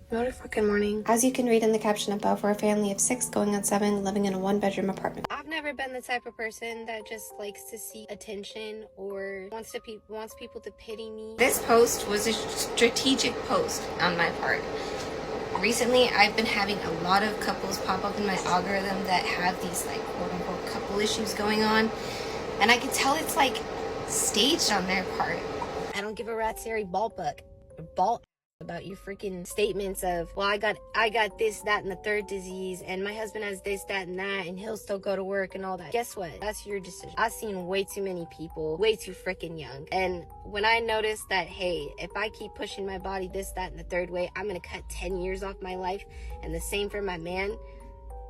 Motherfucking morning. As you can read in the caption above, we're a family of 6 going on 7 living in a 1-bedroom apartment. I've never been the type of person that just likes to seek attention or wants people to pity me. This post was a strategic post on my part. Recently, I've been having a lot of couples pop up in my algorithm that have these like quote-unquote couple issues going on, and I can tell it's like staged on their part. I don't give a rat's hairy ball about your freaking statements of, well, I got this, that, and the third disease, and my husband has this, that, and that, and he'll still go to work and all that. Guess what? That's your decision. I've seen way too many people, way too freaking young. And when I noticed that, hey, if I keep pushing my body this, that, and the third way, I'm gonna cut 10 years off my life, and the same for my man,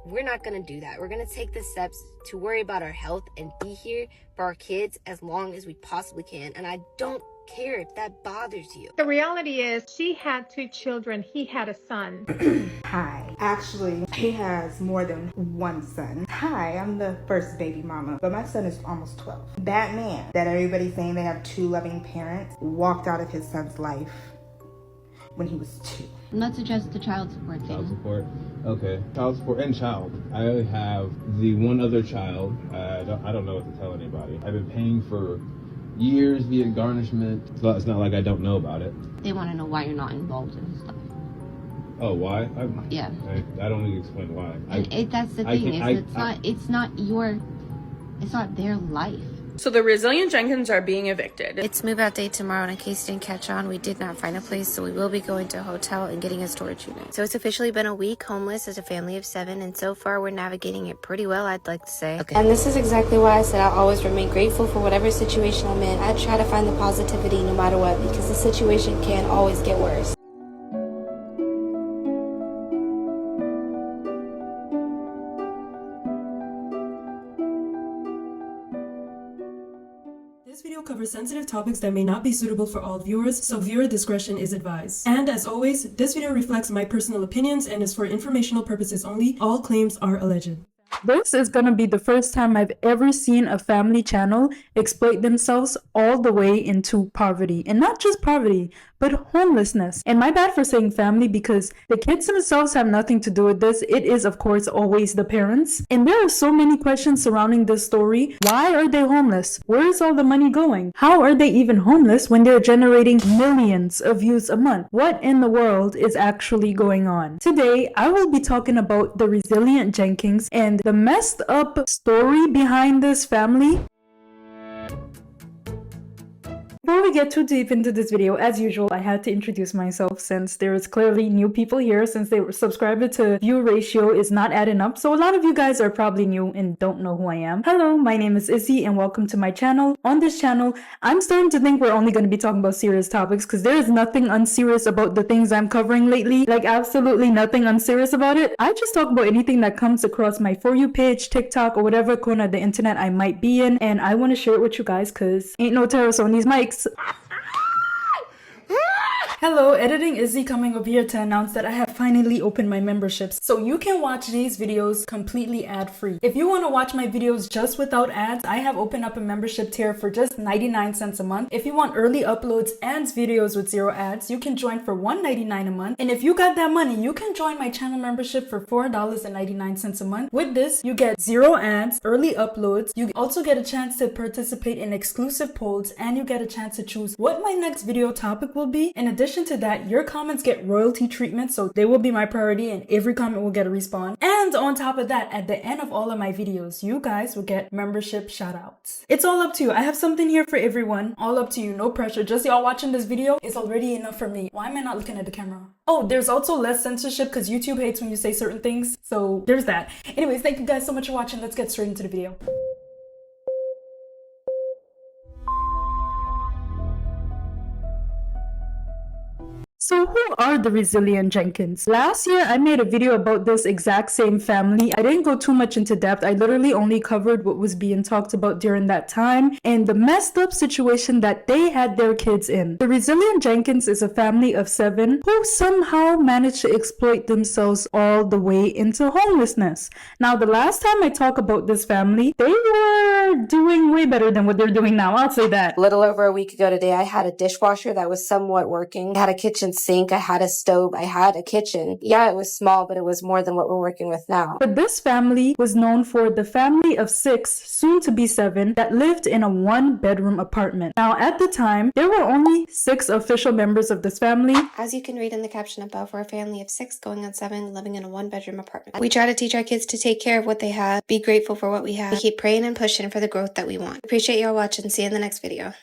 we're not gonna do that. We're gonna take the steps to worry about our health and be here for our kids as long as we possibly can. And I don't care if that bothers you. The reality is she had 2 children. He had a son. Hi. Actually, he has more than one son. Hi, I'm the first baby mama, but my son is almost 12. That man that everybody's saying they have 2 loving parents walked out of his son's life when he was 2. Let's address the child support thing. Child support? Okay. Child support and child. I have the one other child. I don't know what to tell anybody. I've been paying for years via garnishment. So it's not like I don't know about it. They want to know why you're not involved in stuff. Oh, why? Yeah. I don't need to explain why. And that's the thing. It's not their life. So the Resilient Jenkins are being evicted. It's move out day tomorrow, and in case you didn't catch on, we did not find a place, so we will be going to a hotel and getting a storage unit. So it's officially been a week homeless as a family of 7, and so far we're navigating it pretty well, I'd like to say. Okay. And this is exactly why I said I'll always remain grateful for whatever situation I'm in. I try to find the positivity no matter what, because the situation can always get worse. This video covers sensitive topics that may not be suitable for all viewers, so viewer discretion is advised. And as always, this video reflects my personal opinions and is for informational purposes only. All claims are alleged. This is gonna be the first time I've ever seen a family channel exploit themselves all the way into poverty. And not just poverty, but homelessness. And my bad for saying family, because the kids themselves have nothing to do with this. It is, of course, always the parents. And there are so many questions surrounding this story. Why are they homeless? Where is all the money going? How are they even homeless when they're generating millions of views a month? What in the world is actually going on? Today, I will be talking about the Resilient Jenkins and the messed up story behind this family. Before we get too deep into this video, as usual, I had to introduce myself since there is clearly new people here, since they were subscriber to view ratio is not adding up. So a lot of you guys are probably new and don't know who I am. Hello, my name is Izzy and welcome to my channel. On this channel, I'm starting to think we're only going to be talking about serious topics because there is nothing unserious about the things I'm covering lately. Like absolutely nothing unserious about it. I just talk about anything that comes across my For You page, TikTok, or whatever corner of the internet I might be in. And I want to share it with you guys because ain't no terrorists on these mics. Hello, Editing Izzy coming over here to announce that I have finally opened my memberships. So you can watch these videos completely ad-free. If you want to watch my videos just without ads, I have opened up a membership tier for just 99 cents a month. If you want early uploads and videos with 0 ads, you can join for $1.99 a month. And if you got that money, you can join my channel membership for $4.99 a month. With this, you get 0 ads, early uploads. You also get a chance to participate in exclusive polls, and you get a chance to choose what my next video topic will be. In addition to that, your comments get royalty treatment, so they will be my priority and every comment will get a respawn. And on top of that, at the end of all of my videos, you guys will get membership shoutouts. It's all up to you. I have something here for everyone. All up to you, no pressure. Just y'all watching this video is already enough for me. Why am I not looking at the camera? Oh, there's also less censorship because YouTube hates when you say certain things. So there's that. Anyways, thank you guys so much for watching. Let's get straight into the video. So who are the Resilient Jenkins? Last year, I made a video about this exact same family. I didn't go too much into depth. I literally only covered what was being talked about during that time and the messed up situation that they had their kids in. The Resilient Jenkins is a family of 7 who somehow managed to exploit themselves all the way into homelessness. Now, the last time I talked about this family, they were doing way better than what they're doing now. I'll say that. A little over a week ago today, I had a dishwasher that was somewhat working. I had a kitchen kitchen sink, I had a stove, I had a kitchen. Yeah, it was small, but it was more than what we're working with now. But this family was known for the family of 6, soon to be 7, that lived in a 1-bedroom apartment. Now, at the time, there were only 6 official members of this family. As you can read in the caption above, we're a family of 6 going on 7 living in a 1-bedroom apartment. We try to teach our kids to take care of what they have, be grateful for what we have. We keep praying and pushing for the growth that we want. Appreciate y'all watching. See you in the next video.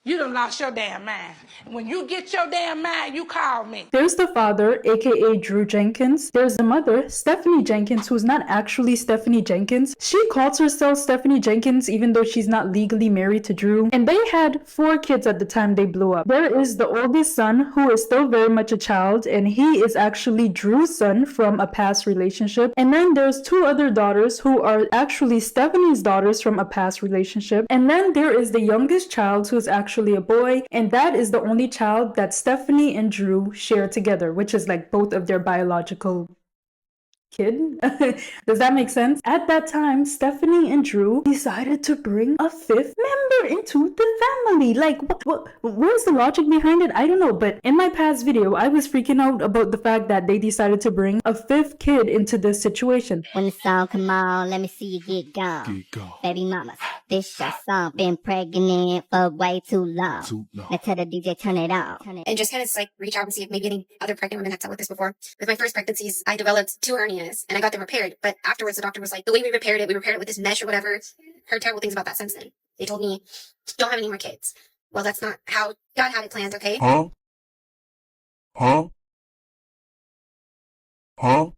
You done lost your damn mind. When you get your damn mind, you call me. There's the father, aka Drew Jenkins. There's the mother, Stephanie Jenkins, who's not actually Stephanie Jenkins. She calls herself Stephanie Jenkins even though she's not legally married to Drew. And they had 4 kids at the time they blew up. There is the oldest son, who is still very much a child, and he is actually Drew's son from a past relationship. And then there's 2 other daughters who are actually Stephanie's daughters from a past relationship. And then there is the youngest child, who's actually a boy, and that is the only child that Stephanie and Drew share together, which is like both of their biological kid. Does that make sense? At that time, Stephanie and Drew decided to bring a 5th member into the family. Like, where's the logic behind it? I don't know, but in my past video, I was freaking out about the fact that they decided to bring a 5th kid into this situation. When the song come on, let me see you get gone. Baby mamas, this your song. Been pregnant for way too long. Now tell the DJ turn it on. And just kind of like reach out and see if maybe any other pregnant women have dealt with this before. With my first pregnancies, I developed 2 hernias and I got them repaired. But afterwards, the doctor was like, the way we repaired it with this mesh or whatever. Heard terrible things about that since then. They told me, don't have any more kids. Well, that's not how God had it planned, okay?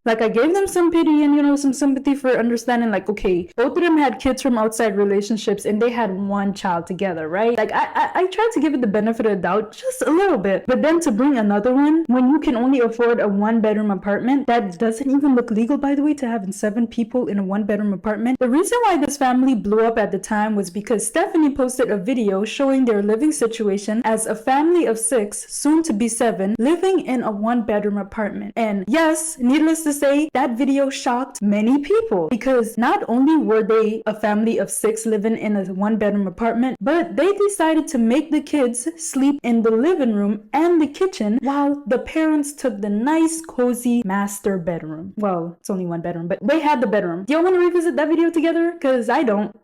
Like, I gave them some pity and, you know, some sympathy for understanding, like, okay, both of them had kids from outside relationships and they had 1 child together, right? Like, I tried to give it the benefit of the doubt just a little bit. But then to bring another one, when you can only afford a 1-bedroom apartment, that doesn't even look legal, by the way, to having 7 people in a 1-bedroom apartment. The reason why this family blew up at the time was because Stephanie posted a video showing their living situation as a family of 6, soon to be 7, living in a 1-bedroom apartment. And yes, needless to say, that video shocked many people because not only were they a family of 6 living in a 1-bedroom apartment, but they decided to make the kids sleep in the living room and the kitchen while the parents took the nice, cozy master bedroom. Well, it's only 1 bedroom, but they had the bedroom. Do y'all want to revisit that video together? Because I don't.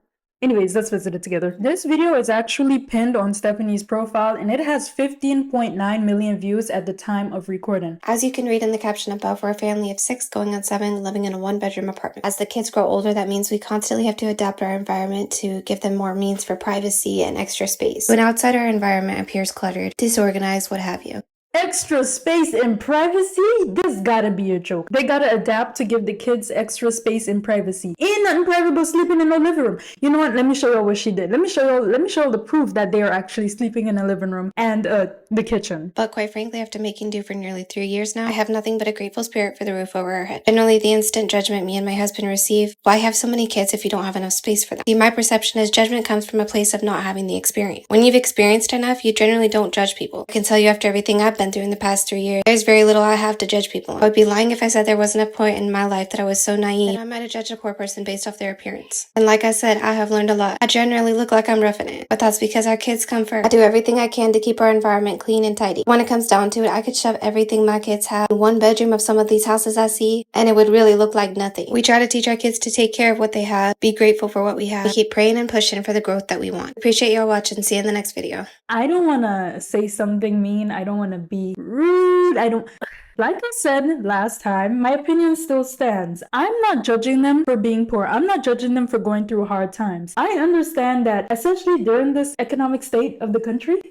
Anyways, let's visit it together. This video is actually pinned on Stephanie's profile and it has 15.9 million views at the time of recording. As you can read in the caption above, we're a family of 6 going on 7 living in a 1-bedroom apartment. As the kids grow older, that means we constantly have to adapt our environment to give them more means for privacy and extra space. When outside our environment appears cluttered, disorganized, what have you. Extra space and privacy? This gotta be a joke. They gotta adapt to give the kids extra space and privacy. Ain't nothing private but sleeping in the living room. You know what? Let me show y'all what she did. Let me show y'all the proof that they are actually sleeping in the living room and the kitchen. But quite frankly, after making do for nearly 3 years now, I have nothing but a grateful spirit for the roof over our head. Generally, the instant judgment me and my husband receive, why have so many kids if you don't have enough space for them? See, my perception is judgment comes from a place of not having the experience. When you've experienced enough, you generally don't judge people. I can tell you after everything I've been through in the past 3 years, there's very little I have to judge people on. I would be lying if I said there wasn't a point in my life that I was so naive that I might have judged a poor person based off their appearance. And like I said, I have learned a lot. I generally look like I'm roughing it, but that's because our kids come first. I do everything I can to keep our environment clean and tidy. When it comes down to it, I could shove everything my kids have in 1 bedroom of some of these houses I see, and it would really look like nothing. We try to teach our kids to take care of what they have, be grateful for what we have. We keep praying and pushing for the growth that we want. Appreciate y'all watching. See you in the next video. I don't want to say something mean. I don't want to be rude. Like I said last time, my opinion still stands. I'm not judging them for being poor. I'm not judging them for going through hard times. I understand that essentially during this economic state of the country,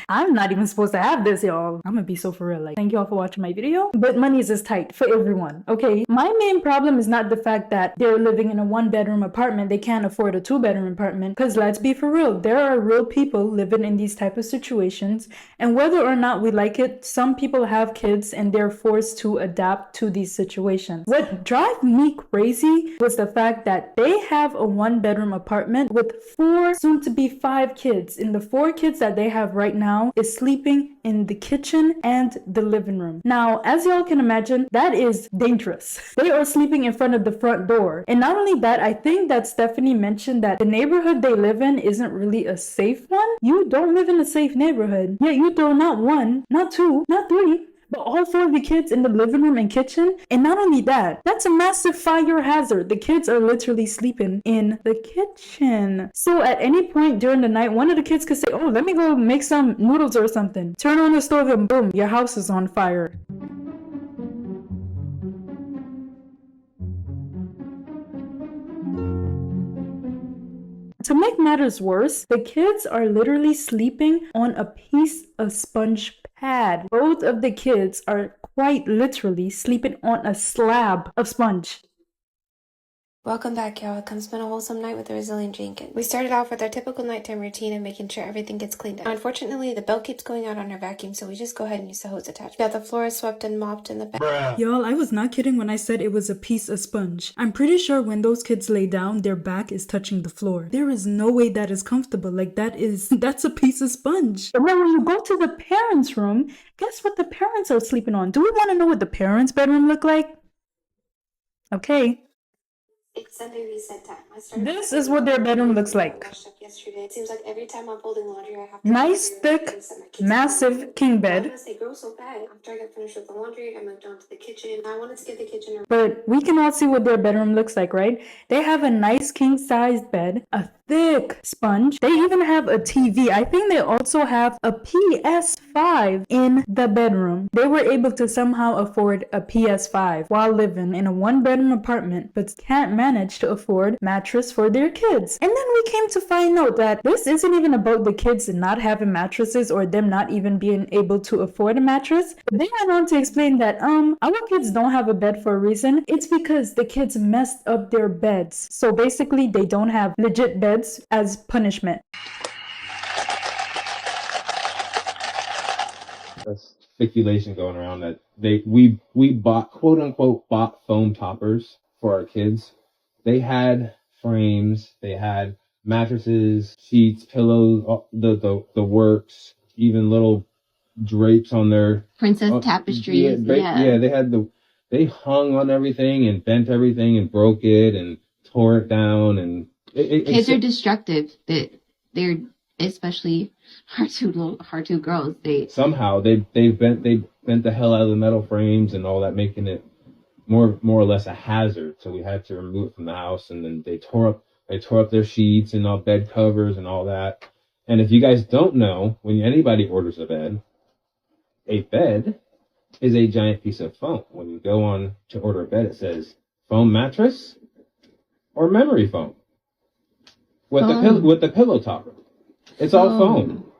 I'm not even supposed to have this, y'all. I'm gonna be so for real. Like, thank y'all for watching my video. But money is just tight for everyone, okay? My main problem is not the fact that they're living in a 1-bedroom apartment. They can't afford a 2-bedroom apartment. Because let's be for real, there are real people living in these type of situations. And whether or not we like it, some people have kids kids and they're forced to adapt to these situations. What drives me crazy was the fact that they have a 1-bedroom apartment with 4, soon to be 5 kids. And the 4 kids that they have right now is sleeping in the kitchen and the living room. Now, as y'all can imagine, that is dangerous. They are sleeping in front of the front door. And not only that, I think that Stephanie mentioned that the neighborhood they live in isn't really a safe one. You don't live in a safe neighborhood. Yeah, you throw not 1, not 2, not 3, but all 4 of the kids in the living room and kitchen. And not only that, that's a massive fire hazard. The kids are literally sleeping in the kitchen. So at any point during the night, one of the kids could say, oh, let me go make some noodles or something. Turn on the stove and boom, your house is on fire. To make matters worse, the kids are literally sleeping on a piece of sponge pad. Both of the kids are quite literally sleeping on a slab of sponge. Welcome back, y'all. Come spend a wholesome night with the Resilient Jenkins. We started off with our typical nighttime routine of making sure everything gets cleaned up. Now, unfortunately, the belt keeps going out on our vacuum, so we just go ahead and use the hose attachment. Got the floor swept and mopped in the back. Y'all, I was not kidding when I said it was a piece of sponge. I'm pretty sure when those kids lay down, their back is touching the floor. There is no way that is comfortable. Like, that's a piece of sponge. And then when you go to the parents' room, guess what the parents are sleeping on? Do we want to know what the parents' bedroom look like? Okay. It's under reset time. This is what their bedroom looks like. Yesterday. It seems like every time I'm folding laundry, I have to Nice, thick, massive king bed. They grow so bad. After I got finished with the laundry, I moved on to the kitchen. I wanted to get the kitchen. But we can all see what their bedroom looks like, right? They have a nice king-sized bed, a thick sponge. They even have a TV. I think they also have a PS5 in the bedroom. They were able to somehow afford a PS5 while living in a 1-bedroom apartment, but can't manage to afford mattress for their kids. And then we came to find out that this isn't even about the kids not having mattresses or them not even being able to afford a mattress. But they went on to explain that our kids don't have a bed for a reason. It's because the kids messed up their beds. So basically they don't have legit beds as punishment. That's speculation going around that we bought, quote unquote, bought foam toppers for our kids. They had frames, they had mattresses, sheets, pillows, the works, even little drapes on their princess tapestries. They hung on everything and bent everything and broke it and tore it down. And kids are destructive. They're especially our two girls. They bent the hell out of the metal frames and all that, making it more or less a hazard. So we had to remove it from the house, and then they tore up their sheets and all bed covers and all that. And if you guys don't know, when anybody orders a bed is a giant piece of foam. When you go on to order a bed, it says foam mattress or memory foam with the pillow topper. It's all foam.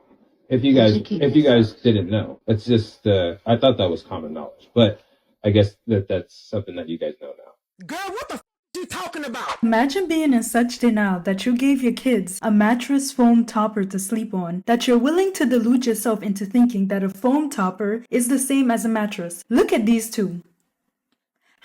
If you guys didn't know, it's just I thought that was common knowledge, but I guess that's something that you guys know now. Girl, what the you talking about? Imagine being in such denial that you gave your kids a mattress foam topper to sleep on, that you're willing to delude yourself into thinking that a foam topper is the same as a mattress. Look at these two.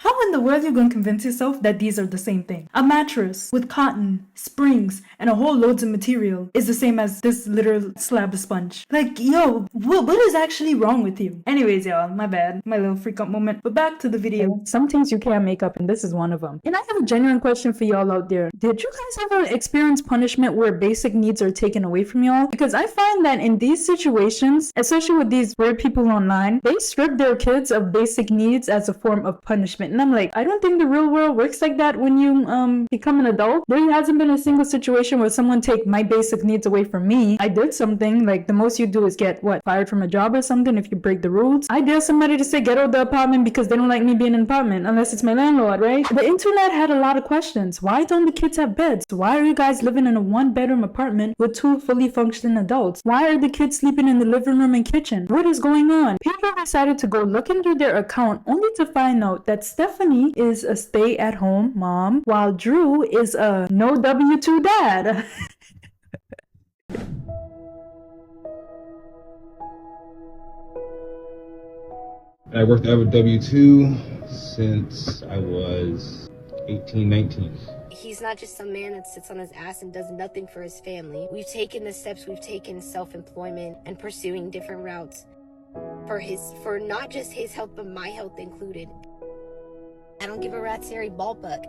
How in the world are you going to convince yourself that these are the same thing? A mattress with cotton, springs, and a whole loads of material is the same as this literal slab of sponge. Like, yo, what is actually wrong with you? Anyways, y'all, my bad. My little freak out moment. But back to the video. Some things you can't make up, and this is one of them. And I have a genuine question for y'all out there. Did you guys ever experience punishment where basic needs are taken away from y'all? Because I find that in these situations, especially with these weird people online, they strip their kids of basic needs as a form of punishment. And I'm like, I don't think the real world works like that when you become an adult. There hasn't been a single situation where someone take my basic needs away from me. I did something, like the most you do is get fired from a job or something if you break the rules. I dare somebody to say get out of the apartment because they don't like me being in an apartment, unless it's my landlord, right? The internet had a lot of questions. Why don't the kids have beds? Why are you guys living in a 1-bedroom apartment with 2 fully functioning adults? Why are the kids sleeping in the living room and kitchen? What is going on? People decided to go look into their account only to find out that Stephanie is a stay-at-home mom, while Drew is a no W-2 dad. I worked at W-2 since I was 18, 19. He's not just some man that sits on his ass and does nothing for his family. We've taken the steps, we've taken self-employment and pursuing different routes for not just his health, but my health included. I don't give a rat's hairy ballpark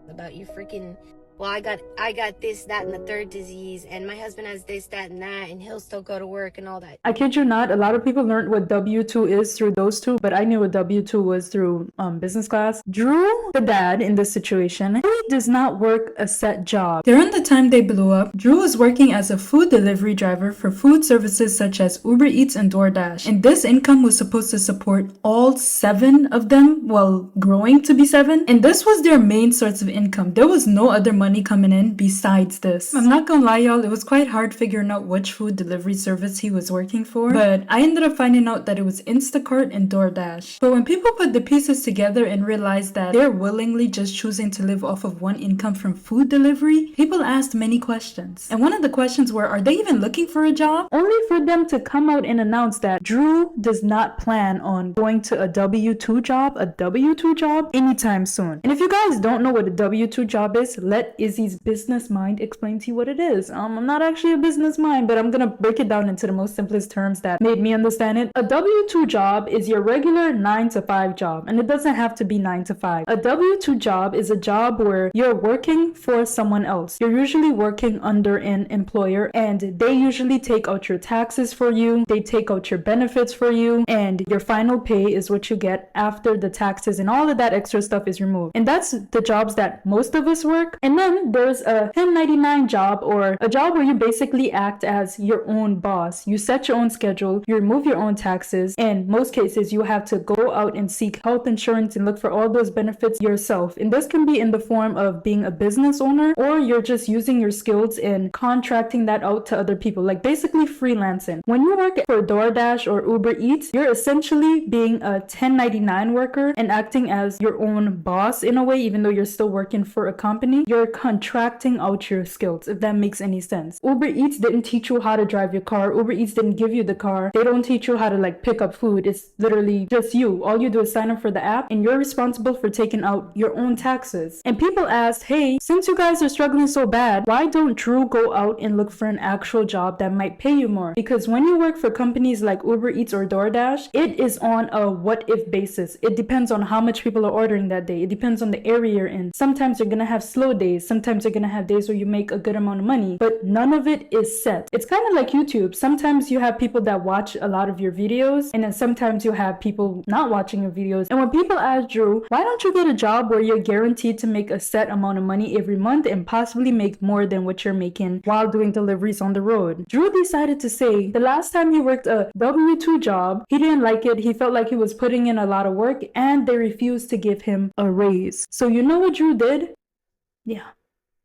about you freaking, well, I got this, that, and the third disease, and my husband has this, that, and that, and he'll still go to work and all that. I kid you not, a lot of people learned what W-2 is through those two, but I knew what W-2 was through business class. Drew, the dad in this situation, he does not work a set job. During the time they blew up, Drew was working as a food delivery driver for food services such as Uber Eats and DoorDash, and this income was supposed to support all 7 of them, well, growing to be 7, and this was their main source of income. There was no other money coming in besides this. I'm not gonna lie, y'all, it was quite hard figuring out which food delivery service he was working for, but I ended up finding out that it was Instacart and DoorDash. But when people put the pieces together and realized that they're willingly just choosing to live off of one income from food delivery, people asked many questions. And one of the questions were, are they even looking for a job? Only for them to come out and announce that Drew does not plan on going to a W-2 job anytime soon. And if you guys don't know what a W-2 job is, let Izzy's business mind explain to you what it is. I'm not actually a business mind, but I'm gonna break it down into the most simplest terms that made me understand it. A W-2 job is your regular 9 to 5 job, and it doesn't have to be 9 to 5. A W-2 job is a job where you're working for someone else. You're usually working under an employer, and they usually take out your taxes for you, they take out your benefits for you, and your final pay is what you get after the taxes and all of that extra stuff is removed. And that's the jobs that most of us work. And then there's a 1099 job, or a job where you basically act as your own boss. You set your own schedule, you remove your own taxes, and most cases you have to go out and seek health insurance and look for all those benefits yourself. And this can be in the form of being a business owner, or you're just using your skills and contracting that out to other people, like basically freelancing. When you work for DoorDash or Uber Eats, you're essentially being a 1099 worker and acting as your own boss in a way, even though you're still working for a company. You're contracting out your skills, if that makes any sense. Uber Eats didn't teach you how to drive your car. Uber Eats didn't give you the car. They don't teach you how to like pick up food. It's literally just you. All you do is sign up for the app, and you're responsible for taking out your own taxes. And people asked, hey, since you guys are struggling so bad, why don't Drew go out and look for an actual job that might pay you more? Because when you work for companies like Uber Eats or DoorDash, it is on a what if basis. It depends on how much people are ordering that day. It depends on the area you're in. Sometimes you're gonna have slow days. Sometimes you're gonna have days where you make a good amount of money, but none of it is set. It's kind of like YouTube. Sometimes you have people that watch a lot of your videos, and then sometimes you have people not watching your videos. And when people ask Drew, why don't you get a job where you're guaranteed to make a set amount of money every month and possibly make more than what you're making while doing deliveries on the road? Drew decided to say the last time he worked a W-2 job, he didn't like it. He felt like he was putting in a lot of work, and they refused to give him a raise. So you know what Drew did? Yeah.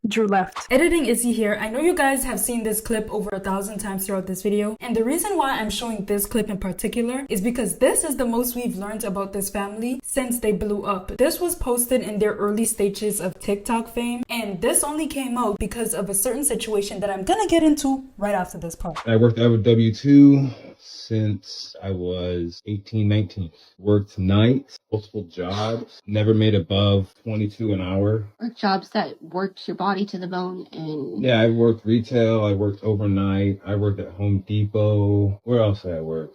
Drew left. Editing Izzy here. I know you guys have seen this clip over 1,000 times throughout this video, and the reason why I'm showing this clip in particular is because this is the most we've learned about this family since they blew up. This was posted in their early stages of TikTok fame, and this only came out because of a certain situation that I'm gonna get into right after this part. I worked at W-2 since I was 18, 19. Worked nights, multiple jobs, never made above 22 an hour. Or jobs that worked your body to the bone. And yeah, I worked retail, I worked overnight, I worked at Home Depot. Where else did I work?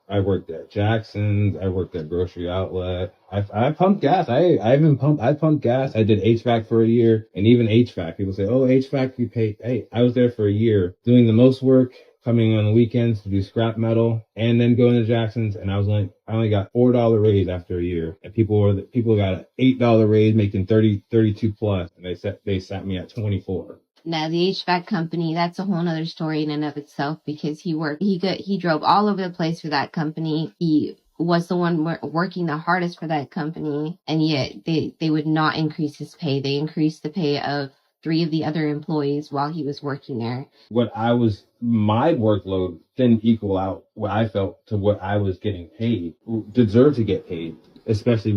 I worked at Jackson's, I worked at Grocery Outlet. I pumped gas. I pumped gas. I did HVAC for a year, and even HVAC. People say, oh, HVAC, you pay. Hey, I was there for a year doing the most work, coming on the weekends to do scrap metal, and then going to Jackson's, and I only got $4 raise after a year, and people got an $8 raise, making 32 plus, and they sat me at 24. Now the HVAC company, that's a whole nother story in and of itself, because he drove all over the place for that company. He was the one working the hardest for that company, and yet they would not increase his pay. They increased the pay of 3 of the other employees while he was working there. My workload didn't equal out what I felt to what I was getting paid, deserved to get paid, especially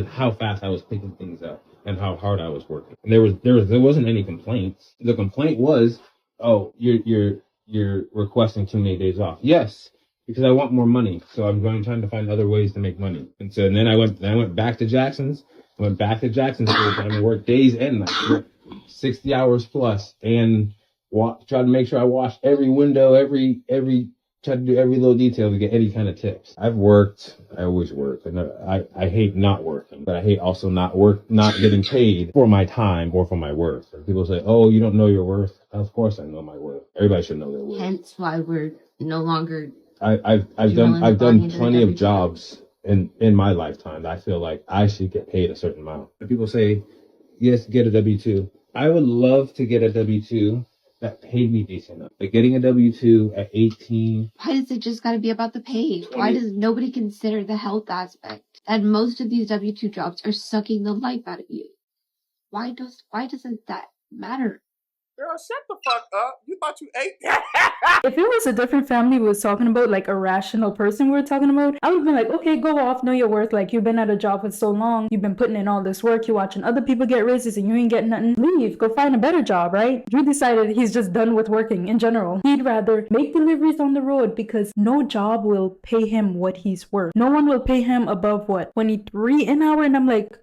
how fast I was picking things up and how hard I was working. And there wasn't any complaints. The complaint was, oh, you're requesting too many days off. Yes, because I want more money. So I'm trying to find other ways to make money. And then I went back to Jackson's. I went back to Jackson's and I worked days and nights, 60 hours plus, and tried to make sure I washed every window, tried to do every little detail to get any kind of tips. I've worked. I always work, and I hate not working, but I hate also not getting paid for my time or for my worth. People say, "Oh, you don't know your worth." Of course, I know my worth. Everybody should know their worth. Hence why we're no longer. I've done plenty of jobs in my lifetime that I feel like I should get paid a certain amount. And people say, "Yes, get a W-2." I would love to get a W-2 that paid me decent enough. But getting a W-2 at 18. Why does it just got to be about the pay? Why does nobody consider the health aspect? And most of these W-2 jobs are sucking the life out of you. Why doesn't that matter? Girl, shut the fuck up. You thought you ate that? If it was a different family we was talking about, like a rational person we were talking about, I would be like, okay, go off, know your worth. Like, you've been at a job for so long, you've been putting in all this work, you're watching other people get raises and you ain't getting nothing. Leave, go find a better job, right? Drew decided he's just done with working in general. He'd rather make deliveries on the road because no job will pay him what he's worth. No one will pay him above what? 23 an hour? And I'm like,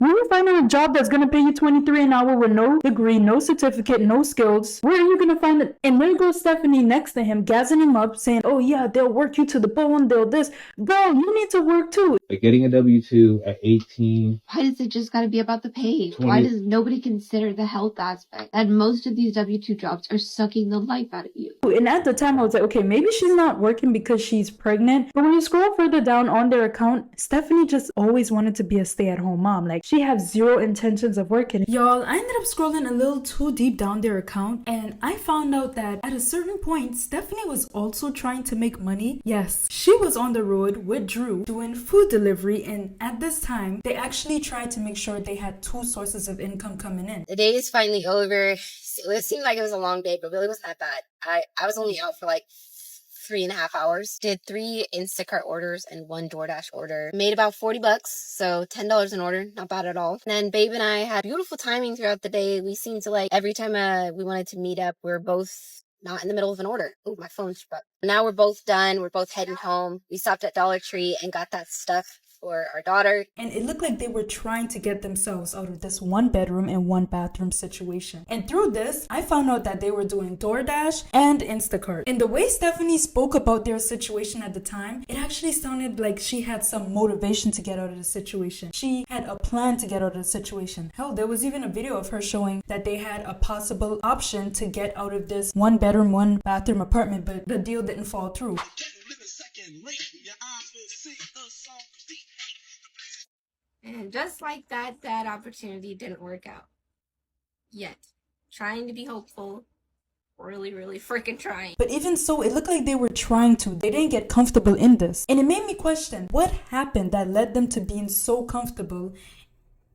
you're finding a job that's going to pay you 23 an hour with no degree, no certificate, no skills. Where are you going to find it? And there goes Stephanie next to him, gassing him up, saying, oh yeah, they'll work you to the bone, they'll this. Girl, you need to work too. Like getting a W-2 at 18. Why does it just got to be about the pay? Why does nobody consider the health aspect? And most of these W-2 jobs are sucking the life out of you. And at the time I was like, okay, maybe she's not working because she's pregnant. But when you scroll further down on their account, Stephanie just always wanted to be a stay-at-home mom. Like, she had zero intentions of working. Y'all, I ended up scrolling a little too deep down their account, and I found out that at a certain point, Stephanie was also trying to make money. Yes, she was on the road with Drew doing food delivery, and at this time, they actually tried to make sure they had 2 sources of income coming in. The day is finally over. It seemed like it was a long day, but really wasn't that bad. I was only out for like 3.5 hours. Did 3 Instacart orders and 1 DoorDash order. Made about $40, so $10 an order. Not bad at all. And then Babe and I had beautiful timing throughout the day. We seemed to like, every time we wanted to meet up, we were both not in the middle of an order. Oh, my phone struck. Now we're both done. We're both heading home. We stopped at Dollar Tree and got that stuff for our daughter. And it looked like they were trying to get themselves out of this 1 bedroom and 1 bathroom situation. And through this, I found out that they were doing DoorDash and Instacart. And the way Stephanie spoke about their situation at the time, it actually sounded like she had some motivation to get out of the situation. She had a plan to get out of the situation. Hell, there was even a video of her showing that they had a possible option to get out of this 1 bedroom, 1 bathroom apartment, but the deal didn't fall through. And just like that, that opportunity didn't work out. Yet. Trying to be hopeful. Really, really freaking trying. But even so, it looked like they were trying to. They didn't get comfortable in this. And it made me question, what happened that led them to being so comfortable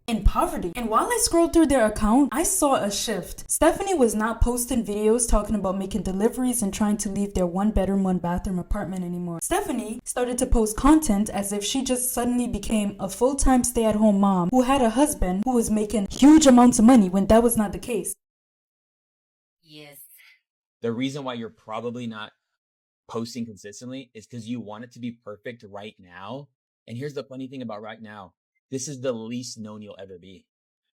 in poverty? And while I scrolled through their account, I saw a shift. Stephanie was not posting videos talking about making deliveries and trying to leave their 1 bedroom, 1 bathroom apartment anymore. Stephanie started to post content as if she just suddenly became a full-time stay-at-home mom who had a husband who was making huge amounts of money when that was not the case. Yes. The reason why you're probably not posting consistently is because you want it to be perfect right now. And here's the funny thing about right now. This is the least known you'll ever be.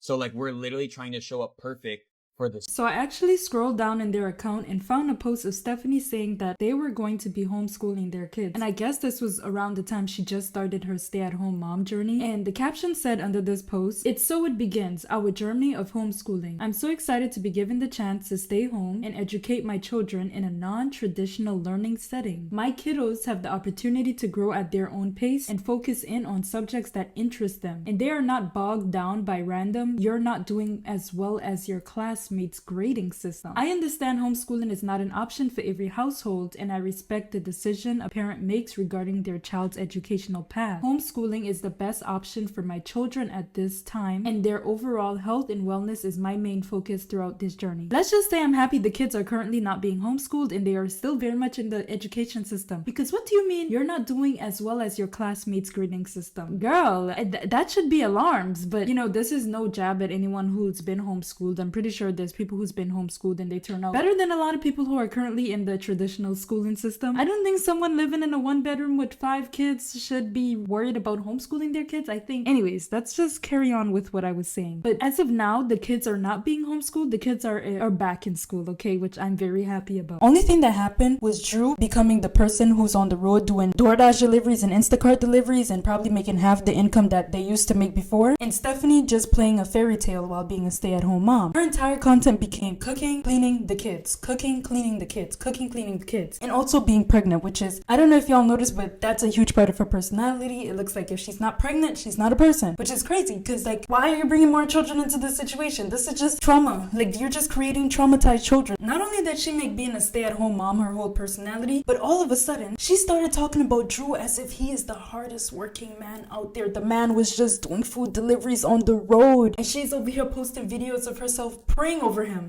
So like, we're literally trying to show up perfect for this. So I actually scrolled down in their account and found a post of Stephanie saying that they were going to be homeschooling their kids. And I guess this was around the time she just started her stay-at-home mom journey. And the caption said under this post, "It's so it begins, our journey of homeschooling. I'm so excited to be given the chance to stay home and educate my children in a non-traditional learning setting. My kiddos have the opportunity to grow at their own pace and focus in on subjects that interest them. And they are not bogged down by random, you're not doing as well as your classmates grading system. I understand homeschooling is not an option for every household, and I respect the decision a parent makes regarding their child's educational path. Homeschooling is the best option for my children at this time, and their overall health and wellness is my main focus throughout this journey." Let's just say I'm happy the kids are currently not being homeschooled and they are still very much in the education system. Because what do you mean you're not doing as well as your classmates grading system? Girl, that should be alarms. But you know, this is no jab at anyone who's been homeschooled. I'm pretty sure there's people who's been homeschooled and they turn out better than a lot of people who are currently in the traditional schooling system. I don't think someone living in a 1-bedroom with 5 kids should be worried about homeschooling their kids. I think, anyways, let's just carry on with what I was saying. But as of now, the kids are not being homeschooled. The kids are back in school, okay, which I'm very happy about. Only thing that happened was Drew becoming the person who's on the road doing DoorDash deliveries and Instacart deliveries and probably making half the income that they used to make before, and Stephanie just playing a fairy tale while being a stay-at-home mom. Her entire content became cooking, cleaning the kids, cooking, cleaning the kids, cooking, cleaning the kids, and also being pregnant, which is, I don't know if y'all noticed, but that's a huge part of her personality. It looks like if she's not pregnant, she's not a person, which is crazy because, like, why are you bringing more children into this situation? This is just trauma. Like, you're just creating traumatized children. Not only did she make being a stay-at-home mom her whole personality, but all of a sudden, she started talking about Drew as if he is the hardest working man out there. The man was just doing food deliveries on the road, and she's over here posting videos of herself praying over him.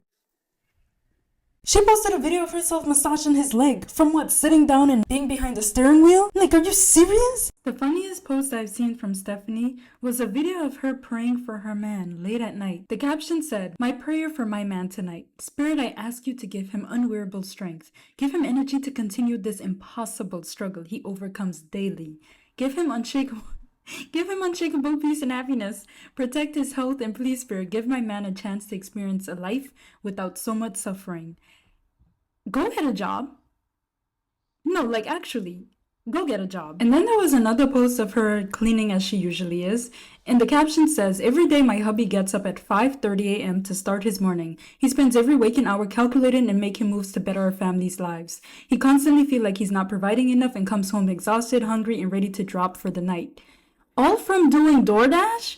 She posted a video of herself massaging his leg. From what? Sitting down and being behind the steering wheel? Like, are you serious? The funniest post I've seen from Stephanie was a video of her praying for her man late at night. The caption said, "My prayer for my man tonight. Spirit, I ask you to give him unwearable strength. Give him energy to continue this impossible struggle he overcomes daily. Give him unshakable peace and happiness. Protect his health and please, Spirit, give my man a chance to experience a life without so much suffering." Go get a job. No, like, actually, go get a job. And then there was another post of her cleaning as she usually is. And the caption says, "Every day my hubby gets up at 5:30 a.m. to start his morning. He spends every waking hour calculating and making moves to better our family's lives. He constantly feels like he's not providing enough and comes home exhausted, hungry, and ready to drop for the night." All from doing DoorDash?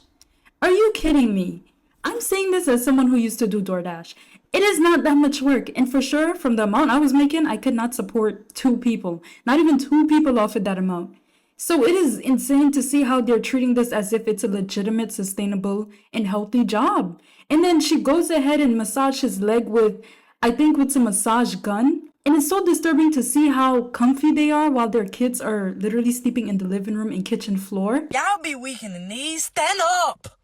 Are you kidding me? I'm saying this as someone who used to do DoorDash. It is not that much work, and for sure, from the amount I was making, I could not support 2 people. Not even 2 people offered that amount. So it is insane to see how they're treating this as if it's a legitimate, sustainable, and healthy job. And then she goes ahead and massages his leg with, I think, with a massage gun. And it's so disturbing to see how comfy they are while their kids are literally sleeping in the living room and kitchen floor. Y'all be weak in the knees. Stand up!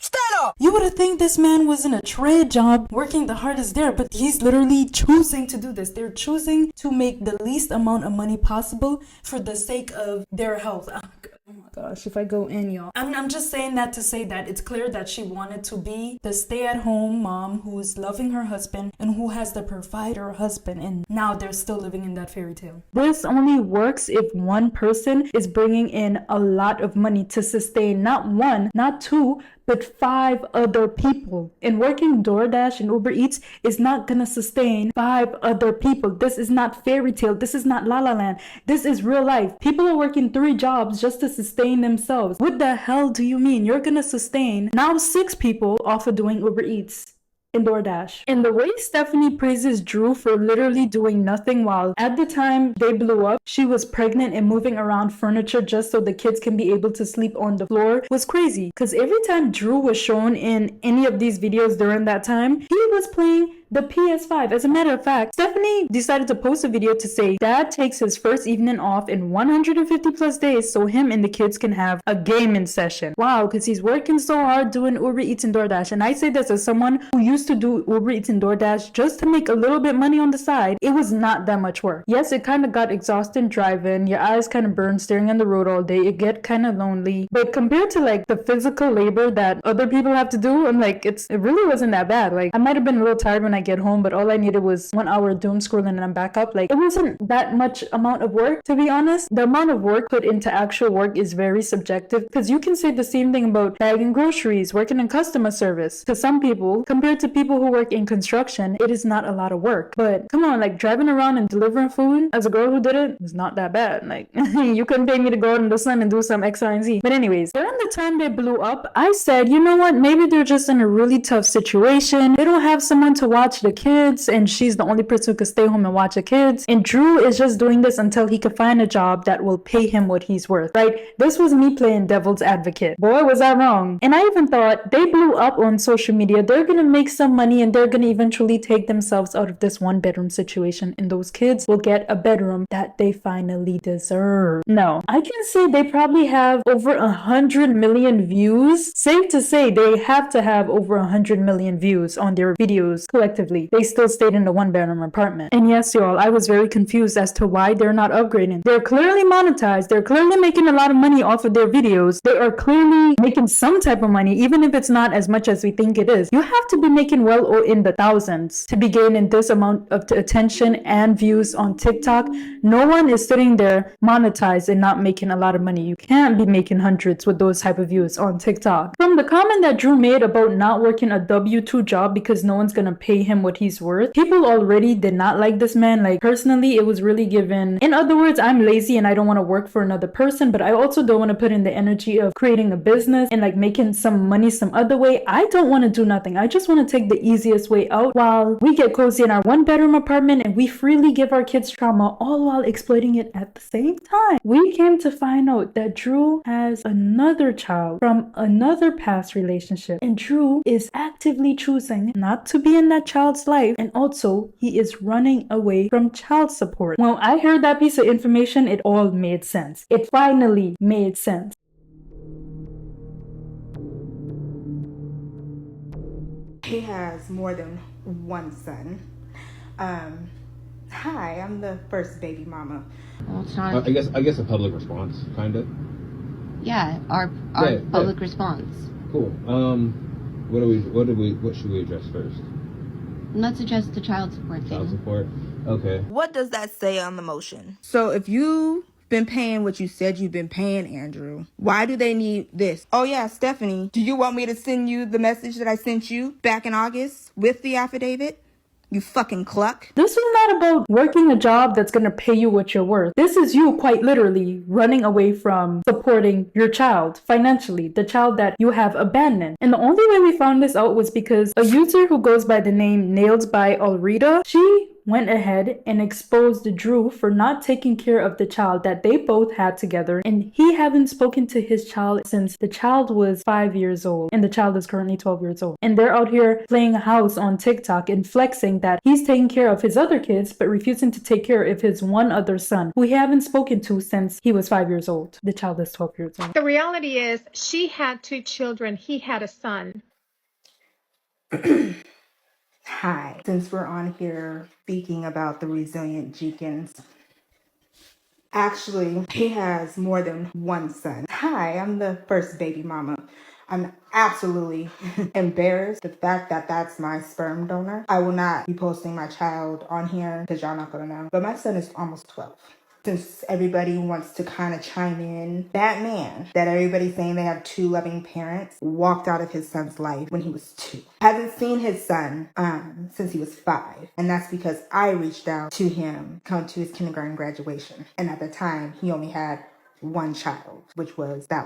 Stand up! You would have think this man was in a trade job working the hardest there, but he's literally choosing to do this. They're choosing to make the least amount of money possible for the sake of their health. Oh my gosh, if I go in, y'all. I'm just saying that to say that it's clear that she wanted to be the stay-at-home mom who's loving her husband and who has the provider husband, and now they're still living in that fairy tale. This only works if one person is bringing in a lot of money to sustain not 1, not 2, but 5 other people. And working DoorDash and Uber Eats is not gonna sustain 5 other people. This is not fairy tale. This is not La La Land. This is real life. People are working 3 jobs just to sustain themselves. What the hell do you mean? You're gonna sustain now 6 people off of doing Uber Eats and DoorDash. And the way Stephanie praises Drew for literally doing nothing while at the time they blew up, she was pregnant and moving around furniture just so the kids can be able to sleep on the floor was crazy. Because every time Drew was shown in any of these videos during that time, he was playing the PS5. As a matter of fact, Stephanie decided to post a video to say dad takes his first evening off in 150 plus days so him and the kids can have a gaming session. Wow, because he's working so hard doing Uber Eats and DoorDash. And I say this as someone who used to do Uber Eats and DoorDash just to make a little bit money on the side. It was not that much work. Yes, it kind of got exhausting driving. Your eyes kind of burn staring on the road all day. It get kind of lonely. But compared to like the physical labor that other people have to do, I'm like, it really wasn't that bad. Like, I might have been a little tired when I get home, but all I needed was 1 hour doom scrolling and I'm back up. Like, it wasn't that much amount of work, to be honest. The amount of work put into actual work is very subjective, because you can say the same thing about bagging groceries, working in customer service. To some people, compared to people who work in construction, it is not a lot of work. But come on, like, driving around and delivering food as a girl who did it was not that bad. Like, you couldn't pay me to go out in the sun and do some X, Y, and Z. But anyways, during the time they blew up, I said, you know what, maybe they're just in a really tough situation. They don't have someone to watch the kids, and she's the only person who could stay home and watch the kids. And Drew is just doing this until he could find a job that will pay him what he's worth, right? This was me playing devil's advocate. Boy, was I wrong. And I even thought they blew up on social media. They're gonna make some money and they're gonna eventually take themselves out of this one bedroom situation, and those kids will get a bedroom that they finally deserve. No, I can say they probably have over 100 million views. Safe to say they have to have over 100 million views on their videos collectively. They still stayed in the one bedroom apartment. And yes, y'all, I was very confused as to why they're not upgrading. They're clearly monetized. They're clearly making a lot of money off of their videos. They are clearly making some type of money, even if it's not as much as we think it is. You have to be making well or in the thousands to be gaining this amount of attention and views on TikTok. No one is sitting there monetized and not making a lot of money. You can't be making hundreds with those type of views on TikTok. From the comment that Drew made about not working a W-2 job because no one's gonna pay him what he's worth, people already did not like this man. Like, personally, it was really given, in other words, I'm lazy and I don't want to work for another person, but I also don't want to put in the energy of creating a business and like making some money some other way. I don't want to do nothing. I just want to take the easiest way out while we get cozy in our one bedroom apartment and we freely give our kids trauma, all while exploiting it at the same time. We came to find out that Drew has another child from another past relationship, and Drew is actively choosing not to be in that child's life, and also he is running away from child support. When I heard that piece of information, it all made sense. It finally made sense. He has more than one son. Hi, I'm the first baby mama. Well, it's not. I guess a public response, kind of. Yeah, our public response. Cool. What should we address first? Let's address the child support thing. Child support. Okay. What does that say on the motion? So if you've been paying what you said you've been paying, Andrew, why do they need this? Oh yeah, Stephanie, do you want me to send you the message that I sent you back in August with the affidavit? You fucking cluck. This is not about working a job that's going to pay you what you're worth. This is you quite literally running away from supporting your child financially, the child that you have abandoned. And the only way we found this out was because a user who goes by the name Nailed by Alrita, she went ahead and exposed Drew for not taking care of the child that they both had together, and he hadn't spoken to his child since the child was 5 years old, and the child is currently 12 years old. And they're out here playing house on TikTok and flexing that he's taking care of his other kids but refusing to take care of his one other son who he haven't spoken to since he was 5 years old. The child is 12 years old. The reality is she had 2 children. He had a son. Hi, since we're on here speaking about the Resilient Jenkins, actually, he has more than one son. Hi, I'm the first baby mama. I'm absolutely embarrassed the fact that that's my sperm donor. I will not be posting my child on here because y'all not gonna know. But my son is almost 12. Since everybody wants to kind of chime in, that man that everybody's saying they have 2 loving parents walked out of his son's life when he was 2. Haven't seen his son since he was 5. And that's because I reached out to him come to his kindergarten graduation. And at the time, he only had one child, which was the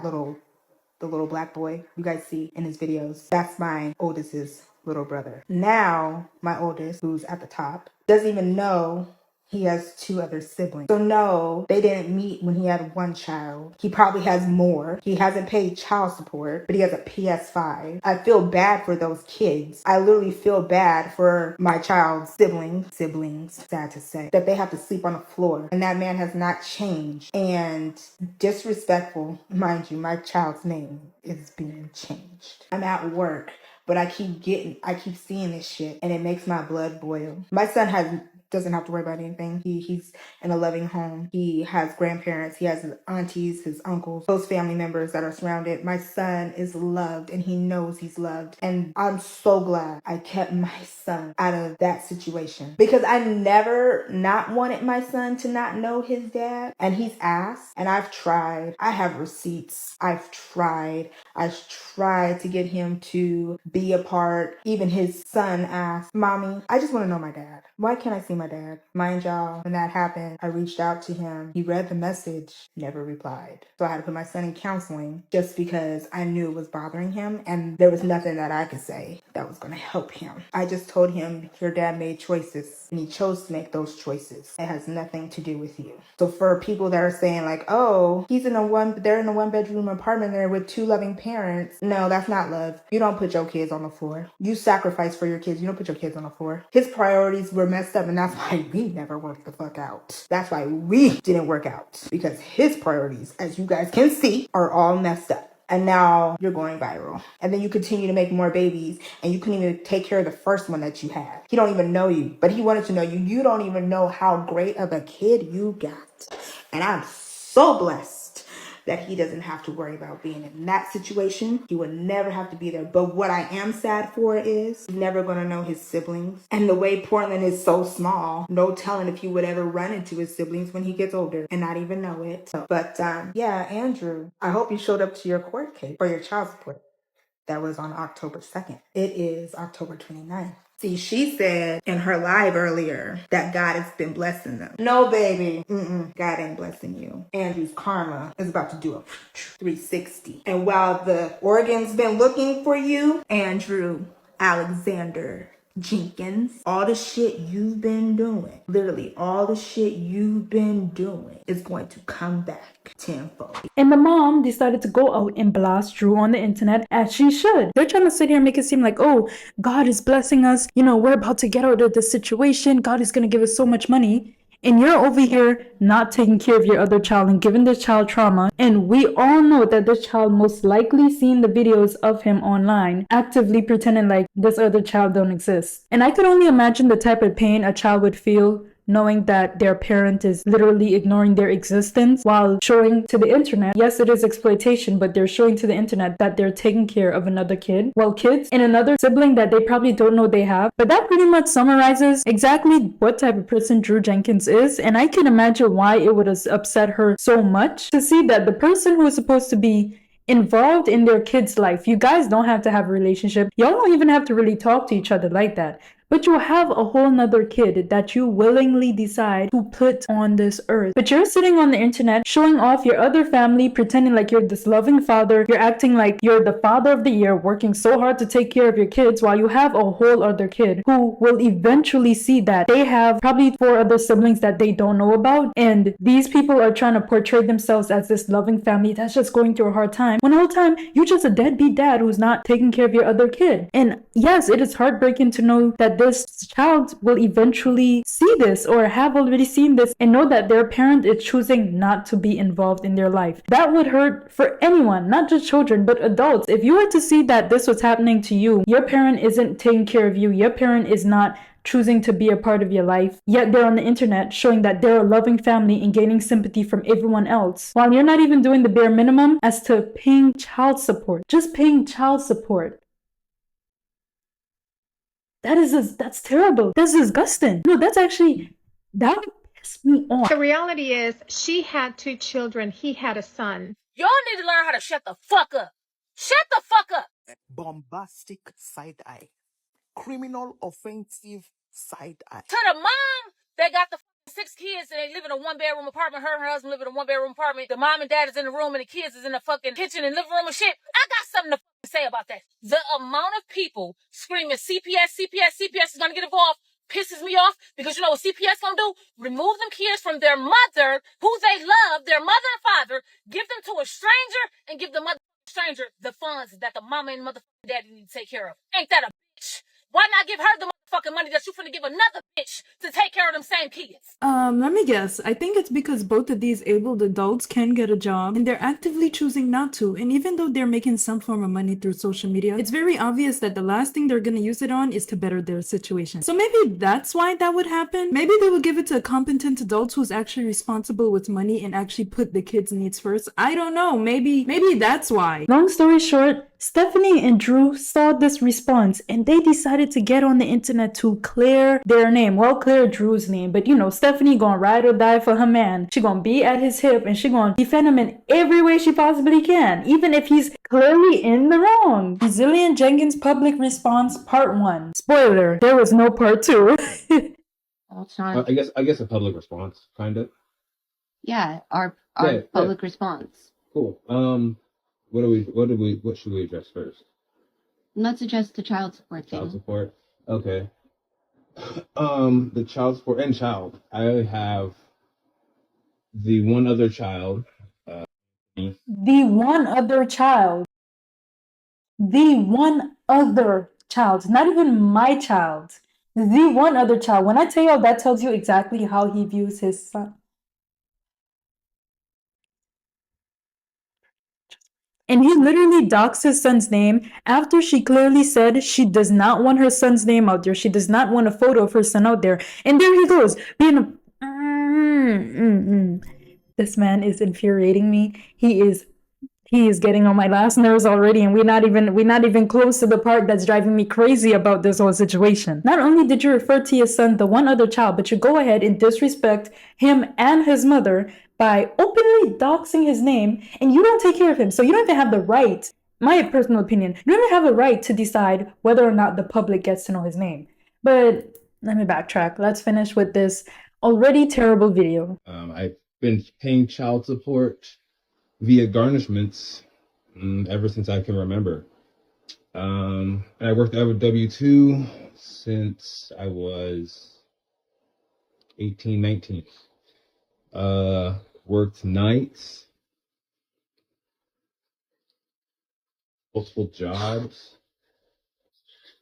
little black boy you guys see in his videos. That's my oldest's little brother. Now, my oldest, who's at the top, doesn't even know he has 2 other siblings. So no, they didn't meet when he had one child. He probably has more. He hasn't paid child support, but he has a PS5. I feel bad for those kids. I literally feel bad for my child's siblings, sad to say, that they have to sleep on the floor. And that man has not changed. And disrespectful, mind you, my child's name is being changed. I'm at work, but I keep seeing this shit and it makes my blood boil. My son doesn't have to worry about anything. He's in a loving home. He has grandparents. He has his aunties, his uncles, those family members that are surrounded. My son is loved and he knows he's loved. And I'm so glad I kept my son out of that situation because I never not wanted my son to not know his dad. And he's asked, and I've tried. I have receipts. I've tried to get him to be a part. Even his son asked, Mommy, I just want to know my dad. Why can't I see my my dad. Mind y'all, when that happened, I reached out to him. He read the message, never replied. So I had to put my son in counseling just because I knew it was bothering him and there was nothing that I could say that was going to help him. I just told him, your dad made choices and he chose to make those choices. It has nothing to do with you. So for people that are saying like, oh, they're in a 1-bedroom apartment there with 2 loving parents. No, that's not love. You don't put your kids on the floor. You sacrifice for your kids. You don't put your kids on the floor. His priorities were messed up and that's why we never worked the fuck out. That's why we didn't work out, because his priorities, as you guys can see, are all messed up. And now you're going viral. And then you continue to make more babies and you couldn't even take care of the first one that you had. He don't even know you, but he wanted to know you. You don't even know how great of a kid you got. And I'm so blessed that he doesn't have to worry about being in that situation. He would never have to be there. But what I am sad for is he's never going to know his siblings. And the way Portland is so small, no telling if he would ever run into his siblings when he gets older and not even know it. But yeah, Andrew, I hope you showed up to your court case for your child support. That was on October 2nd. It is October 29th. See, she said in her live earlier that God has been blessing them. No, baby. God ain't blessing you. Andrew's karma is about to do a 360. And while the Oregon's been looking for you, Andrew Alexander Jenkins, all the shit you've been doing, literally all the shit you've been doing is going to come back tenfold. And the mom decided to go out and blast Drew on the internet, as she should. They're trying to sit here and make it seem like, oh, God is blessing us. You know, we're about to get out of this situation. God is going to give us so much money. And you're over here not taking care of your other child and giving this child trauma. And we all know that this child most likely seen the videos of him online, actively pretending like this other child don't exist. And I could only imagine the type of pain a child would feel knowing that their parent is literally ignoring their existence while showing to the internet. Yes, it is exploitation, but they're showing to the internet that they're taking care of another kid, well, kids and another sibling that they probably don't know they have. But that pretty much summarizes exactly what type of person Drew Jenkins is, and I can imagine why it would have upset her so much to see that the person who is supposed to be involved in their kid's life, you guys don't have to have a relationship, y'all don't even have to really talk to each other like that, but you have a whole nother kid that you willingly decide to put on this earth. But you're sitting on the internet showing off your other family, pretending like you're this loving father. You're acting like you're the father of the year, working so hard to take care of your kids, while you have a whole other kid who will eventually see that they have probably 4 other siblings that they don't know about. And these people are trying to portray themselves as this loving family that's just going through a hard time, when the whole time you're just a deadbeat dad who's not taking care of your other kid. And yes, it is heartbreaking to know that this child will eventually see this or have already seen this and know that their parent is choosing not to be involved in their life. That would hurt for anyone, not just children, but adults. If you were to see that this was happening to you, your parent isn't taking care of you, your parent is not choosing to be a part of your life, yet they're on the internet showing that they're a loving family and gaining sympathy from everyone else, while you're not even doing the bare minimum as to paying child support. Just paying child support. That's terrible. That's disgusting. No, that pissed me off. The reality is she had 2 children. He had a son. Y'all need to learn how to shut the fuck up. Shut the fuck up. Bombastic side eye. Criminal offensive side eye. To the mom that got the 6 kids and they live in a 1-bedroom apartment. Her and her husband live in a 1-bedroom apartment. The mom and dad is in the room and the kids is in the fucking kitchen and living room and shit. I got something to say about that. The amount of people screaming CPS is gonna get involved pisses me off, because you know what CPS gonna do? Remove them kids from their mother, who they love, their mother and father, give them to a stranger, and give the mother stranger the funds that the mama and motherfucking daddy need to take care of. Ain't that a bitch? Why not give her the motherfucking money that you finna give another bitch to take care of them same kids? Let me guess. I think it's because both of these abled adults can get a job and they're actively choosing not to. And even though they're making some form of money through social media, it's very obvious that the last thing they're gonna use it on is to better their situation. So maybe that's why that would happen. Maybe they would give it to a competent adult who's actually responsible with money and actually put the kids' needs first. I don't know. Maybe that's why. Long story short, Stephanie and Drew saw this response and they decided to get on the internet to clear their name. Well, clear Drew's name, but you know, Stephanie gonna ride or die for her man. She gonna be at his hip and she gonna defend him in every way she possibly can, even if he's clearly in the wrong. Resilient Jenkins public response part 1. Spoiler, there was no part 2. It's not. I guess a public response, kind of. Yeah, our Yeah, public response. Cool. What should we address first? Let's address the child support thing. Child support. Okay. The child support and child. I have the one other child. The one other child. The one other child. Not even my child. The one other child. When I tell y'all, that tells you exactly how he views his son. And he literally doxed his son's name after she clearly said she does not want her son's name out there. She does not want a photo of her son out there. And there he goes, being a... This man is infuriating me. He is getting on my last nerves already, and we're not even close to the part that's driving me crazy about this whole situation. Not only did you refer to your son, the one other child, but you go ahead and disrespect him and his mother by openly doxing his name, and you don't take care of him. So you don't even have the right, my personal opinion, you don't even have the right to decide whether or not the public gets to know his name. But let me backtrack. Let's finish with this already terrible video. I've been paying child support via garnishments ever since I can remember. I worked out with W-2 since I was 18, 19. Worked nights, multiple jobs,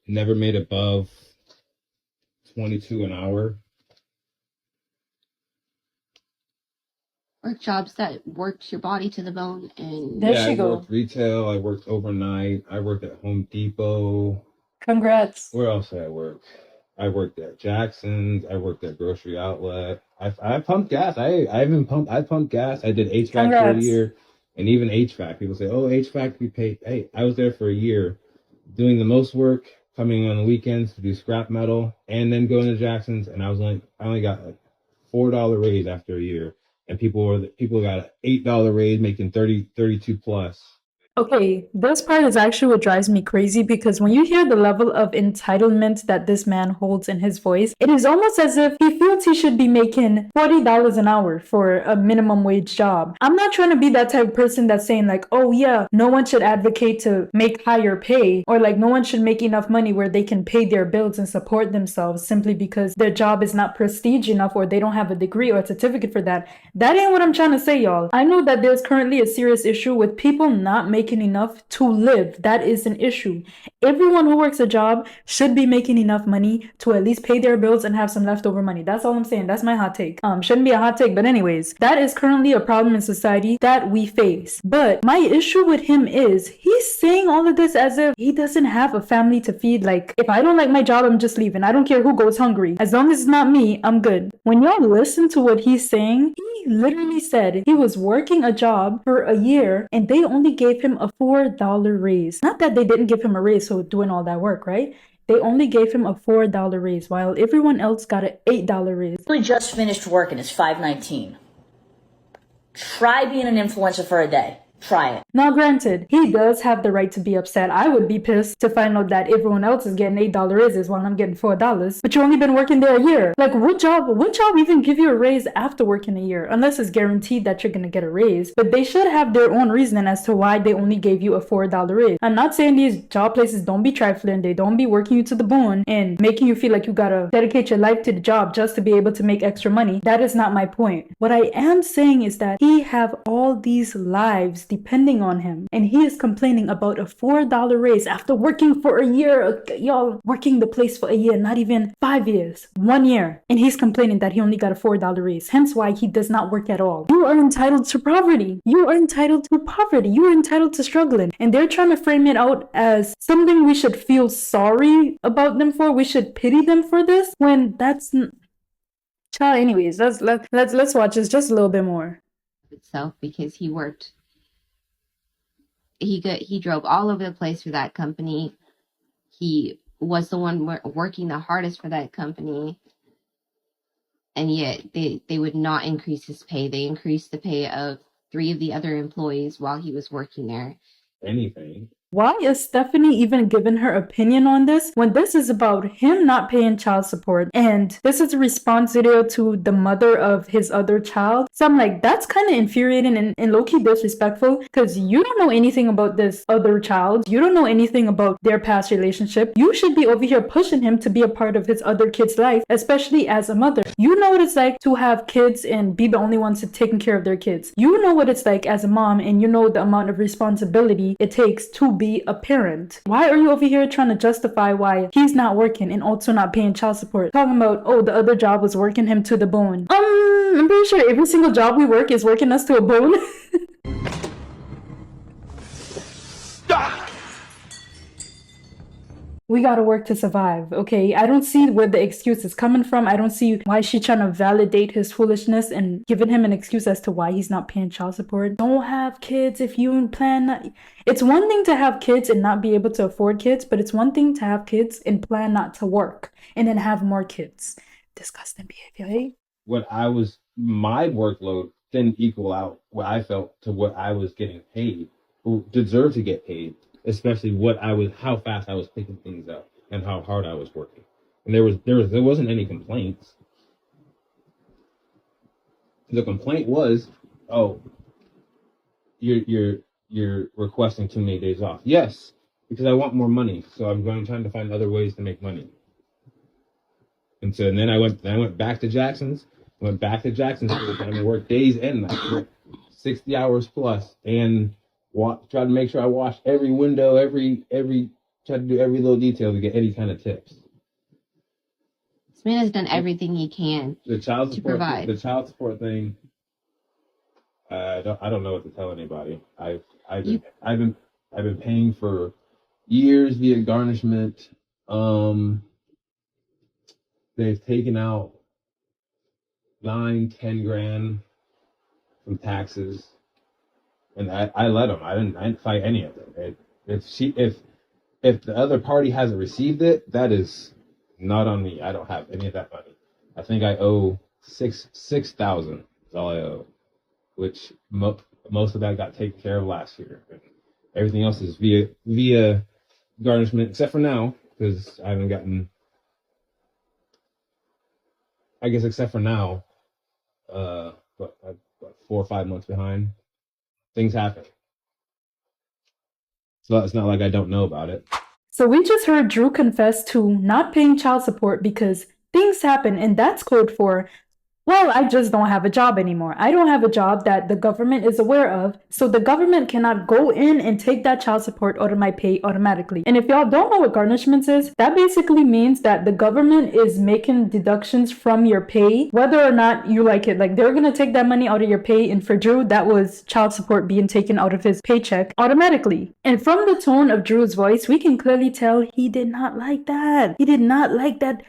never made above 22 an hour. Or jobs that worked your body to the bone. And I worked retail, I worked overnight, I worked at Home Depot. Congrats. Where else did I work? I worked at Jackson's, I worked at Grocery Outlet. I pumped gas. I pumped gas. I did HVAC for a year. And even HVAC. People say, oh, HVAC, we pay. Hey, I was there for a year doing the most work, coming on the weekends to do scrap metal, and then going to Jackson's, and I only got like $4 raise after a year. And people got an $8 raise, making 32 plus. Okay, this part is actually what drives me crazy, because when you hear the level of entitlement that this man holds in his voice, it is almost as if he feels he should be making $40 an hour for a minimum wage job. I'm not trying to be that type of person that's saying like, oh yeah, no one should advocate to make higher pay, or like no one should make enough money where they can pay their bills and support themselves simply because their job is not prestige enough or they don't have a degree or a certificate for that. That ain't what I'm trying to say, y'all. I know that there's currently a serious issue with people not making enough to live. That is an issue. Everyone who works a job should be making enough money to at least pay their bills and have some leftover money. That's all I'm saying. That's my hot take. Shouldn't be a hot take, but anyways, that is currently a problem in society that we face. But my issue with him is he's saying all of this as if he doesn't have a family to feed. Like, if I don't like my job, I'm just leaving. I don't care who goes hungry. As long as it's not me, I'm good. When y'all listen to what he's saying, he literally said he was working a job for a year and they only gave him a $4 raise. Not that they didn't give him a raise for doing all that work, right? They only gave him a $4 raise while everyone else got an $8 raise. He just finished work and it's 5:19. Try being an influencer for a day. Try it. Now, granted, he does have the right to be upset. I would be pissed to find out that everyone else is getting $8 raises while I'm getting $4. But you only been working there a year. Like, what job even give you a raise after working a year? Unless it's guaranteed that you're gonna get a raise. But they should have their own reasoning as to why they only gave you a $4 raise. I'm not saying these job places don't be trifling. They don't be working you to the bone and making you feel like you gotta dedicate your life to the job just to be able to make extra money. That is not my point. What I am saying is that he have all these lives depending on him, and he is complaining about a $4 raise after working for a year. Y'all, working the place for a year, not even 5 years, 1 year, and he's complaining that he only got a $4 raise, hence why he does not work at all. You are entitled to poverty. You are entitled to poverty. You are entitled to struggling, and they're trying to frame it out as something we should feel sorry about them for. We should pity them for this, when that's child. Anyways, let's watch this just a little bit more. Itself, because he drove all over the place for that company. He was the one working the hardest for that company, and yet they would not increase his pay. They increased the pay of 3 of the other employees while he was working there. Anything. Why is Stephanie even giving her opinion on this when this is about him not paying child support and this is a response video to the mother of his other child? So I'm like, that's kind of infuriating and low-key disrespectful because you don't know anything about this other child. You don't know anything about their past relationship. You should be over here pushing him to be a part of his other kid's life, especially as a mother. You know what it's like to have kids and be the only ones taking care of their kids. You know what it's like as a mom, and you know the amount of responsibility it takes to be a parent. Why are you over here trying to justify why he's not working and also not paying child support? Talking about, oh, the other job was working him to the bone. I'm pretty sure every single job we work is working us to a bone. We gotta work to survive, okay? I don't see where the excuse is coming from. I don't see why she's trying to validate his foolishness and giving him an excuse as to why he's not paying child support. Don't have kids if you plan not. It's one thing to have kids and not be able to afford kids, but it's one thing to have kids and plan not to work and then have more kids. Disgusting behavior, hey? My workload didn't equal out what I felt to what I was getting paid, who deserved to get paid. Especially how fast I was picking things up and how hard I was working. And there wasn't any complaints. The complaint was, oh, you're requesting too many days off. Yes, because I want more money, so I'm trying to find other ways to make money. And then I went back to Jackson's. Went back to Jackson's and worked days and nights, 60 hours plus, and try to make sure I wash every window, try to do every little detail to get any kind of tips. This man has done everything he can to provide. The child support thing, I don't know what to tell anybody. I've been paying for years via garnishment. They've taken out 9-10 grand from taxes. And I let them. I didn't fight any of it. If the other party hasn't received it, that is not on me. I don't have any of that money. I think I owe $6,000 is all I owe, which most of that got taken care of last year. Everything else is via garnishment, except for now, because I haven't gotten. I guess except for now, 4 or 5 months behind. Things happen. So it's not like I don't know about it. So we just heard Drew confess to not paying child support because things happen, and that's code for, well, I just don't have a job anymore. I don't have a job that the government is aware of, so the government cannot go in and take that child support out of my pay automatically. And if y'all don't know what garnishments is, that basically means that the government is making deductions from your pay, whether or not you like it. Like, they're gonna take that money out of your pay, and for Drew, that was child support being taken out of his paycheck automatically. And from the tone of Drew's voice, we can clearly tell he did not like that. He did not like that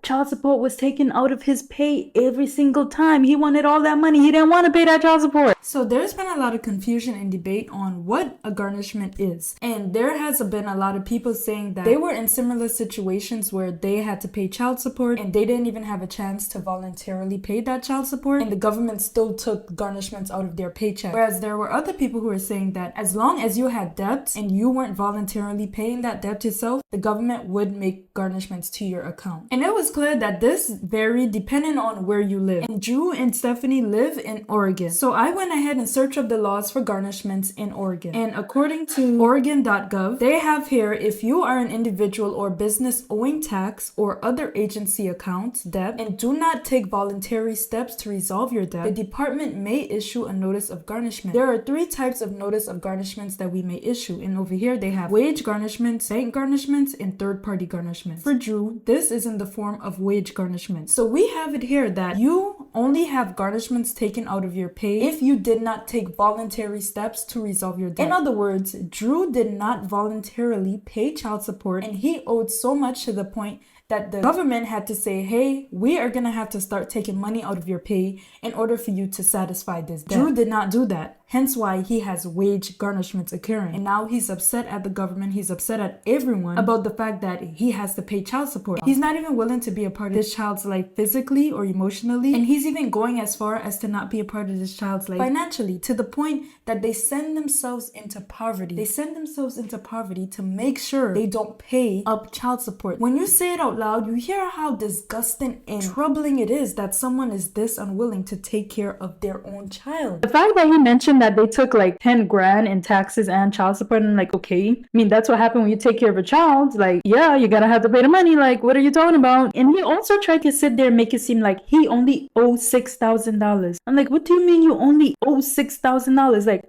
child support was taken out of his pay every single time. He wanted all that money. He didn't want to pay that child support. So there's been a lot of confusion and debate on what a garnishment is. And there has been a lot of people saying that they were in similar situations where they had to pay child support and they didn't even have a chance to voluntarily pay that child support, and the government still took garnishments out of their paycheck. Whereas there were other people who were saying that as long as you had debts and you weren't voluntarily paying that debt yourself, the government would make garnishments to your account. And it was clear that this varied depending on where you live. And Drew and Stephanie live in Oregon. So I went ahead and searched up the laws for garnishments in Oregon. And according to Oregon.gov, they have here, if you are an individual or business owing tax or other agency accounts debt and do not take voluntary steps to resolve your debt, the department may issue a notice of garnishment. There are 3 types of notice of garnishments that we may issue. And over here they have wage garnishments, bank garnishments, and third-party garnishments. For Drew, this is in the form of wage garnishment. So we have it here that you only have garnishments taken out of your pay if you did not take voluntary steps to resolve your debt. In other words, Drew did not voluntarily pay child support, and he owed so much to the point that the government had to say, hey, we are gonna have to start taking money out of your pay in order for you to satisfy this debt. Drew did not do that. hence why he has wage garnishments occurring. And now he's upset at the government, he's upset at everyone about the fact that he has to pay child support. He's not even willing to be a part of this child's life physically or emotionally, and he's even going as far as to not be a part of this child's life financially, to the point that they send themselves into poverty. They send themselves into poverty to make sure they don't pay up child support. When you say it out loud, you hear how disgusting and troubling it is that someone is this unwilling to take care of their own child. The fact that he mentioned that they took like 10 grand in taxes and child support, and I'm like, okay, I mean, that's what happened when you take care of a child. Like, yeah, you're gonna have to pay the money. Like, what are you talking about? And he also tried to sit there and make it seem like he only owes $6,000. I'm like, what do you mean you only owe $6,000? Like,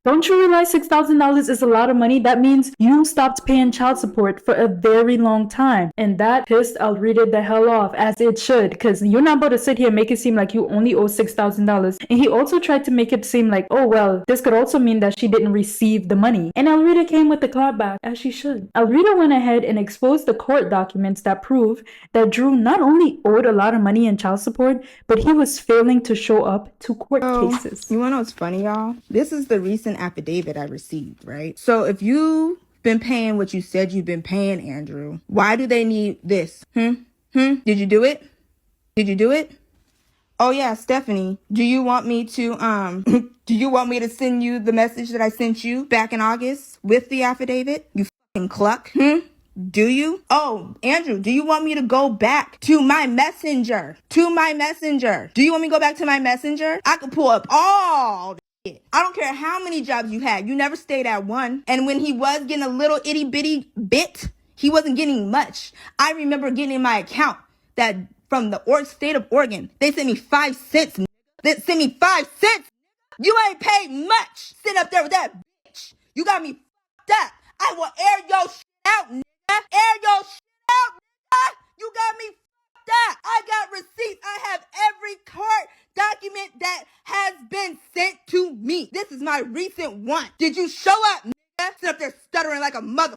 don't you realize $6,000 is a lot of money? That means you stopped paying child support for a very long time. And that pissed Alrita the hell off, as it should, because you're not about to sit here and make it seem like you only owe $6,000. And he also tried to make it seem like, oh, well, this could also mean that she didn't receive the money. And Alrita came with the clapback, as she should. Alrita went ahead and exposed the court documents that prove that Drew not only owed a lot of money in child support, but he was failing to show up to court cases. You wanna know what's funny, y'all? This is the recent affidavit I received, right? So if you've been paying what you said you've been paying, Andrew, why do they need this? Did you do it? Did you do it? Oh yeah, Stephanie, do you want me to do you want me to send you the message that I sent you back in August with the affidavit? You fucking cluck. Do you? Oh, Andrew, do you want me to go back to my messenger? Do you want me to go back to my messenger? I could pull up all the shit. I don't care how many jobs you had. You never stayed at one. And when he was getting a little itty bitty bit, he wasn't getting much. I remember getting in my account that from the state of Oregon, they sent me 5 cents. They sent me 5 cents. You ain't paid much. Sit up there with that bitch. You got me fucked up. I will air your shit out, nigga. Air your shit out, nigga. You got me fucked up. I got receipts. I have every court document that has been sent to me. This is my recent one. Did you show up, nigga? Sit up there stuttering like a motherfucker.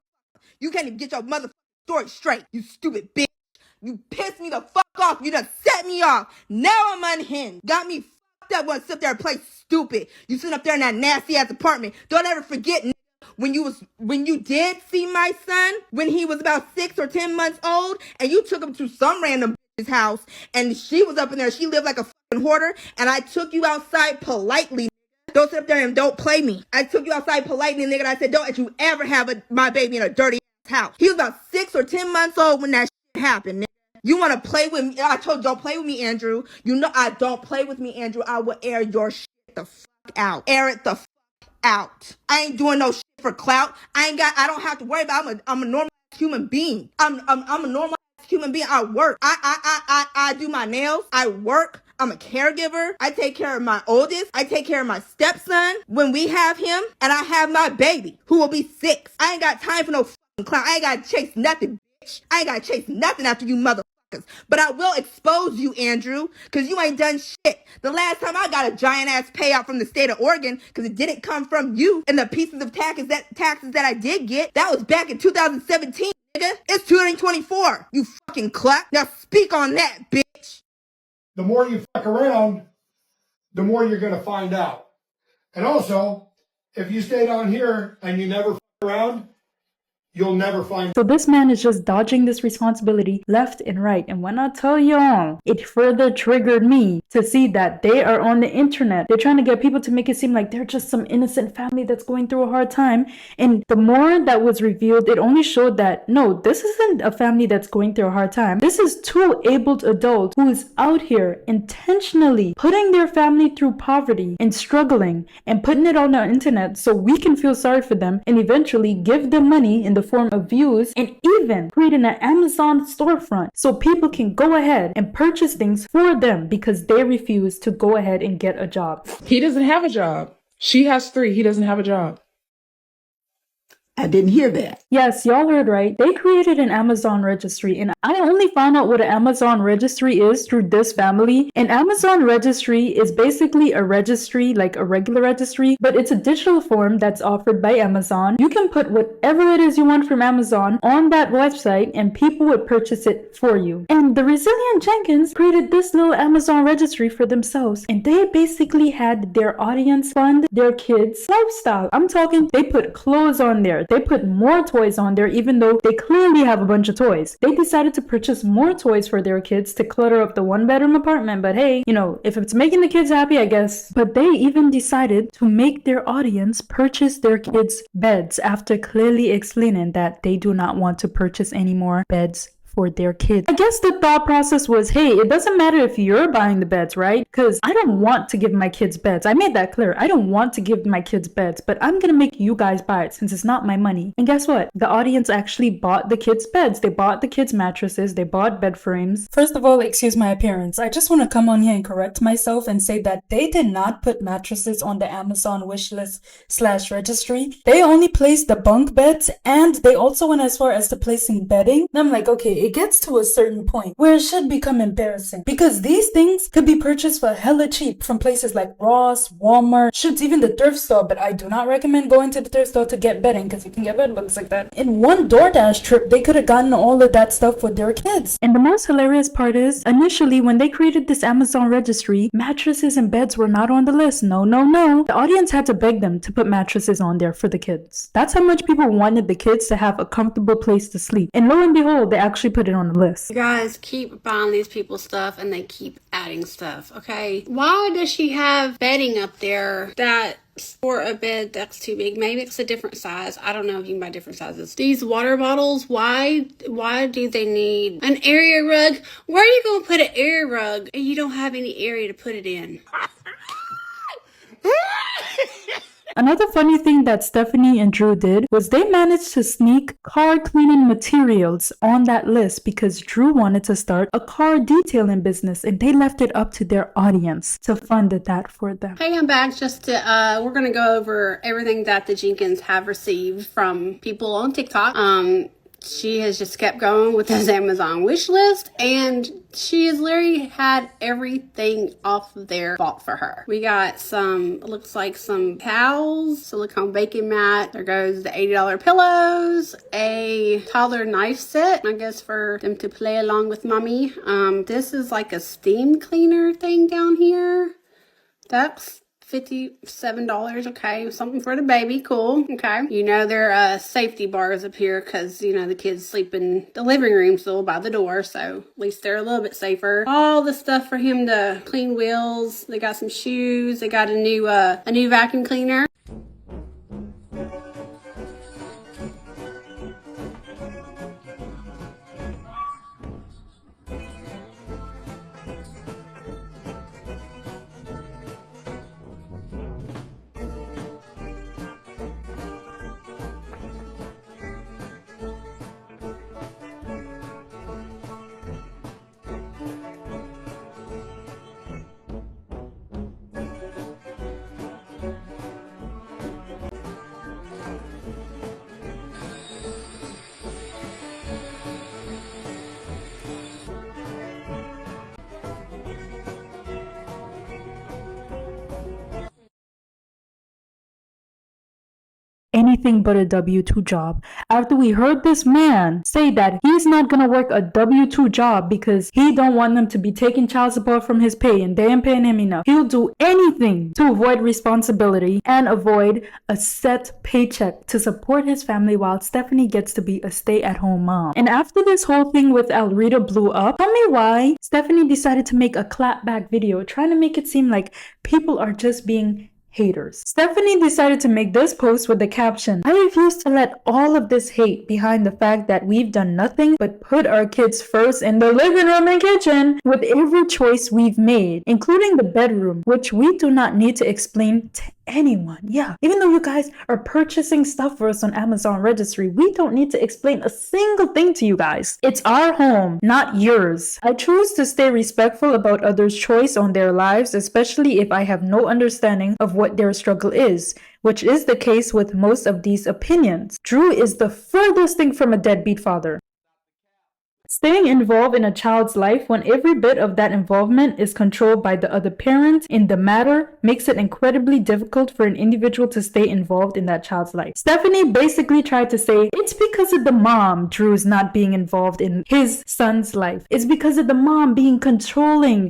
You can't even get your motherfucking story straight, you stupid bitch. You pissed me the fuck off. You done set me off. Now I'm unhinged. Got me fucked up. Want to sit there and play stupid. You sit up there in that nasty ass apartment. Don't ever forget, nigga, when you did see my son when he was about 6 or 10 months old, and you took him to some random bitch's house, and she was up in there. She lived like a fucking hoarder, and I took you outside politely. Don't sit up there and don't play me. I took you outside politely, nigga, and I said, don't let you ever have my baby in a dirty ass house. He was about 6 or 10 months old when that shit happened, nigga. You want to play with me? I told you, don't play with me, Andrew. You know I don't play with me, Andrew. I will air your shit the fuck out. Air it the fuck out. I ain't doing no shit for clout. I don't have to worry about I'm a normal human being. I'm a normal human being. I work. I do my nails. I work. I'm a caregiver. I take care of my oldest. I take care of my stepson when we have him, and I have my baby who will be 6. I ain't got time for no fucking clout. I ain't got to chase nothing, bitch. I ain't got to chase nothing after you motherfuckers. But I will expose you, Andrew, because you ain't done shit. The last time I got a giant ass payout from the state of Oregon, because it didn't come from you, and the pieces of taxes that I did get, that was back in 2017, nigga. It's 2024, you fucking cluck. Now speak on that, bitch. The more you fuck around, the more you're going to find out. And also, if you stay down here and you never fuck around, you'll never find. So this man is just dodging this responsibility left and right. And when I tell y'all, it further triggered me to see that they are on the internet. They're trying to get people to make it seem like they're just some innocent family that's going through a hard time. And the more that was revealed, it only showed that, no, this isn't a family that's going through a hard time. This is 2 abled adults who is out here intentionally putting their family through poverty and struggling and putting it on the internet so we can feel sorry for them and eventually give them money in the form of views, and even creating an Amazon storefront so people can go ahead and purchase things for them because they refuse to go ahead and get a job. He doesn't have a job. She has 3. He doesn't have a job. I didn't hear that. Yes, y'all heard right. They created an Amazon registry, and I only found out what an Amazon registry is through this family. An Amazon registry is basically a registry, like a regular registry, but it's a digital form that's offered by Amazon. You can put whatever it is you want from Amazon on that website, and people would purchase it for you. And the Resilient Jenkins created this little Amazon registry for themselves, and they basically had their audience fund their kids' lifestyle. I'm talking, they put clothes on there. They put more toys on there, even though they clearly have a bunch of toys. They decided to purchase more toys for their kids to clutter up the one-bedroom apartment. But hey, you know, if it's making the kids happy, I guess. But they even decided to make their audience purchase their kids' beds after clearly explaining that they do not want to purchase any more beds for their kids. I guess the thought process was, hey, it doesn't matter if you're buying the beds, right? Because I don't want to give my kids beds. I made that clear. I don't want to give my kids beds, but I'm gonna make you guys buy it since it's not my money. And guess what? The audience actually bought the kids' beds. They bought the kids' mattresses. They bought bed frames. First of all, excuse my appearance. I just want to come on here and correct myself and say that they did not put mattresses on the Amazon wishlist/registry. They only placed the bunk beds, and they also went as far as to placing bedding. And I'm like, okay, it gets to a certain point where it should become embarrassing because these things could be purchased for hella cheap from places like Ross, Walmart, shit, even the thrift store. But I do not recommend going to the thrift store to get bedding because you can get bed bugs like that. In one DoorDash trip, they could have gotten all of that stuff for their kids. And the most hilarious part is, initially when they created this Amazon registry, mattresses and beds were not on the list. No, no, no. The audience had to beg them to put mattresses on there for the kids. That's how much people wanted the kids to have a comfortable place to sleep. And lo and behold, they actually put it on the list. You guys keep buying these people stuff and they keep adding stuff, okay? Why does she have bedding up there that's for a bed that's too big? Maybe it's a different size. I don't know if you can buy different sizes. These water bottles, why do they need an area rug? Where are you going to put an area rug and you don't have any area to put it in? Another funny thing that Stephanie and Drew did was they managed to sneak car cleaning materials on that list because Drew wanted to start a car detailing business and they left it up to their audience to fund that for them. Hey, I'm back just to, we're going to go over everything that the Jenkins have received from people on TikTok. She has just kept going with this Amazon wish list, and she has literally had everything off of there bought for her. We got some, looks like some towels, silicone baking mat. There goes the $80 pillows, a toddler knife set, I guess for them to play along with mommy. This is like a steam cleaner thing down here. That's $57. Okay, something for the baby. Cool. Okay, you know there are safety bars up here because you know the kids sleep in the living room still by the door, so at least they're a little bit safer. All the stuff for him to clean wheels. They got some shoes. They got a new vacuum cleaner. Anything but a W-2 job. After we heard this man say that he's not gonna work a W-2 job because he don't want them to be taking child support from his pay and they ain't paying him enough. He'll do anything to avoid responsibility and avoid a set paycheck to support his family while Stephanie gets to be a stay-at-home mom. And after this whole thing with Alrita blew up, tell me why Stephanie decided to make a clapback video trying to make it seem like people are just being haters. Stephanie decided to make this post with the caption, "I refuse to let all of this hate behind the fact that we've done nothing but put our kids first in the living room and kitchen with every choice we've made, including the bedroom, which we do not need to explain to anyone. Yeah. Even though you guys are purchasing stuff for us on Amazon Registry, we don't need to explain a single thing to you guys. It's our home, not yours. I choose to stay respectful about others' choice on their lives, especially if I have no understanding of what their struggle is, which is the case with most of these opinions. Drew is the furthest thing from a deadbeat father. Staying involved in a child's life when every bit of that involvement is controlled by the other parent in the matter makes it incredibly difficult for an individual to stay involved in that child's life. Stephanie basically tried to say it's because of the mom Drew's not being involved in his son's life. It's because of the mom being controlling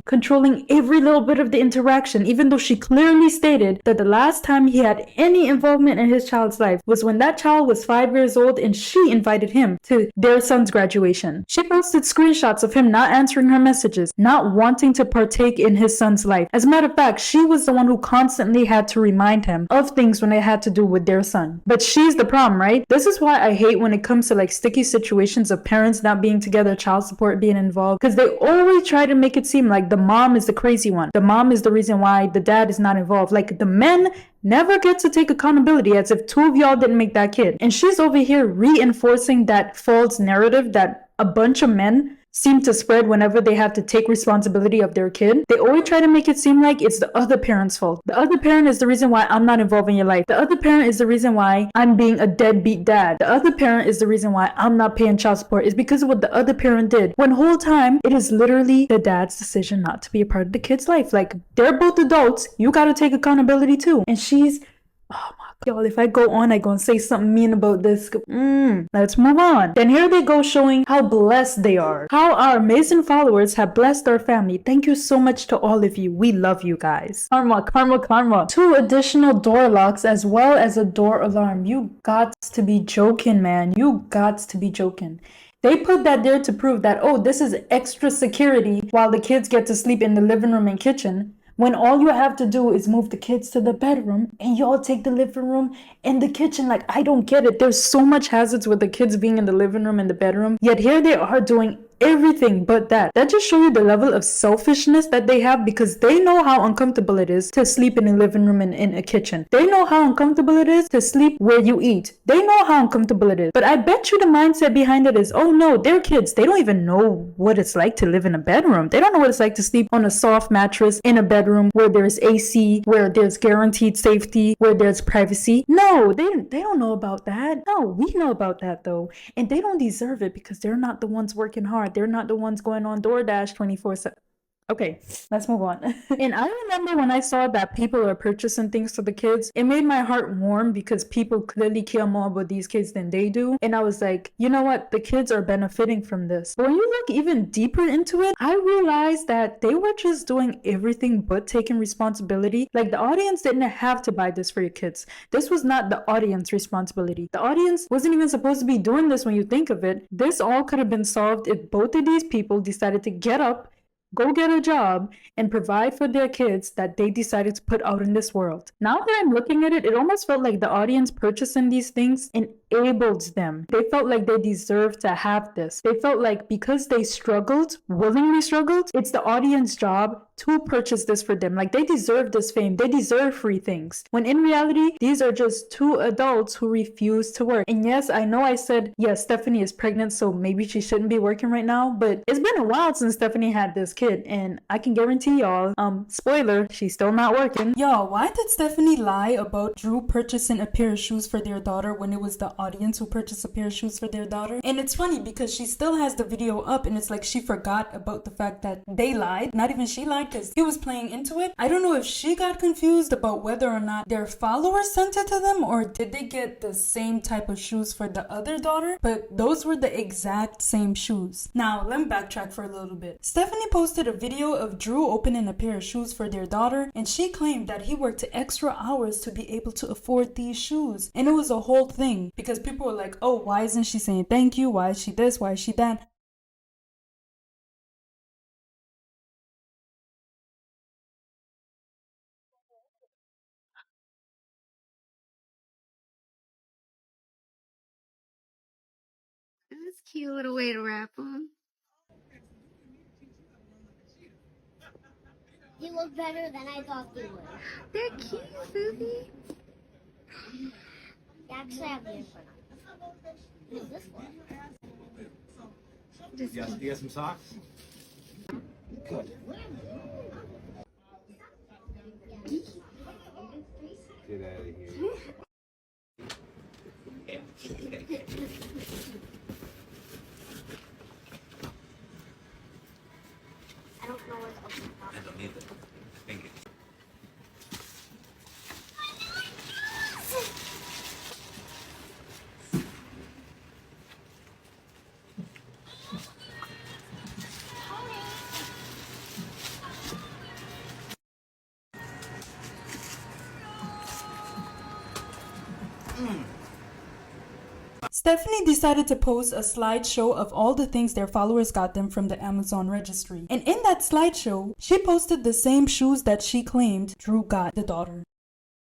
every little bit of the interaction, even though she clearly stated that the last time he had any involvement in his child's life was when that child was 5 years old and she invited him to their son's graduation. She posted screenshots of him not answering her messages, not wanting to partake in his son's life. As a matter of fact, she was the one who constantly had to remind him of things when it had to do with their son. But she's the problem, right? This is why I hate when it comes to like sticky situations of parents not being together, child support being involved, because they always try to make it seem like the mom is the crazy one. The mom is the reason why the dad is not involved. Like the men never get to take accountability, as if two of y'all didn't make that kid. And she's over here reinforcing that false narrative that a bunch of men seem to spread whenever they have to take responsibility of their kid. They always try to make it seem like it's the other parent's fault. The other parent is the reason why I'm not involved in your life. The other parent is the reason why I'm being a deadbeat dad. The other parent is the reason why I'm not paying child support. It's because of what the other parent did. When the whole time, it is literally the dad's decision not to be a part of the kid's life. Like, they're both adults. You gotta take accountability too. And she's... oh my god, y'all, if I go on, I gonna say something mean about this. Let's move on. Then here they go showing how blessed they are. How our amazing followers have blessed our family. Thank you so much to all of you. We love you guys. Karma, karma, karma. 2 additional door locks as well as a door alarm. You got to be joking, man. You got to be joking. They put that there to prove that, oh, this is extra security while the kids get to sleep in the living room and kitchen. When all you have to do is move the kids to the bedroom and y'all take the living room and the kitchen. Like, I don't get it. There's so much hazards with the kids being in the living room and the bedroom. Yet here they are doing everything but that. That just shows you the level of selfishness that they have, because they know how uncomfortable it is to sleep in a living room and in a kitchen. They know how uncomfortable it is to sleep where you eat. They know how uncomfortable it is. But I bet you the mindset behind it is, oh no, they're kids. They don't even know what it's like to live in a bedroom. They don't know what it's like to sleep on a soft mattress in a bedroom where there's AC, where there's guaranteed safety, where there's privacy. No, they don't know about that. No, we know about that though. And they don't deserve it because they're not the ones working hard. They're not the ones going on DoorDash 24/7. Okay, let's move on. And I remember when I saw that people are purchasing things for the kids, it made my heart warm because people clearly care more about these kids than they do. And I was like, you know what? The kids are benefiting from this. But when you look even deeper into it, I realized that they were just doing everything but taking responsibility. Like, the audience didn't have to buy this for your kids. This was not the audience responsibility. The audience wasn't even supposed to be doing this when you think of it. This all could have been solved if both of these people decided to get up, go get a job, and provide for their kids that they decided to put out in this world. Now that I'm looking at it, it almost felt like the audience purchasing these things enabled them. They felt like they deserved to have this. They felt like because they struggled, willingly struggled, it's the audience job to purchase this for them. Like, they deserve this fame. They deserve free things. When in reality, these are just 2 adults who refuse to work. And yes, I know I said, yes, Stephanie is pregnant, so maybe she shouldn't be working right now, but it's been a while since Stephanie had this kid, and I can guarantee y'all, spoiler, she's still not working. Y'all, why did Stephanie lie about Drew purchasing a pair of shoes for their daughter when it was the audience who purchased a pair of shoes for their daughter? And it's funny because she still has the video up, and it's like she forgot about the fact that they lied. Not even she lied, because he was playing into it. I don't know if she got confused about whether or not their followers sent it to them, or did they get the same type of shoes for the other daughter, but those were the exact same shoes. Now, let me backtrack for a little bit. Stephanie posted a video of Drew opening a pair of shoes for their daughter, and she claimed that he worked extra hours to be able to afford these shoes. And it was a whole thing because people were like, oh, why isn't she saying thank you? Why is she this? Why is she that? That's a cute little way to wrap them. You look better than I thought they would. They're cute, Booby. Yeah, actually, I have the info. Who's this one? You got some socks? Good. Get out of here. I don't know what's open. I don't need them. Thank you. Stephanie decided to post a slideshow of all the things their followers got them from the Amazon registry. And in that slideshow, she posted the same shoes that she claimed Drew got the daughter.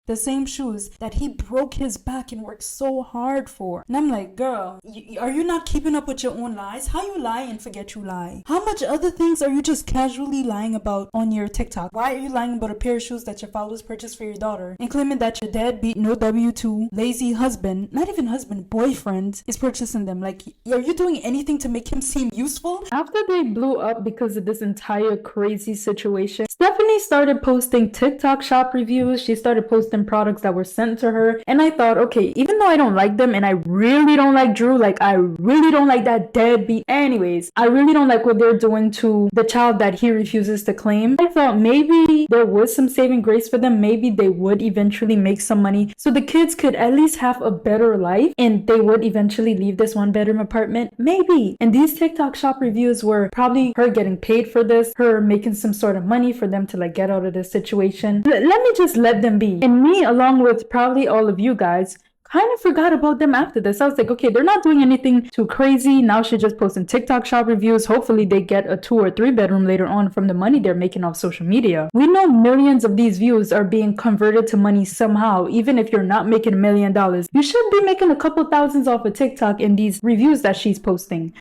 The same shoes that he broke his back and worked so hard for. And I'm like, girl, are you not keeping up with your own lies? How you lie and forget you lie? How much other things are you just casually lying about on your TikTok? Why are you lying about a pair of shoes that your followers purchased for your daughter and claiming that your deadbeat, no W-2, lazy husband, not even husband, boyfriend, is purchasing them? Like, are you doing anything to make him seem useful? After they blew up because of this entire crazy situation, Stephanie started posting TikTok shop reviews. She started posting products that were sent to her, and I thought, okay, even though I don't like them and I really don't like Drew, like I really don't like that deadbeat, anyways, I really don't like what they're doing to the child that he refuses to claim. I thought maybe there was some saving grace for them. Maybe they would eventually make some money so the kids could at least have a better life and they would eventually leave this one-bedroom apartment. Maybe. And these TikTok shop reviews were probably her getting paid for this, her making some sort of money for them to like get out of this situation. Let me just let them be. And me, along with probably all of you guys, kind of forgot about them after this. I was like, okay, they're not doing anything too crazy. Now she's just posting TikTok shop reviews. Hopefully they get a 2 or 3 bedroom later on from the money they're making off social media. We know millions of these views are being converted to money somehow. Even if you're not making $1 million, you should be making a couple thousands off of TikTok in these reviews that she's posting.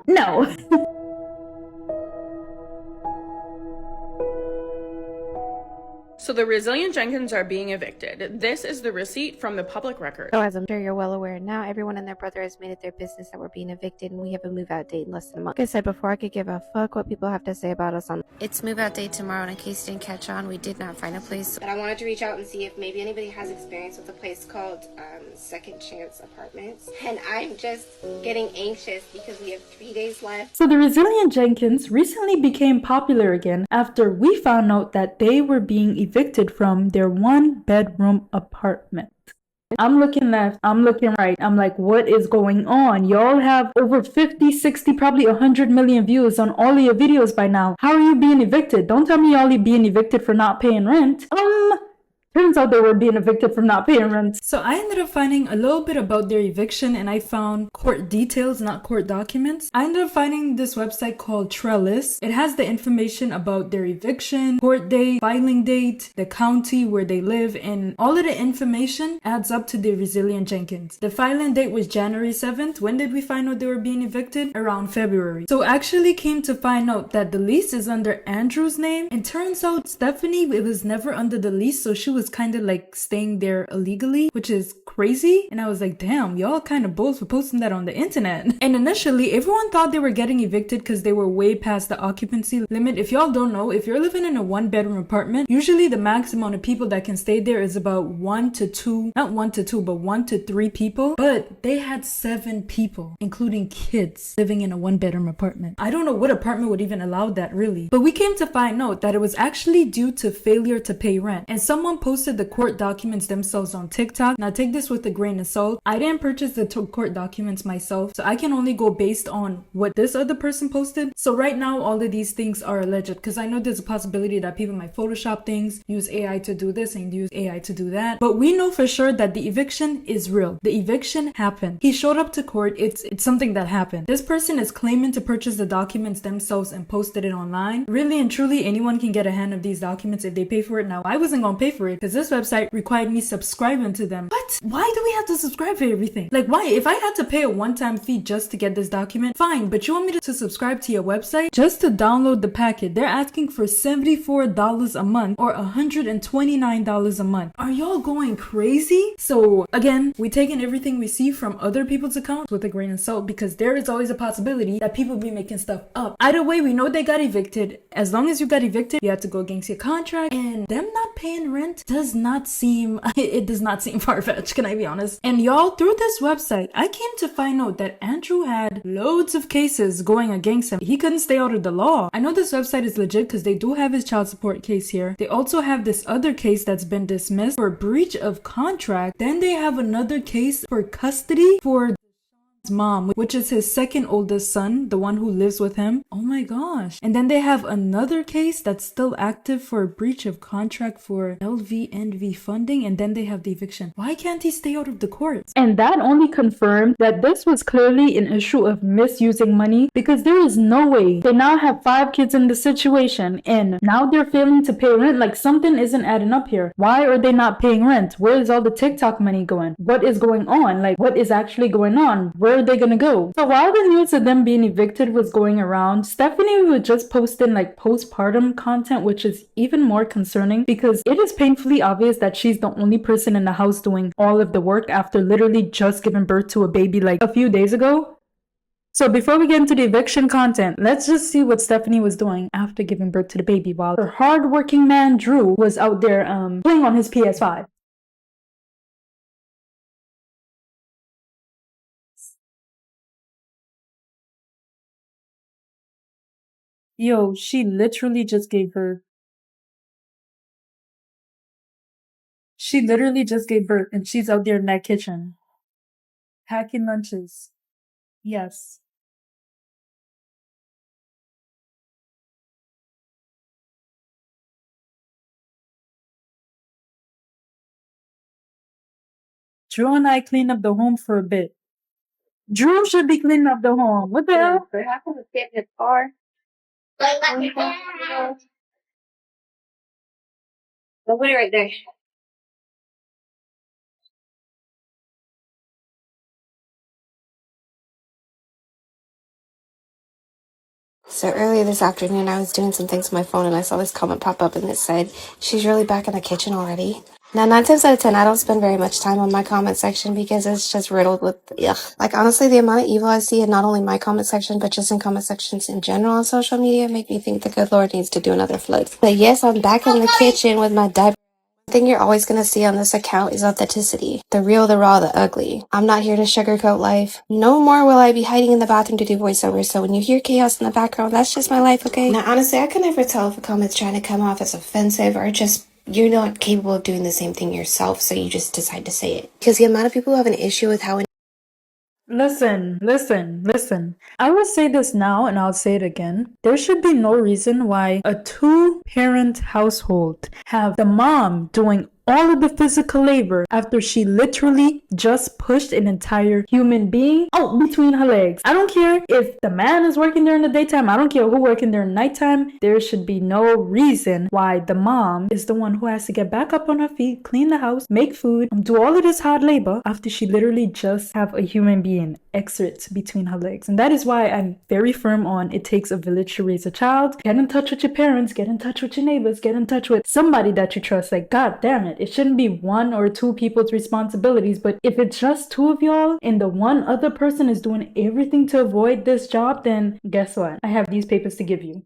No. So the Resilient Jenkins are being evicted. This is the receipt from the public record. So as I'm sure you're well aware now, everyone and their brother has made it their business that we're being evicted, and we have a move out date in less than a month. Like I said before, I could give a fuck what people have to say about us on it's move out date tomorrow, and in case you didn't catch on, we did not find a place. But I wanted to reach out and see if maybe anybody has experience with a place called Second Chance Apartments. And I'm just getting anxious because we have 3 days left. So the Resilient Jenkins recently became popular again after we found out that they were being evicted from their 1-bedroom apartment. I'm looking left, I'm looking right. I'm like, what is going on? Y'all have over 50, 60, probably 100 million views on all of your videos by now. How are you being evicted? Don't tell me y'all being evicted for not paying rent. Turns out they were being evicted from not paying rent. So I ended up finding a little bit about their eviction, and I found court details, not court documents. I ended up finding this website called Trellis. It has the information about their eviction, court date, filing date, the county where they live, and all of the information adds up to the Resilient Jenkins. The filing date was January 7th. When did we find out they were being evicted? Around February. So actually came to find out that the lease is under Andrew's name, and turns out Stephanie, it was never under the lease, so she was kind of like staying there illegally, which is crazy. And I was like, damn, y'all kind of bold for posting that on the internet. And initially everyone thought they were getting evicted because they were way past the occupancy limit. If y'all don't know, if you're living in a 1-bedroom apartment, usually the max amount of people that can stay there is about 1 to 2, not 1 to 2, but 1 to 3 people. But they had 7 people, including kids, living in a 1-bedroom apartment. I don't know what apartment would even allow that, really. But we came to find out that it was actually due to failure to pay rent. And someone posted the court documents themselves on TikTok. Now take this with a grain of salt. I didn't purchase the court documents myself, so I can only go based on what this other person posted. So right now all of these things are alleged, because I know there's a possibility that people might Photoshop things, use AI to do this and use AI to do that. But we know for sure that the eviction is real. The eviction happened. He showed up to court. It's something that happened. This person is claiming to purchase the documents themselves and posted it online. Really and truly, anyone can get a hand of these documents if they pay for it. Now I wasn't gonna pay for it because this website required me subscribing to them. What? Why do we have to subscribe for everything? Like, why? If I had to pay a one-time fee just to get this document, fine, but you want me to subscribe to your website just to download the packet? They're asking for $74 a month or $129 a month. Are y'all going crazy? So again, we taking everything we see from other people's accounts with a grain of salt, because there is always a possibility that people be making stuff up. Either way, we know they got evicted. As long as you got evicted, you have to go against your contract, and them not paying rent does not seem it does not seem far-fetched, can I be honest? And y'all, through this website, I came to find out that Andrew had loads of cases going against him. He couldn't stay out of the law. I know this website is legit because they do have his child support case here. They also have this other case that's been dismissed for breach of contract. Then they have another case for custody for mom, which is his second oldest son, the one who lives with him. Oh my gosh. And then they have another case that's still active for breach of contract for LVNV funding, and then they have the eviction. Why can't he stay out of the courts? And that only confirmed that this was clearly an issue of misusing money, because there is no way they now have 5 kids in the situation and now they're failing to pay rent. Like, something isn't adding up here. Why are they not paying rent? Where is all the TikTok money going? What is going on? Like, what is actually going on? Where are they gonna go? So while the news of them being evicted was going around, Stephanie was just posting like postpartum content, which is even more concerning because it is painfully obvious that she's the only person in the house doing all of the work after literally just giving birth to a baby like a few days ago. So before we get into the eviction content, let's just see what Stephanie was doing after giving birth to the baby while her hardworking man Drew was out there playing on his PS5. Yo, she literally just gave birth. She literally just gave birth and she's out there in that kitchen. Packing lunches. Yes. Drew and I cleaned up the home for a bit. Drew should be cleaning up the home. What the hell? What happened with getting his car? Nobody right there. So earlier this afternoon, I was doing some things on my phone and I saw this comment pop up and it said, "She's really back in the kitchen already." Now, 9 times out of 10, I don't spend very much time on my comment section because it's just riddled with, ugh. Like, honestly, the amount of evil I see in not only my comment section, but just in comment sections in general on social media make me think the good Lord needs to do another flood. But yes, I'm back in the kitchen with my diaper. The thing you're always going to see on this account is authenticity. The real, the raw, the ugly. I'm not here to sugarcoat life. No more will I be hiding in the bathroom to do voiceovers, so when you hear chaos in the background, that's just my life, okay? Now, honestly, I can never tell if a comment's trying to come off as offensive or just you're not capable of doing the same thing yourself, so you just decide to say it. Because the amount of people who have an issue with how Listen. I will say this now and I'll say it again. There should be no reason why a 2-parent household have the mom doing all of the physical labor after she literally just pushed an entire human being out between her legs. I don't care if the man is working there in the daytime. I don't care who working there in nighttime. There should be no reason why the mom is the one who has to get back up on her feet, clean the house, make food, do all of this hard labor after she literally just have a human being exit between her legs. And that is why I'm very firm on it takes a village to raise a child. Get in touch with your parents, get in touch with your neighbors, get in touch with somebody that you trust. Like, god damn it. It shouldn't be 1 or 2 people's responsibilities, but if it's just 2 of y'all and the one other person is doing everything to avoid this job, then guess what? I have these papers to give you.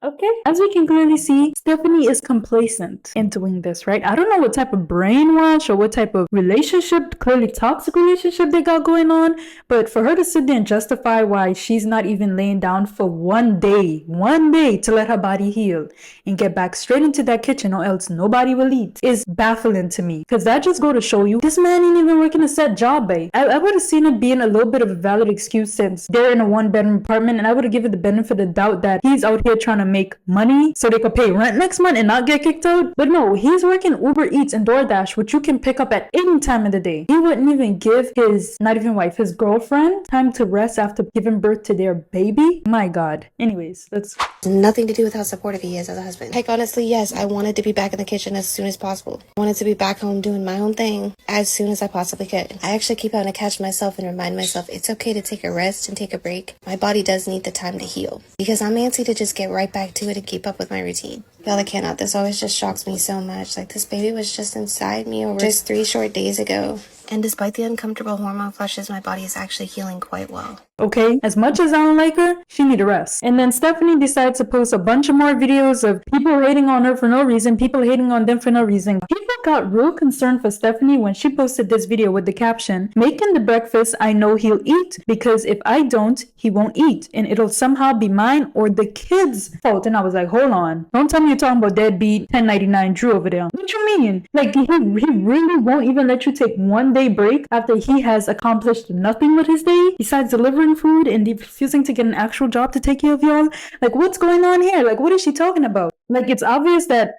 Okay. As we can clearly see, Stephanie is complacent in doing this, right? I don't know what type of brainwash or what type of relationship, clearly toxic relationship they got going on, but for her to sit there and justify why she's not even laying down for one day to let her body heal and get back straight into that kitchen or else nobody will eat is baffling to me. Because that just go to show you, this man ain't even working a set job, babe. I would have seen it being a little bit of a valid excuse since they're in a 1-bedroom apartment, and I would have given the benefit of the doubt that he's out here trying to make money so they could pay rent next month and not get kicked out. But no, he's working Uber Eats and DoorDash, which you can pick up at any time of the day. He wouldn't even give his, not even wife, his girlfriend time to rest after giving birth to their baby. My God. Anyways, that's nothing to do with how supportive he is as a husband. Like, honestly, yes, I wanted to be back in the kitchen as soon as possible. I wanted to be back home doing my own thing as soon as I possibly could. I actually keep having to catch myself and remind myself it's okay to take a rest and take a break. My body does need the time to heal because I'm antsy to just get right back to it and keep up with my routine. Y'all, I cannot. This always just shocks me so much. Like, this baby was just inside me over just 3 short days ago. And despite the uncomfortable hormone flushes, my body is actually healing quite well. okay. As much as I don't like her, she need a rest. And then Stephanie decides to post a bunch of more videos of people hating on her for no reason, people hating on them for no reason. People got real concerned for Stephanie when she posted this video with the caption, "Making the breakfast I know he'll eat, because if I don't, he won't eat, and it'll somehow be mine or the kids' fault." And I was like, hold on. Don't tell me you're talking about deadbeat 1099 Drew over there. What you mean? Like, he really won't even let you take 1 day break after he has accomplished nothing with his day besides delivering food and refusing to get an actual job to take care of y'all? Like, what's going on here? Like, what is she talking about? Like, it's obvious that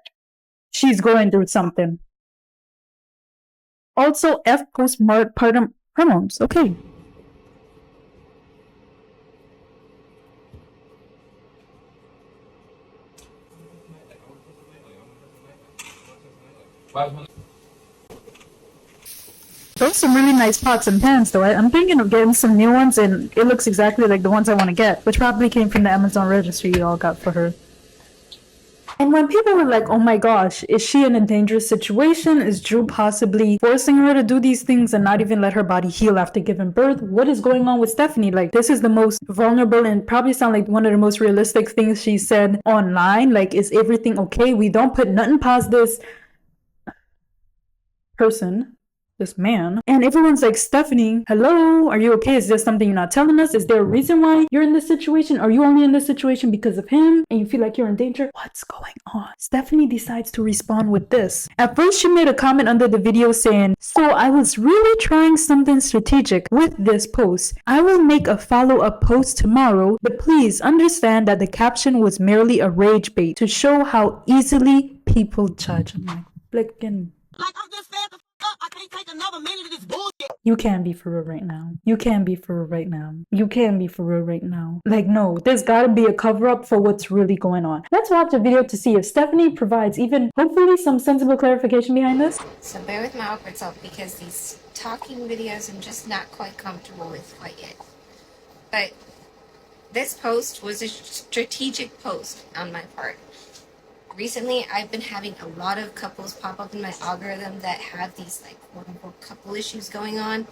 she's going through something. Also, F postpartum hormones. Okay. Those are some really nice pots and pans though. I'm thinking of getting some new ones, and it looks exactly like the ones I want to get, which probably came from the Amazon registry you all got for her. And when people were like, oh my gosh, is she in a dangerous situation? Is Drew possibly forcing her to do these things and not even let her body heal after giving birth? What is going on with Stephanie? Like, this is the most vulnerable and probably sound like one of the most realistic things she said online. Like, is everything okay? We don't put nothing past this person, this man. And everyone's like, Stephanie, hello, are you okay? Is there something you're not telling us? Is there a reason why you're in this situation? Are you only in this situation because of him and you feel like you're in danger? What's going on? Stephanie decides to respond with this. At first, she made a comment under the video saying, so I was really trying something strategic with this post. I will make a follow-up post tomorrow, but please understand that the caption was merely a rage bait to show how easily people judge. I'm like, flicking. Like, I'm just fed the up. I can't take another minute of this bullshit. You can't be for real right now. You can't be for real right now. You can't be for real right now. Like, no, there's gotta be a cover-up for what's really going on. Let's watch a video to see if Stephanie provides even, hopefully, some sensible clarification behind this. So bear with my awkward self because these talking videos I'm just not quite comfortable with quite yet. But this post was a strategic post on my part. Recently, I've been having a lot of couples pop up in my algorithm that have these, like, quote-unquote couple issues going on.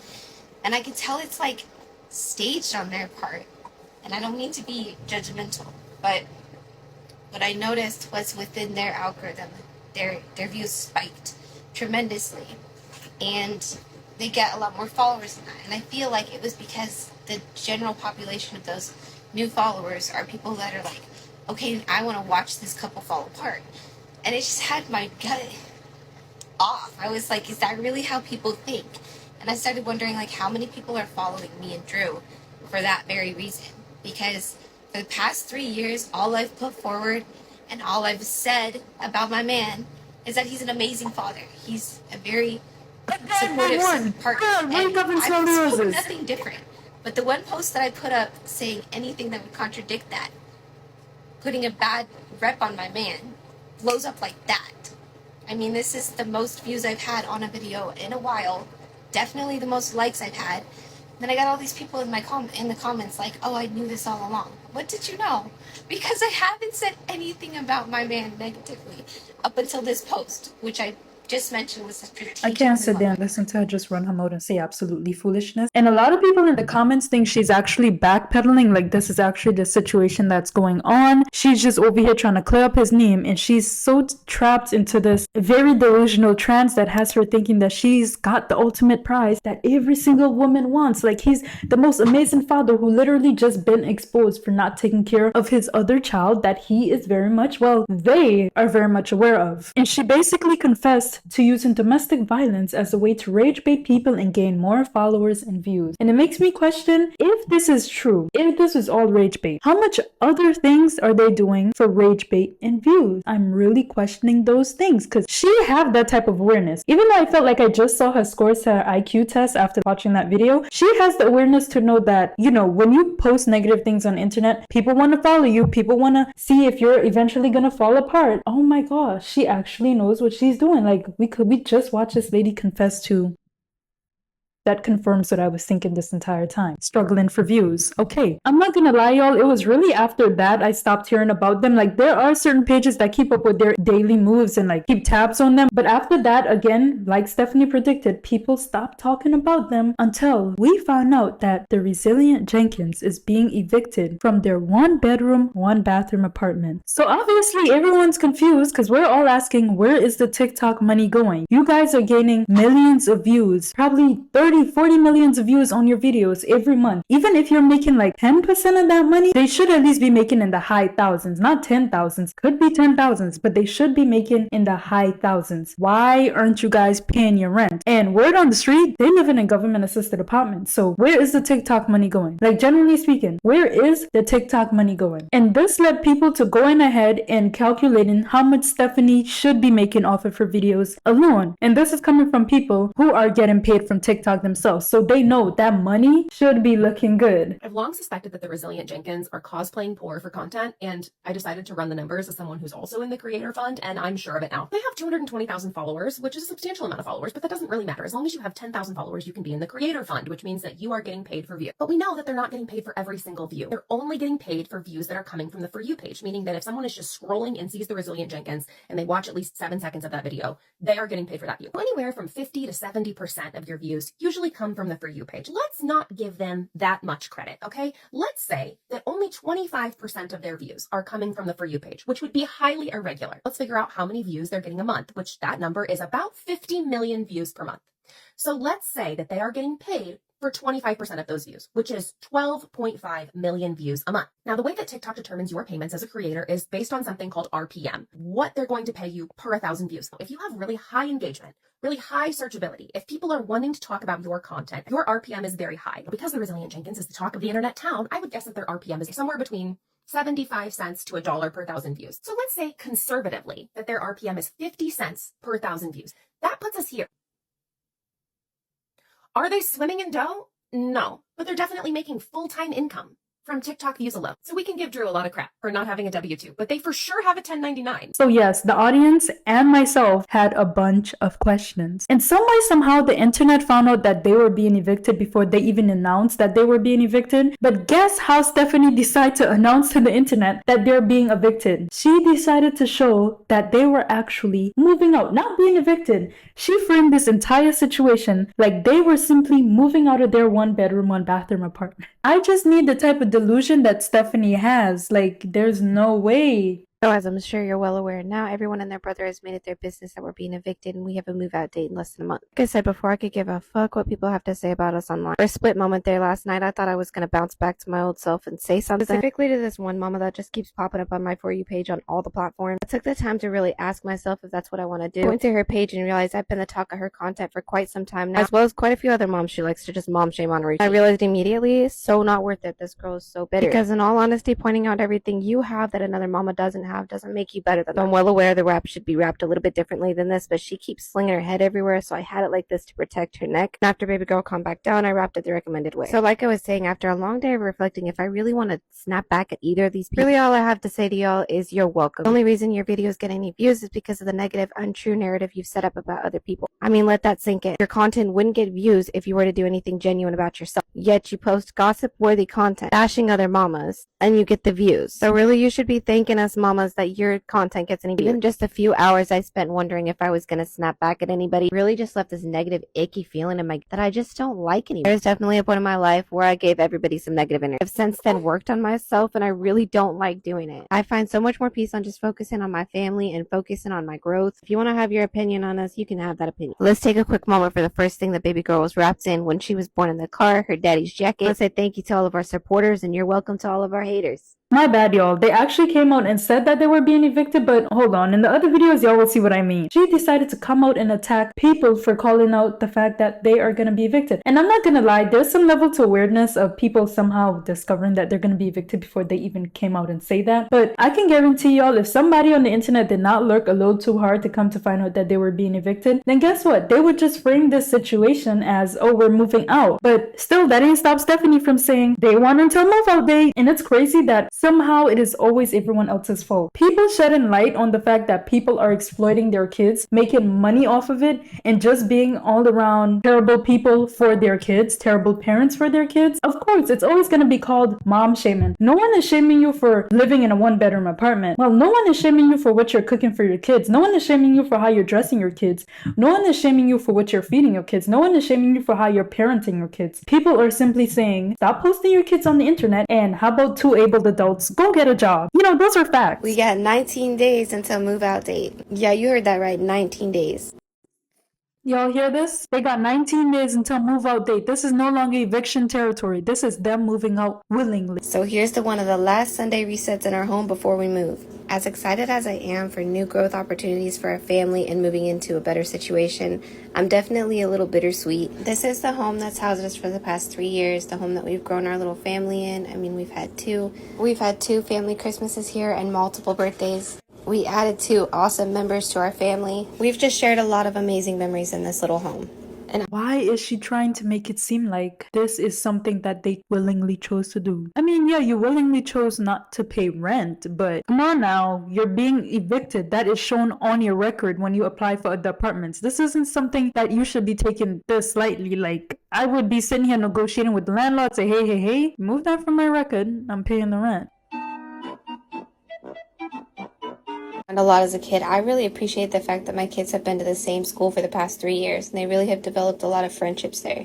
And I can tell it's, like, staged on their part. And I don't mean to be judgmental, but what I noticed was within their algorithm, their views spiked tremendously. And they get a lot more followers than that. And I feel like it was because the general population of those new followers are people that are like, okay, I want to watch this couple fall apart. And it just had my gut off. I was like, is that really how people think? And I started wondering, like, how many people are following me and Drew for that very reason? Because for the past 3 years, all I've put forward and all I've said about my man is that he's an amazing father. He's a very supportive partner. And I've spoken nothing different. But the one post that I put up saying anything that would contradict that, putting a bad rep on my man, blows up like that. I mean, this is the most views I've had on a video in a while. Definitely the most likes I've had. And then I got all these people in the comments like, oh, I knew this all along. What did you know? Because I haven't said anything about my man negatively up until this post, which I just mentioned was a strategic. I can't sit there and listen to her just run her mouth and say absolutely foolishness. And a lot of people in the comments think she's actually backpedaling, like this is actually the situation that's going on. She's just over here trying to clear up his name, and she's so trapped into this very delusional trance that has her thinking that she's got the ultimate prize that every single woman wants. Like, he's the most amazing father who literally just been exposed for not taking care of his other child that he is very much, well, they are very much aware of. And she basically confessed suggest to using domestic violence as a way to rage bait people and gain more followers and views. And it makes me question, if this is true, if this is all rage bait, how much other things are they doing for rage bait and views? I'm really questioning those things because she have that type of awareness. Even though I felt like I just saw her scores to her IQ test after watching that video, she has the awareness to know that, you know, when you post negative things on the internet, people want to follow you, people want to see if you're eventually gonna fall apart. Oh my gosh, she actually knows what she's doing. Like, we just watched this lady confess to. That confirms what I was thinking this entire time. Struggling for views. Okay, I'm not gonna lie, y'all. It was really after that I stopped hearing about them. Like, there are certain pages that keep up with their daily moves and like keep tabs on them. But after that, again, like Stephanie predicted, people stopped talking about them until we found out that the Resilient Jenkins is being evicted from their 1-bedroom, 1-bathroom apartment. So obviously everyone's confused because we're all asking, where is the TikTok money going? You guys are gaining millions of views, probably 40 millions of views on your videos every month. Even if you're making like 10% of that money, they should at least be making in the high thousands, not 10,000s. Could be 10,000s, but they should be making in the high thousands. Why aren't you guys paying your rent? And word on the street, they live in a government assisted apartment. So where is the TikTok money going? Like, generally speaking, where is the TikTok money going? And this led people to going ahead and calculating how much Stephanie should be making off of her videos alone. And this is coming from people who are getting paid from TikTok themselves, so they know that money should be looking good. I've long suspected that the Resilient Jenkins are cosplaying poor for content, and I decided to run the numbers as someone who's also in the creator fund, and I'm sure of it now. They have 220,000 followers, which is a substantial amount of followers, but that doesn't really matter. As long as you have 10,000 followers, you can be in the creator fund, which means that you are getting paid for views. But we know that they're not getting paid for every single view. They're only getting paid for views that are coming from the For You page, meaning that if someone is just scrolling and sees the Resilient Jenkins and they watch at least 7 seconds of that video, they are getting paid for that view. Anywhere from 50 to 70% of your views usually come from the For You page. Let's not give them that much credit, okay? Let's say that only 25% of their views are coming from the For You page, which would be highly irregular. Let's figure out how many views they're getting a month, which that number is about 50 million views per month. So let's say that they are getting paid for 25% of those views, which is 12.5 million views a month. Now, the way that TikTok determines your payments as a creator is based on something called RPM, what they're going to pay you per 1,000 views. If you have really high engagement, really high searchability, if people are wanting to talk about your content, your RPM is very high. Because the Resilient Jenkins is the talk of the internet town, I would guess that their RPM is somewhere between 75 cents to $1 per 1,000 views. So let's say conservatively that their RPM is 50 cents per 1,000 views. That puts us here. Are they swimming in dough? No, but they're definitely making full-time income from TikTok views alone. So we can give Drew a lot of crap for not having a W-2, but they for sure have a 1099. So yes, the audience and myself had a bunch of questions. And some way, somehow, the internet found out that they were being evicted before they even announced that they were being evicted. But guess how Stephanie decided to announce to the internet that they're being evicted? She decided to show that they were actually moving out, not being evicted. She framed this entire situation like they were simply moving out of their 1-bedroom, 1-bathroom apartment. I just need the type of delusion that Stephanie has. Like, there's no way. So as I'm sure you're well aware now, everyone and their brother has made it their business that we're being evicted, and we have a move-out date in less than a month. Like I said before, I could give a fuck what people have to say about us online. For a split moment there last night, I thought I was going to bounce back to my old self and say something. Specifically to this one mama that just keeps popping up on my For You page on all the platforms. I took the time to really ask myself if that's what I want to do. I went to her page and realized I've been the talk of her content for quite some time now, as well as quite a few other moms she likes to just mom shame on her. I realized immediately, so not worth it. This girl is so bitter. Because in all honesty, pointing out everything you have that another mama doesn't have doesn't make you better than that. I'm well aware the wrap should be wrapped a little bit differently than this, but she keeps slinging her head everywhere, so I had it like this to protect her neck. And after baby girl calmed back down, I wrapped it the recommended way. So like I was saying, after a long day of reflecting, if I really want to snap back at either of these people, really all I have to say to y'all is you're welcome. The only reason your videos get any views is because of the negative, untrue narrative you've set up about other people. I mean, let that sink in. Your content wouldn't get views if you were to do anything genuine about yourself. Yet you post gossip-worthy content, bashing other mamas, and you get the views. So really you should be thanking us mamas that your content gets any views. Even just a few hours I spent wondering if I was going to snap back at anybody really just left this negative, icky feeling in my that I just don't like anymore. There's definitely a point in my life where I gave everybody some negative energy. I've since then worked on myself, and I really don't like doing it. I find so much more peace on just focusing on my family and focusing on my growth. If you want to have your opinion on us, you can have that opinion. Let's take a quick moment for the first thing that baby girl was wrapped in when she was born in the car, her daddy's jacket. Let's say thank you to all of our supporters, and you're welcome to all of our haters. My bad, y'all. They actually came out and said that they were being evicted, but hold on. In the other videos, y'all will see what I mean. She decided to come out and attack people for calling out the fact that they are going to be evicted. And I'm not going to lie, there's some level to weirdness of people somehow discovering that they're going to be evicted before they even came out and say that. But I can guarantee y'all, if somebody on the internet did not lurk a little too hard to come to find out that they were being evicted, then guess what? They would just frame this situation as, oh, we're moving out. But still, that ain't stopped Stephanie from saying they want until move out date. And it's crazy that somehow it is always everyone else's fault. People shedding light on the fact that people are exploiting their kids, making money off of it, and just being all around terrible people for their kids, terrible parents for their kids. Of course, it's always going to be called mom shaming. No one is shaming you for living in a one-bedroom apartment. Well, no one is shaming you for what you're cooking for your kids. No one is shaming you for how you're dressing your kids. No one is shaming you for what you're feeding your kids. No one is shaming you for how you're parenting your kids. People are simply saying, stop posting your kids on the internet, and how about two able adults go get a job? You know, those are facts. We got 19 days until move out date. Yeah, you heard that right, 19 days. Y'all hear this? They got 19 days until move out date. This is no longer eviction territory. This is them moving out willingly. So here's to one of the last Sunday resets in our home before we move. As excited as I am for new growth opportunities for our family and moving into a better situation, I'm definitely a little bittersweet. This is the home that's housed us for the past 3 years, the home that we've grown our little family in. I mean, we've had two family Christmases here and multiple birthdays. We added 2 awesome members to our family. We've just shared a lot of amazing memories in this little home. And why is she trying to make it seem like this is something that they willingly chose to do? I mean, yeah, you willingly chose not to pay rent, but come on now, you're being evicted. That is shown on your record when you apply for other apartments. This isn't something that you should be taking this lightly. Like, I would be sitting here negotiating with the landlord, say, hey, move that from my record. I'm paying the rent. And a lot as a kid, I really appreciate the fact that my kids have been to the same school for the past 3 years, and they really have developed a lot of friendships there.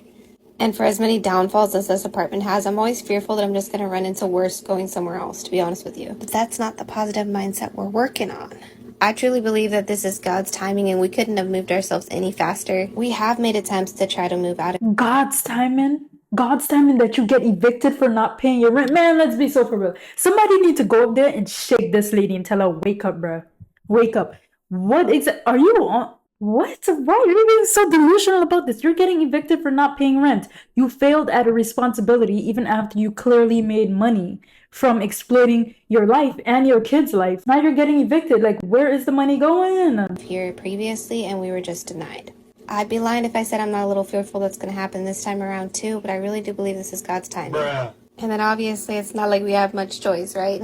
And for as many downfalls as this apartment has, I'm always fearful that I'm just going to run into worse going somewhere else, to be honest with you. But that's not the positive mindset we're working on. I truly believe that this is God's timing and we couldn't have moved ourselves any faster. We have made attempts to try to move out of God's timing? God's timing that you get evicted for not paying your rent? Man, let's be so for real. Somebody need to go up there and shake this lady and tell her, wake up, bruh. Wake up. What are you on? What? Why are you being so delusional about this? You're getting evicted for not paying rent. You failed at a responsibility even after you clearly made money from exploiting your life and your kid's life. Now you're getting evicted. Like, where is the money going? Here previously, and we were just denied. I'd be lying if I said I'm not a little fearful that's going to happen this time around too, but I really do believe this is God's timing. Bruh. And then obviously it's not like we have much choice, right?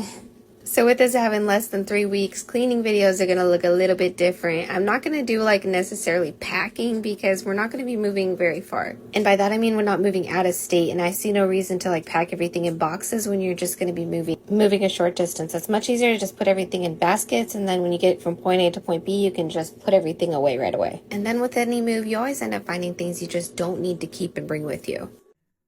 So with this having less than 3 weeks, cleaning videos are going to look a little bit different. I'm not going to do like necessarily packing because we're not going to be moving very far. And by that I mean we're not moving out of state, and I see no reason to like pack everything in boxes when you're just going to be moving a short distance. It's much easier to just put everything in baskets, and then when you get from point A to point B, you can just put everything away right away. And then with any move, you always end up finding things you just don't need to keep and bring with you.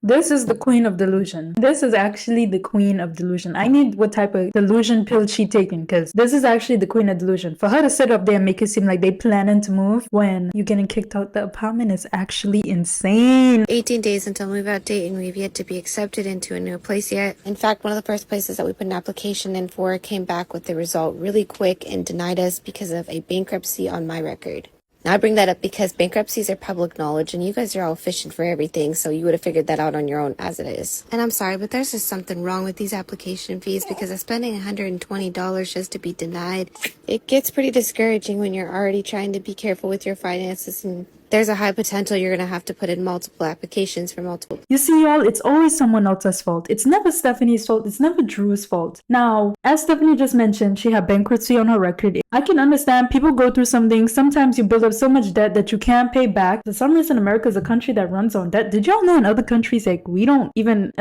This is the queen of delusion. This is actually the queen of delusion. I need what type of delusion pill she taking, because this is actually the queen of delusion. For her to sit up there and make it seem like they planning to move when you're getting kicked out the apartment is actually insane. 18 days until move out date, and we've yet to be accepted into a new place yet. In fact, one of the first places that we put an application in for came back with the result really quick and denied us because of a bankruptcy on my record. Now, I bring that up because bankruptcies are public knowledge and you guys are all fishing for everything, so you would have figured that out on your own as it is. And I'm sorry, but there's just something wrong with these application fees because of spending $120 just to be denied. It gets pretty discouraging when you're already trying to be careful with your finances, and there's a high potential you're going to have to put in multiple applications for multiple. You see, y'all, it's always someone else's fault. It's never Stephanie's fault. It's never Drew's fault. Now, as Stephanie just mentioned, she had bankruptcy on her record. I can understand people go through some things. Sometimes you build up so much debt that you can't pay back. For some reason, America is a country that runs on debt. Did y'all know in other countries, like, we don't even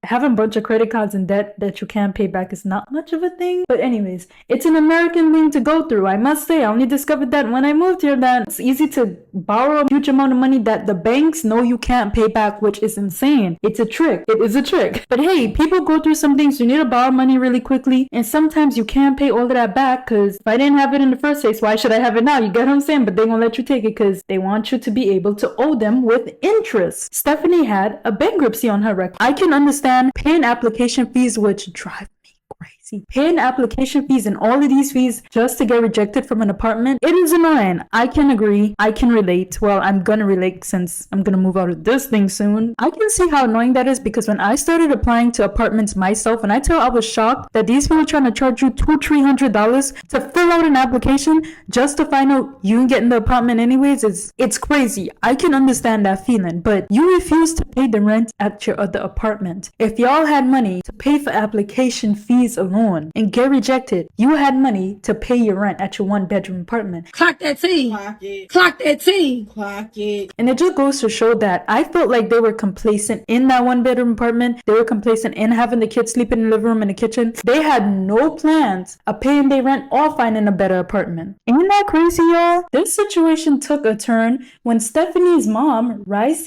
have a bunch of credit cards in debt that you can't pay back is not much of a thing. But anyways, it's an American thing to go through. I must say, I only discovered that when I moved here, that it's easy to borrow a huge amount of money that the banks know you can't pay back, which is insane. It's a trick. It is a trick. But hey, people go through some things. You need to borrow money really quickly, and sometimes you can't pay all of that back, because if I didn't have it in the first place, why should I have it now? You get what I'm saying? But they won't let you take it because they want you to be able to owe them with interest. Stephanie had a bankruptcy on her record. I can understand paying application fees, which drive me crazy. See, paying application fees and all of these fees just to get rejected from an apartment, it is annoying. I can agree. I can relate. Well, I'm gonna relate since I'm gonna move out of this thing soon. I can see how annoying that is because when I started applying to apartments myself, and I tell I was shocked that these people are trying to charge you $200-300 to fill out an application just to find out you can get in the apartment anyways. It's crazy. I can understand that feeling, but you refuse to pay the rent at your other apartment. If y'all had money to pay for application fees alone and get rejected, you had money to pay your rent at your 1-bedroom apartment. Clock that T. Clock it. Clock that T. Clock it. And it just goes to show that I felt like they were complacent in that 1-bedroom apartment. They were complacent in having the kids sleep in the living room and the kitchen. They had no plans of paying their rent or finding a better apartment. Ain't that crazy, y'all? This situation took a turn when Stephanie's mom, Riz?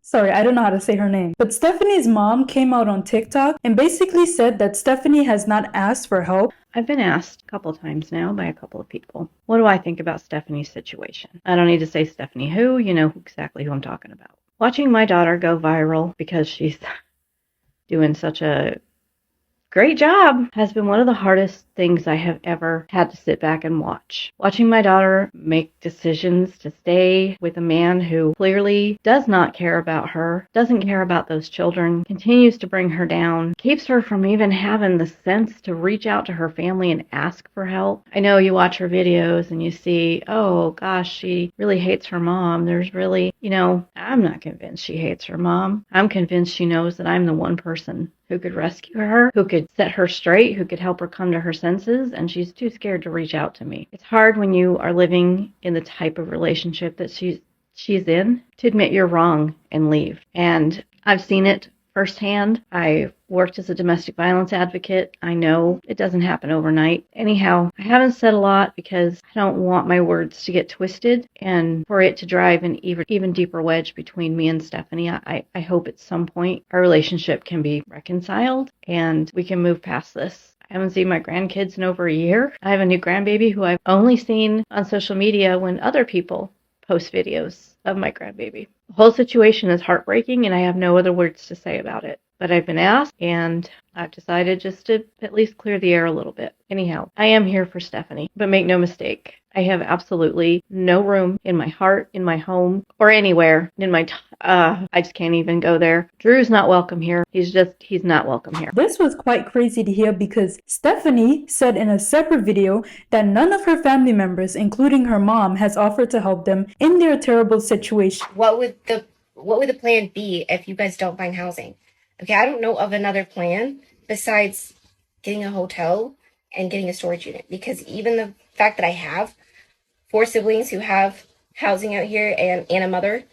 Sorry, I don't know how to say her name. But Stephanie's mom came out on TikTok and basically said that Stephanie has not asked for help. I've been asked a couple of times now by a couple of people, what do I think about Stephanie's situation? I don't need to say Stephanie who, you know exactly who I'm talking about. Watching my daughter go viral because she's doing such a great job has been one of the hardest things I have ever had to sit back and watch. Watching my daughter make decisions to stay with a man who clearly does not care about her, doesn't care about those children, continues to bring her down, keeps her from even having the sense to reach out to her family and ask for help. I know you watch her videos and you see, oh gosh, she really hates her mom. There's really, I'm not convinced she hates her mom. I'm convinced she knows that I'm the one person who could rescue her, who could set her straight, who could help her come to her senses, and she's too scared to reach out to me. It's hard when you are living in the type of relationship that she's in to admit you're wrong and leave. And I've seen it firsthand. I worked as a domestic violence advocate. I know it doesn't happen overnight. Anyhow, I haven't said a lot because I don't want my words to get twisted and for it to drive an even deeper wedge between me and Stephanie. I hope at some point our relationship can be reconciled and we can move past this. I haven't seen my grandkids in over a year. I have a new grandbaby who I've only seen on social media when other people post videos of my grandbaby. The whole situation is heartbreaking and I have no other words to say about it. But I've been asked and I've decided just to at least clear the air a little bit. Anyhow, I am here for Stephanie, but make no mistake, I have absolutely no room in my heart, in my home, or anywhere in my I just can't even go there. Drew's not welcome here. He's not welcome here. This was quite crazy to hear because Stephanie said in a separate video that none of her family members, including her mom, has offered to help them in their terrible situation. What would the plan be if you guys don't find housing? Okay, I don't know of another plan besides getting a hotel and getting a storage unit, because even the fact that I have 4 siblings who have housing out here and a mother,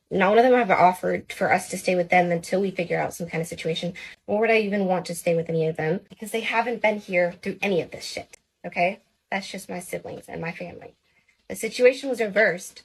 none of them have offered for us to stay with them until we figure out some kind of situation. Nor would I even want to stay with any of them because they haven't been here through any of this shit, okay? That's just my siblings and my family. The situation was reversed.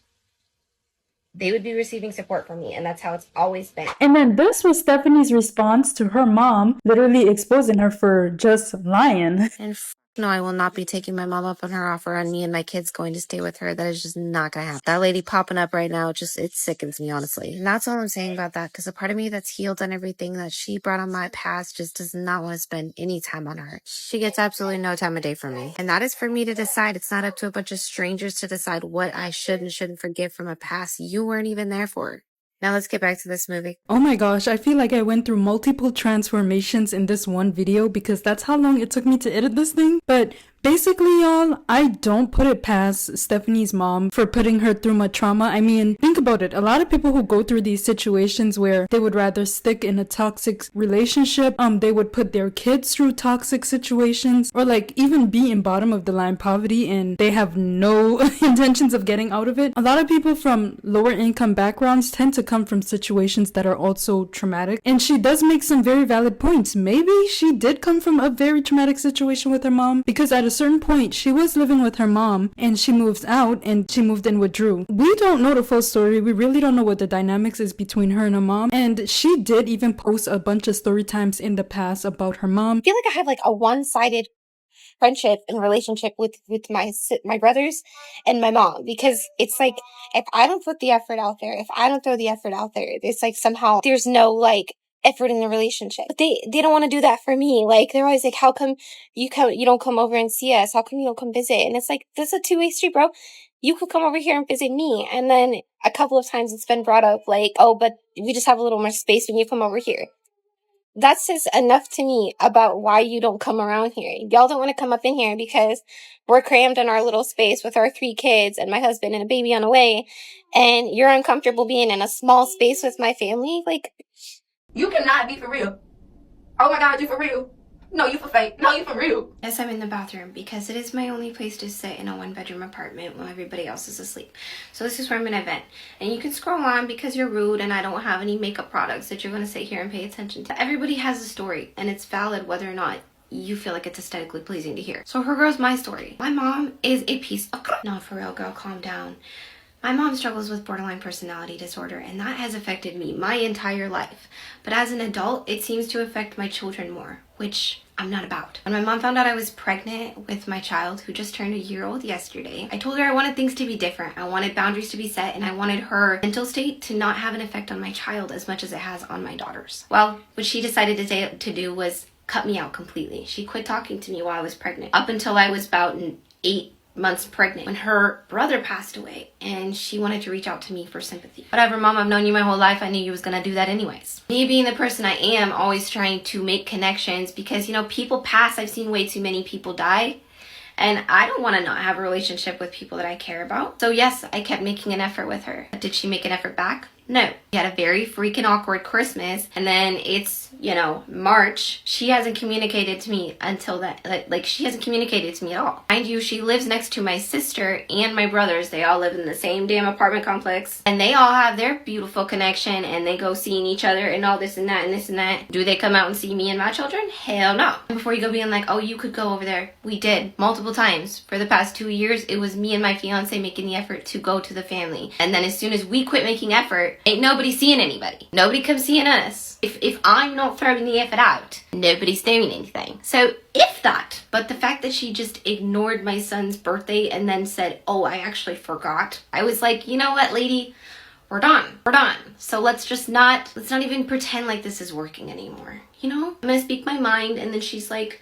They would be receiving support from me, and that's how it's always been. And then this was Stephanie's response to her mom literally exposing her for just lying. And no, I will not be taking my mom up on her offer on me and my kids going to stay with her. That is just not gonna happen. That lady popping up right now, it sickens me, honestly. And that's all I'm saying about that, because a part of me that's healed on everything that she brought on my past just does not want to spend any time on her. She gets absolutely no time of day from me. And that is for me to decide. It's not up to a bunch of strangers to decide what I should and shouldn't forgive from a past you weren't even there for. Now let's get back to this movie. Oh my gosh, I feel like I went through multiple transformations in this one video because that's how long it took me to edit this thing. But basically, y'all, I don't put it past Stephanie's mom for putting her through much trauma. I mean, think about it. A lot of people who go through these situations where they would rather stick in a toxic relationship, they would put their kids through toxic situations, or like even be in bottom of the line poverty and they have no intentions of getting out of it. A lot of people from lower income backgrounds tend to come from situations that are also traumatic. And she does make some very valid points. Maybe she did come from a very traumatic situation with her mom, because at a certain point she was living with her mom and she moved out and she moved in with Drew. We don't know the full story. We really don't know what the dynamics is between her and her mom. And she did even post a bunch of story times in the past about her mom. I feel like I have like a one-sided friendship and relationship with my brothers and my mom, because it's like if I don't put the effort out there, if I don't throw the effort out there, it's like somehow there's no like effort in the relationship. But they don't want to do that for me. Like, they're always like, how come you don't come over and see us? How come you don't come visit? And it's like, this is a two-way street, bro. You could come over here and visit me. And then a couple of times it's been brought up like, oh, but we just have a little more space when you come over here. That says enough to me about why you don't come around here. Y'all don't want to come up in here because we're crammed in our little space with our 3 kids and my husband and a baby on the way, and you're uncomfortable being in a small space with my family. Like, You cannot be for real. Oh my God, you for real. No, you for fake. No, you for real. yes, I'm in the bathroom because it is my only place to sit in a 1-bedroom apartment while everybody else is asleep. So this is where I'm going to vent. And you can scroll on because you're rude and I don't have any makeup products that you're going to sit here and pay attention to. Everybody has a story, and it's valid whether or not you feel like it's aesthetically pleasing to hear. So here goes my story. My mom is a piece of crap. No, for real, girl, calm down. My mom struggles with borderline personality disorder, and that has affected me my entire life. But as an adult, it seems to affect my children more, which I'm not about. When my mom found out I was pregnant with my child, who just turned a year-old yesterday, I told her I wanted things to be different. I wanted boundaries to be set, and I wanted her mental state to not have an effect on my child as much as it has on my daughters. Well, what she decided to do was cut me out completely. She quit talking to me while I was pregnant, up until I was about 8 months pregnant when her brother passed away, and she wanted to reach out to me for sympathy. Whatever, Mom, I've known you my whole life. I knew you was gonna do that anyways. Me being the person I am, always trying to make connections because, you know, people pass. I've seen way too many people die, and I don't want to not have a relationship with people that I care about. So yes, I kept making an effort with her. Did she make an effort back? No. We had a very freaking awkward Christmas, and then it's, you know, March. She hasn't communicated to me until that, like she hasn't communicated to me at all. Mind you, she lives next to my sister and my brothers. They all live in the same damn apartment complex, and they all have their beautiful connection, and they go seeing each other and all this and that and this and that. Do they come out and see me and my children? Hell no. Before you go being like, oh, you could go over there. We did multiple times. For the past 2 years, it was me and my fiance making the effort to go to the family. And then as soon as we quit making effort, ain't nobody seeing anybody. Nobody comes seeing us. If I'm not throwing the effort out, nobody's doing anything. So if that, but the fact that she just ignored my son's birthday and then said, oh, I actually forgot. I was like, you know what, lady? We're done. We're done. So let's not even pretend like this is working anymore. You know? I'm gonna speak my mind, and then she's like,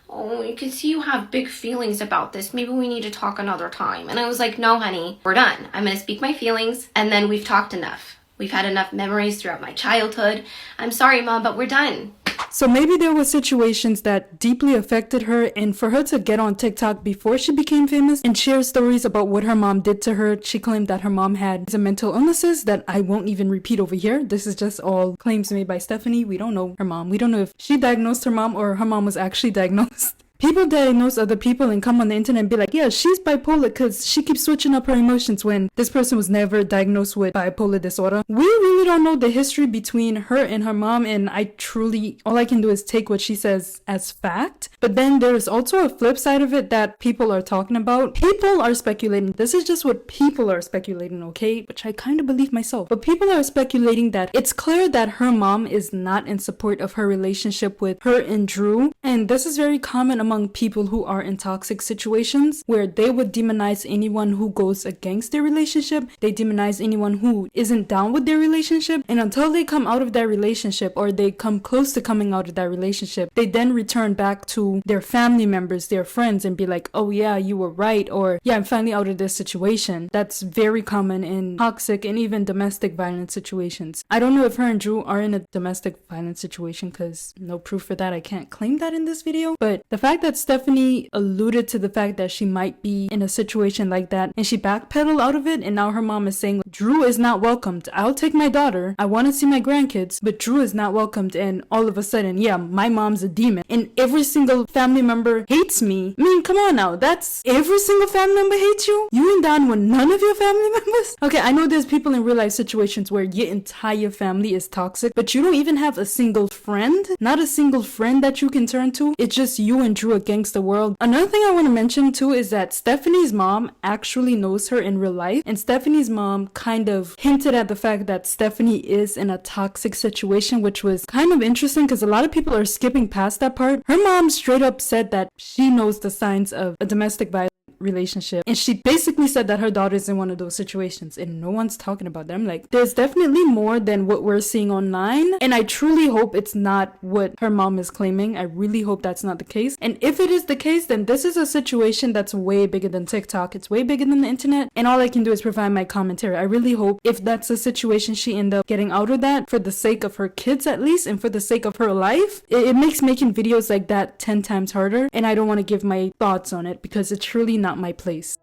oh, you can see you have big feelings about this. Maybe we need to talk another time. And I was like, no, honey, we're done. I'm gonna speak my feelings, and then we've talked enough. We've had enough memories throughout my childhood. I'm sorry, Mom, but we're done. So maybe there were situations that deeply affected her, and for her to get on TikTok before she became famous and share stories about what her mom did to her, she claimed that her mom had some mental illnesses that I won't even repeat over here. This is just all claims made by Stephanie. We don't know her mom. We don't know if she diagnosed her mom or her mom was actually diagnosed. People diagnose other people and come on the internet and be like, yeah, she's bipolar because she keeps switching up her emotions, when this person was never diagnosed with bipolar disorder. We really don't know the history between her and her mom, and all I can do is take what she says as fact. But then there's also a flip side of it that people are talking about. People are speculating. This is just what people are speculating, okay? Which I kind of believe myself. But people are speculating that it's clear that her mom is not in support of her relationship with her and Drew. And this is very common among people who are in toxic situations, where they would demonize anyone who goes against their relationship. They demonize anyone who isn't down with their relationship. And until they come out of that relationship, or they come close to coming out of that relationship, they then return back to their family members, their friends, and be like, oh yeah, you were right, or yeah, I'm finally out of this situation. That's very common in toxic and even domestic violence situations. I don't know if her and Drew are in a domestic violence situation, because no proof for that. I can't claim that in this video. But the fact that Stephanie alluded to the fact that she might be in a situation like that, and she backpedaled out of it, and now her mom is saying, Drew is not welcomed. I'll take my daughter. I want to see my grandkids, but Drew is not welcomed. And all of a sudden, yeah, my mom's a demon, and every single family member hates me. I mean, come on now. That's every single family member hates you? You ain't down with none of your family members? Okay, I know there's people in real life situations where your entire family is toxic, but you don't even have a single friend? Not a single friend that you can turn to? It's just you and Drew against the world. Another thing I want to mention too is that Stephanie's mom actually knows her in real life, and Stephanie's mom kind of hinted at the fact that Stephanie is in a toxic situation, which was kind of interesting because a lot of people are skipping past that part. Her mom straight up said that she knows the signs of a domestic violence relationship. And she basically said that her daughter's in one of those situations and no one's talking about that. I'm like, there's definitely more than what we're seeing online. And I truly hope it's not what her mom is claiming. I really hope that's not the case. And if it is the case, then this is a situation that's way bigger than TikTok. It's way bigger than the internet. And all I can do is provide my commentary. I really hope if that's a situation she end up getting out of that for the sake of her kids at least and for the sake of her life, it makes making videos like that 10 times harder. And I don't want to give my thoughts on it because it's truly not my place.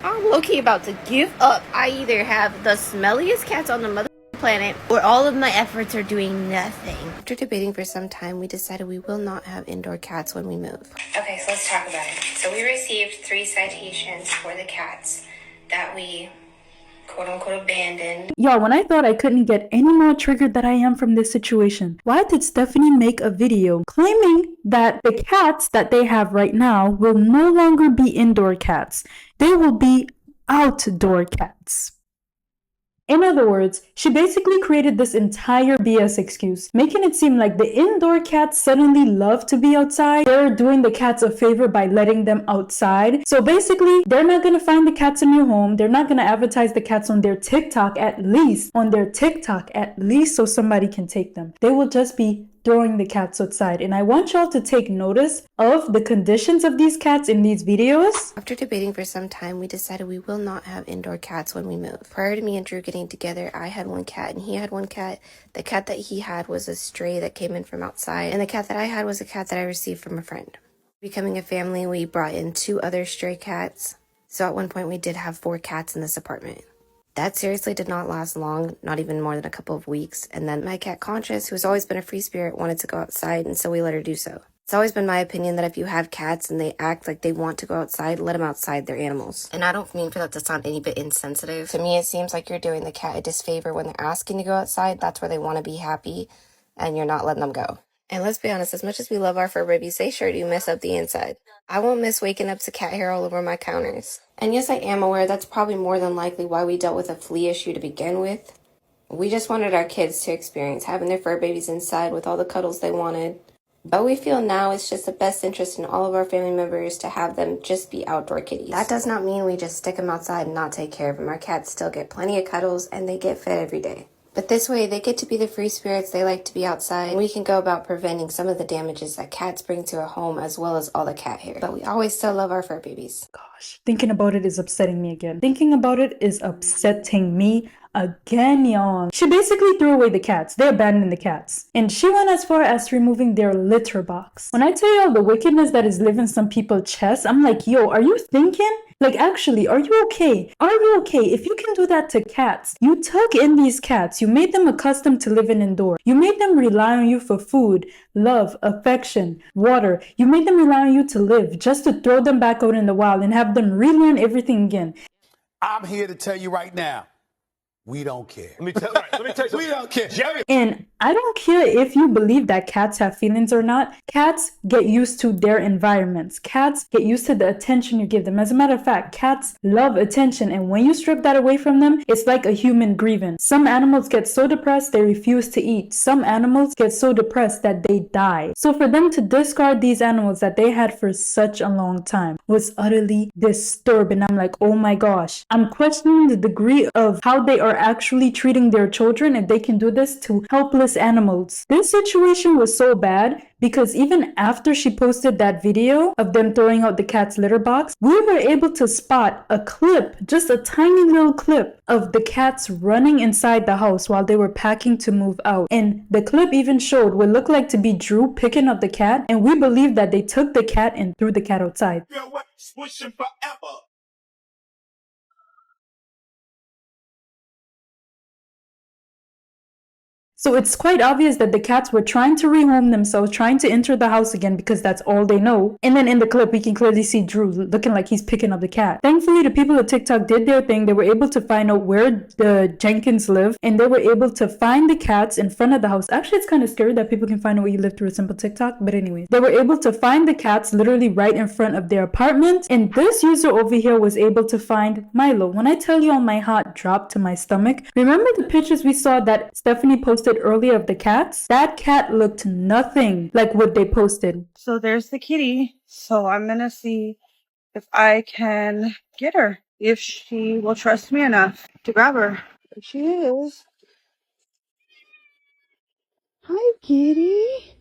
I'm low-key about to give up. I either have the smelliest cats on the mother planet or all of my efforts are doing nothing. After debating for some time, we decided we will not have indoor cats when we move. Okay, so let's talk about it. So we received 3 citations for the cats that we quote-unquote abandoned. Y'all, when I thought I couldn't get any more triggered than I am from this situation, why did Stephanie make a video claiming that the cats that they have right now will no longer be indoor cats? They will be outdoor cats. In other words, she basically created this entire BS excuse, making it seem like the indoor cats suddenly love to be outside. They're doing the cats a favor by letting them outside. So basically, they're not going to find the cats in your home. They're not going to advertise the cats on their TikTok at least, so somebody can take them. They will just be throwing the cats outside. And I want y'all to take notice of the conditions of these cats in these videos. After debating for some time, we decided we will not have indoor cats when we move. Prior to me and Drew getting together, I had 1 cat and he had 1 cat. The cat that he had was a stray that came in from outside, and the cat that I had was a cat that I received from a friend. Becoming a family, we brought in 2 other stray cats. So at one point we did have 4 cats in this apartment. That seriously did not last long, not even more than a couple of weeks. And then my cat Conscious, who's always been a free spirit, wanted to go outside, and so we let her do so. It's always been my opinion that if you have cats and they act like they want to go outside, let them outside. They're animals. And I don't mean for that to sound any bit insensitive. To me, it seems like you're doing the cat a disfavor when they're asking to go outside. That's where they want to be happy, and you're not letting them go. And let's be honest, as much as we love our fur babies, they sure do mess up the inside. I won't miss waking up to cat hair all over my counters. And yes, I am aware that's probably more than likely why we dealt with a flea issue to begin with. We just wanted our kids to experience having their fur babies inside with all the cuddles they wanted. But we feel now it's just the best interest in all of our family members to have them just be outdoor kitties. That does not mean we just stick them outside and not take care of them. Our cats still get plenty of cuddles and they get fed every day. But this way, they get to be the free spirits they like to be outside, and we can go about preventing some of the damages that cats bring to a home as well as all the cat hair. But we always still love our fur babies. Gosh, thinking about it is upsetting me again. Thinking about it is upsetting me again, y'all. She basically threw away the cats. They abandoned the cats. And she went as far as removing their litter box. When I tell y'all the wickedness that is living some people's chests, I'm like, yo, are you thinking? Like, actually, are you okay? Are you okay? If you can do that to cats, you took in these cats, you made them accustomed to living indoors. You made them rely on you for food, love, affection, water. You made them rely on you to live, just to throw them back out in the wild and have them relearn everything again. I'm here to tell you right now, we don't care. Let me tell you, We don't care. And I don't care if you believe that cats have feelings or not. Cats get used to their environments. Cats get used to the attention you give them. As a matter of fact, cats love attention. And when you strip that away from them, it's like a human grieving. Some animals get so depressed they refuse to eat. Some animals get so depressed that they die. So for them to discard these animals that they had for such a long time was utterly disturbing. I'm like, oh my gosh. I'm questioning the degree of how they are actually treating their children if they can do this to helpless animals. This situation was so bad because even after she posted that video of them throwing out the cat's litter box, we were able to spot a clip, just a tiny little clip of the cats running inside the house while they were packing to move out. And the clip even showed what looked like to be Drew picking up the cat, and we believe that they took the cat and threw the cat outside. Swishing forever. So it's quite obvious that the cats were trying to rehome themselves, trying to enter the house again because that's all they know. And then in the clip, we can clearly see Drew looking like he's picking up the cat. Thankfully, the people at TikTok did their thing. They were able to find out where the Jenkins live, and they were able to find the cats in front of the house. Actually, it's kind of scary that people can find out where you live through a simple TikTok, but anyways. They were able to find the cats literally right in front of their apartment, and this user over here was able to find Milo. When I tell you all my heart dropped to my stomach, remember the pictures we saw that Stephanie posted posted earlier of the cats, that cat looked nothing like what they posted. So there's the kitty. So I'm gonna see if I can get her, if she will trust me enough to grab her. There she is. Hi, kitty.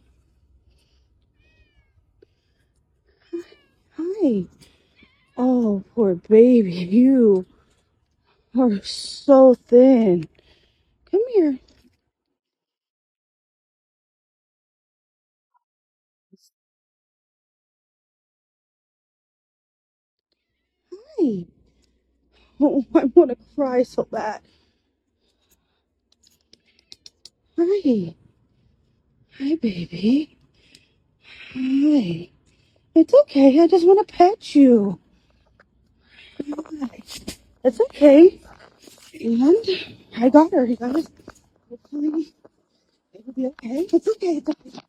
Hi. Oh, poor baby. You are so thin. Come here. Hi. Oh, I want to cry so bad. Hi. Hi, baby. Hi. It's okay. I just want to pet you. Hi. It's okay. And I got her, you guys. Hopefully it'll be okay. It's okay. It's okay.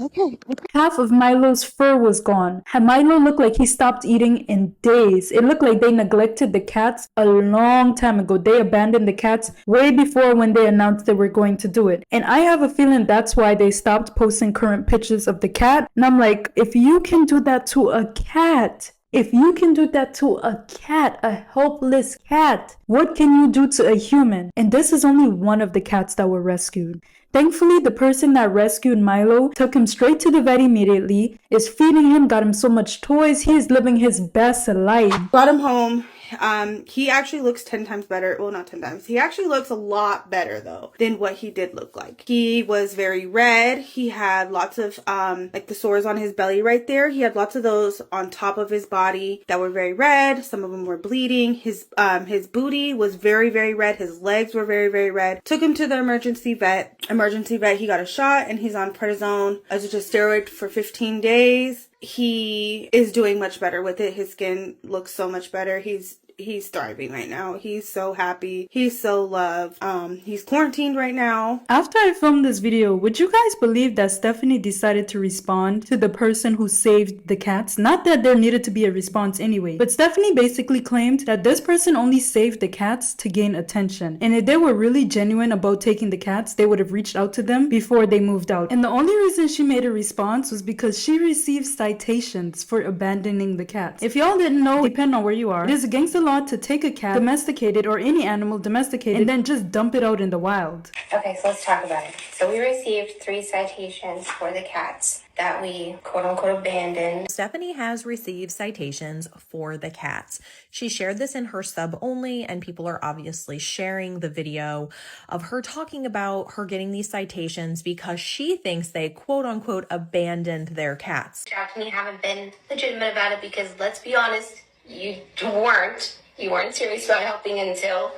Okay. Half of Milo's fur was gone. Milo looked like he stopped eating in days. It looked like they neglected the cats a long time ago. They abandoned the cats way before when they announced they were going to do it. And I have a feeling that's why they stopped posting current pictures of the cat. And I'm like, if you can do that to a cat, if you can do that to a cat, a helpless cat, what can you do to a human? And this is only one of the cats that were rescued. Thankfully, the person that rescued Milo took him straight to the vet immediately, is feeding him, got him so much toys. He is living his best life. Got him home. He actually looks 10 times better. Well, not 10 times. He actually looks a lot better though than what he did look like. He was very red. He had lots of like the sores on his belly right there. He had lots of those on top of his body that were very red. Some of them were bleeding. His booty was very, very red. His legs were very, very red. Took him to the emergency vet. He got a shot and he's on prednisone as a steroid for 15 days. He is doing much better with it. His skin looks so much better. He's thriving right now. He's so happy. He's so loved. He's quarantined right now. After I filmed this video, would you guys believe that Stephanie decided to respond to the person who saved the cats? Not that there needed to be a response anyway, but Stephanie basically claimed that this person only saved the cats to gain attention. And if they were really genuine about taking the cats, they would have reached out to them before they moved out. And the only reason she made a response was because she received citations for abandoning the cats. If y'all didn't know, depending on where you are, it is against the law to take a cat, domesticated, or any animal domesticated, and then just dump it out in the wild. Okay, so let's talk about it. So we received 3 citations for the cats that we quote-unquote abandoned. Stephanie has received citations for the cats. She shared this in her sub only, and people are obviously sharing the video of her talking about her getting these citations because she thinks they quote-unquote abandoned their cats. Shocked me, haven't been legitimate about it because let's be honest, you weren't serious about helping until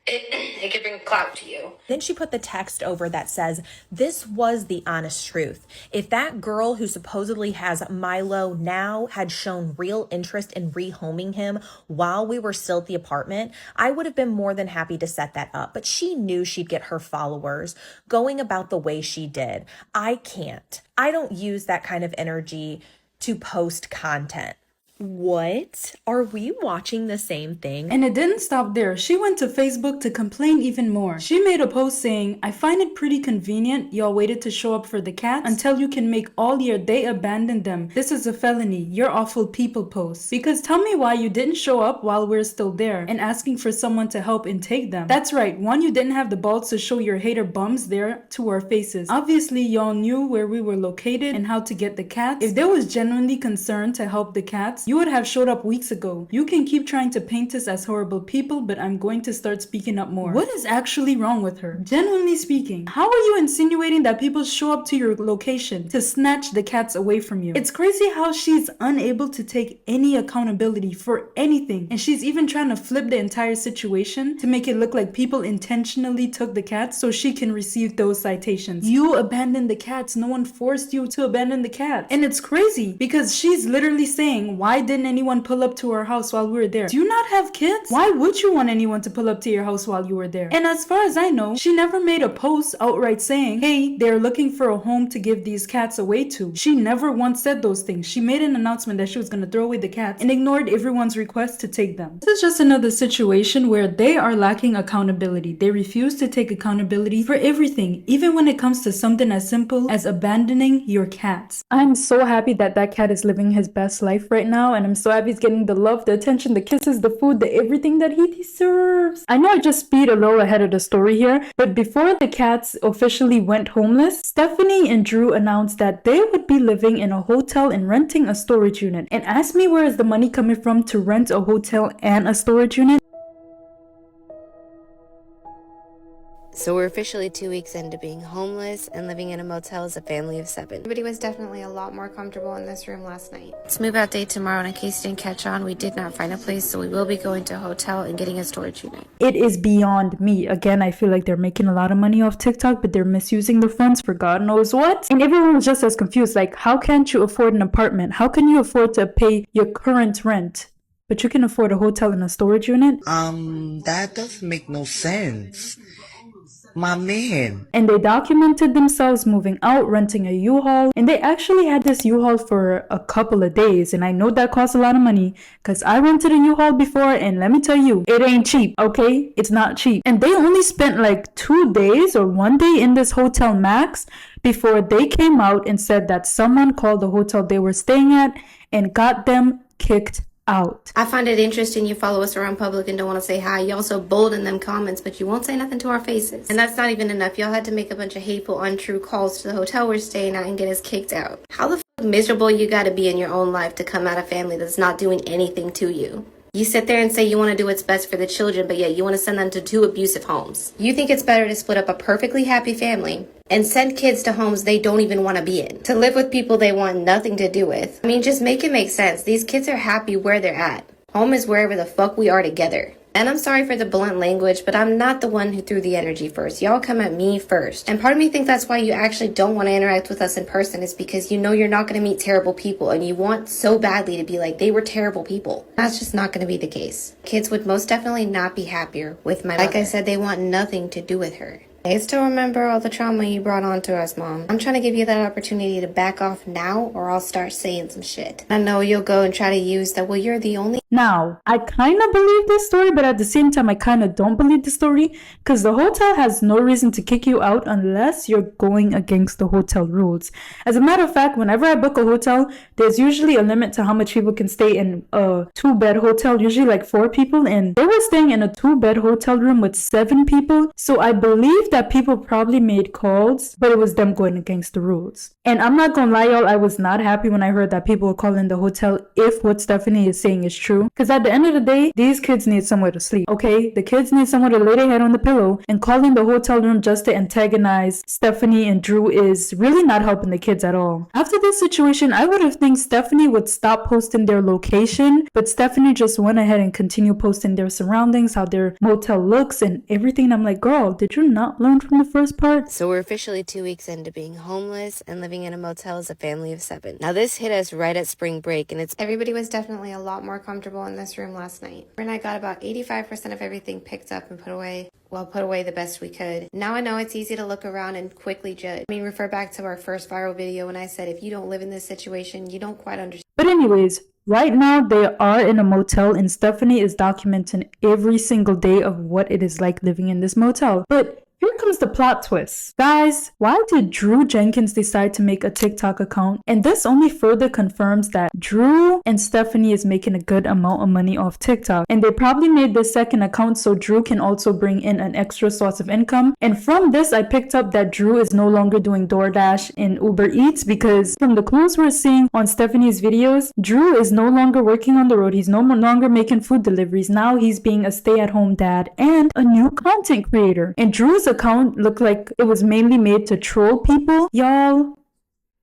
it could bring clout to you. Then she put the text over that says, "This was the honest truth. If that girl who supposedly has Milo now had shown real interest in rehoming him while we were still at the apartment, I would have been more than happy to set that up. But she knew she'd get her followers going about the way she did. I can't. I don't use that kind of energy to post content." What? Are we watching the same thing? And it didn't stop there. She went to Facebook to complain even more. She made a post saying, "I find it pretty convenient y'all waited to show up for the cats until you can make all your they abandoned them. This is a felony. You're awful people" post. Because tell me why you didn't show up while we're still there and asking for someone to help and take them. That's right. One, you didn't have the balls to show your hater bums there to our faces. Obviously, y'all knew where we were located and how to get the cats. If there was genuinely concern to help the cats, you would have showed up weeks ago. You can keep trying to paint us as horrible people, but I'm going to start speaking up more. What is actually wrong with her? Genuinely speaking, how are you insinuating that people show up to your location to snatch the cats away from you? It's crazy how she's unable to take any accountability for anything, and she's even trying to flip the entire situation to make it look like people intentionally took the cats so she can receive those citations. You abandoned the cats. No one forced you to abandon the cats. And it's crazy because she's literally saying, why Why didn't anyone pull up to our house while we were there? Do you not have kids? Why would you want anyone to pull up to your house while you were there? And as far as I know, she never made a post outright saying, hey, they're looking for a home to give these cats away to. She never once said those things. She made an announcement that she was going to throw away the cats and ignored everyone's request to take them. This is just another situation where they are lacking accountability. They refuse to take accountability for everything, even when it comes to something as simple as abandoning your cats. I'm so happy that that cat is living his best life right now, and I'm so happy he's getting the love, the attention, the kisses, the food, the everything that he deserves. I know I just speed a little ahead of the story here, but before the cats officially went homeless, Stephanie and Drew announced that they would be living in a hotel and renting a storage unit, and asked me where is the money coming from to rent a hotel and a storage unit. So we're officially 2 weeks into being homeless and living in a motel as a family of 7. Everybody was definitely a lot more comfortable in this room last night. It's move out day tomorrow, and in case you didn't catch on, we did not find a place, so we will be going to a hotel and getting a storage unit. It is beyond me. Again, I feel like they're making a lot of money off TikTok, but they're misusing the funds for God knows what. And everyone was just as confused, like, how can't you afford an apartment? How can you afford to pay your current rent, but you can afford a hotel and a storage unit? That doesn't make no sense. My man. And they documented themselves moving out, renting a U-Haul, and they actually had this U-Haul for a couple of days, and I know that costs a lot of money because I rented a U-Haul before, and let me tell you, it ain't cheap, okay? It's not cheap. And they only spent like 2 days or 1 day in this hotel max before they came out and said that someone called the hotel they were staying at and got them kicked out. I find it interesting you follow us around public and don't want to say hi. Y'all so bold in them comments, but you won't say nothing to our faces. And that's not even enough. Y'all had to make a bunch of hateful, untrue calls to the hotel we're staying at and get us kicked out. How the fuck miserable you gotta be in your own life to come at a family that's not doing anything to you? You sit there and say you want to do what's best for the children, but yet you want to send them to 2 abusive homes. You think it's better to split up a perfectly happy family and send kids to homes they don't even want to be in, to live with people they want nothing to do with. I mean, just make it make sense. These kids are happy where they're at. Home is wherever the fuck we are together. And I'm sorry for the blunt language, but I'm not the one who threw the energy first. Y'all come at me first. And part of me thinks that's why you actually don't want to interact with us in person, is because you know you're not going to meet terrible people and you want so badly to be like, they were terrible people. That's just not going to be the case. Kids would most definitely not be happier with my mother. Like I said, they want nothing to do with her. I still remember all the trauma you brought onto us, Mom. I'm trying to give you that opportunity to back off now, or I'll start saying some shit. I know you'll go and try to use that, well, you're the only... Now, I kind of believe this story, but at the same time, I kind of don't believe the story, because the hotel has no reason to kick you out unless you're going against the hotel rules. As a matter of fact, whenever I book a hotel, there's usually a limit to how much people can stay in a 2-bed hotel, usually like 4 people, and they were staying in a 2-bed hotel room with 7 people, so I believe that people probably made calls, but it was them going against the rules. And I'm not gonna lie, y'all, I was not happy when I heard that people were calling the hotel if what Stephanie is saying is true. Because at the end of the day, these kids need somewhere to sleep, okay? The kids need somewhere to lay their head on the pillow, and calling the hotel room just to antagonize Stephanie and Drew is really not helping the kids at all. After this situation, I would have think Stephanie would stop posting their location, but Stephanie just went ahead and continued posting their surroundings, how their motel looks and everything. I'm like, girl, did you not learn from the first part? So we're officially 2 weeks into being homeless and living in a motel as a family of 7. Now this hit us right at spring break, and everybody was definitely a lot more comfortable in this room last night. And I got about 85% of everything picked up and put away the best we could. Now I know it's easy to look around and quickly judge. I mean, refer back to our first viral video when I said if you don't live in this situation, you don't quite understand. But anyways, right now they are in a motel, and Stephanie is documenting every single day of what it is like living in this motel. But here comes the plot twist. Guys, why did Drew Jenkins decide to make a TikTok account? And this only further confirms that Drew and Stephanie is making a good amount of money off TikTok. And they probably made this second account so Drew can also bring in an extra source of income. And from this, I picked up that Drew is no longer doing DoorDash and Uber Eats, because from the clues we're seeing on Stephanie's videos, Drew is no longer working on the road. He's no longer making food deliveries. Now he's being a stay-at-home dad and a new content creator. And Drew's account looked like it was mainly made to troll people. Y'all,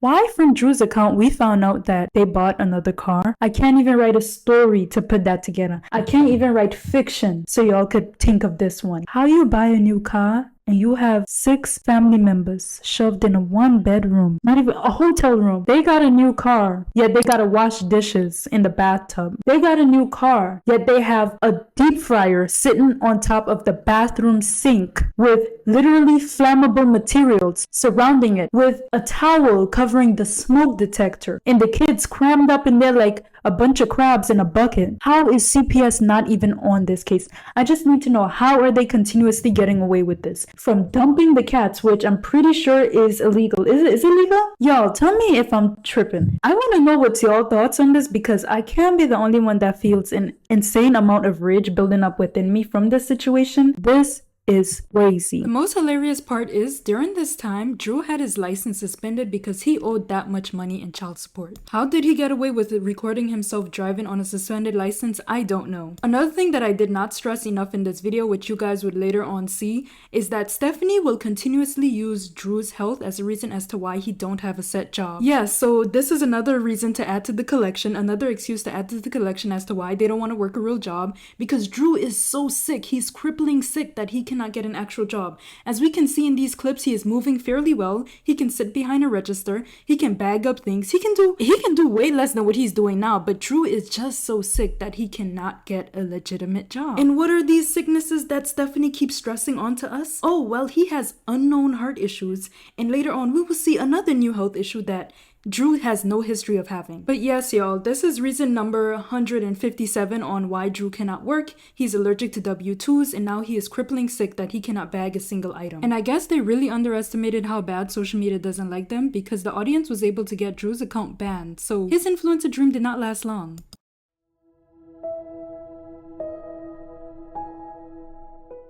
why from Drew's account we found out that they bought another car? I can't even write a story to put that together. I can't even write fiction so y'all could think of this one. How you buy a new car and you have 6 family members shoved in a 1-bedroom, not even a hotel room. They got a new car, yet they gotta wash dishes in the bathtub. They got a new car, yet they have a deep fryer sitting on top of the bathroom sink with literally flammable materials surrounding it, with a towel covering the smoke detector, and the kids crammed up in there like a bunch of crabs in a bucket. How is CPS not even on this case? I just need to know, how are they continuously getting away with this? From dumping the cats, which I'm pretty sure is illegal. Is it illegal? Y'all, tell me if I'm tripping. I want to know what's y'all thoughts on this, because I can't be the only one that feels an insane amount of rage building up within me from this situation. This is crazy. The most hilarious part is, during this time, Drew had his license suspended because he owed that much money in child support. How did he get away with recording himself driving on a suspended license? I don't know. Another thing that I did not stress enough in this video, which you guys would later on see, is that Stephanie will continuously use Drew's health as a reason as to why he don't have a set job. Yeah, so this is another reason to add to the collection, another excuse to add to the collection as to why they don't want to work a real job, because Drew is so sick. He's crippling sick that he cannot get an actual job. As we can see in these clips, he is moving fairly well. He can sit behind a register. He can bag up things. He can do way less than what he's doing now, but Drew is just so sick that he cannot get a legitimate job. And what are these sicknesses that Stephanie keeps stressing onto us? Oh, well, he has unknown heart issues, and later on we will see another new health issue that Drew has no history of having. But yes, y'all, this is reason number 157 on why Drew cannot work. He's allergic to W-2s, and now he is crippling sick that he cannot bag a single item. And I guess they really underestimated how bad social media doesn't like them, because the audience was able to get Drew's account banned, so his influencer dream did not last long.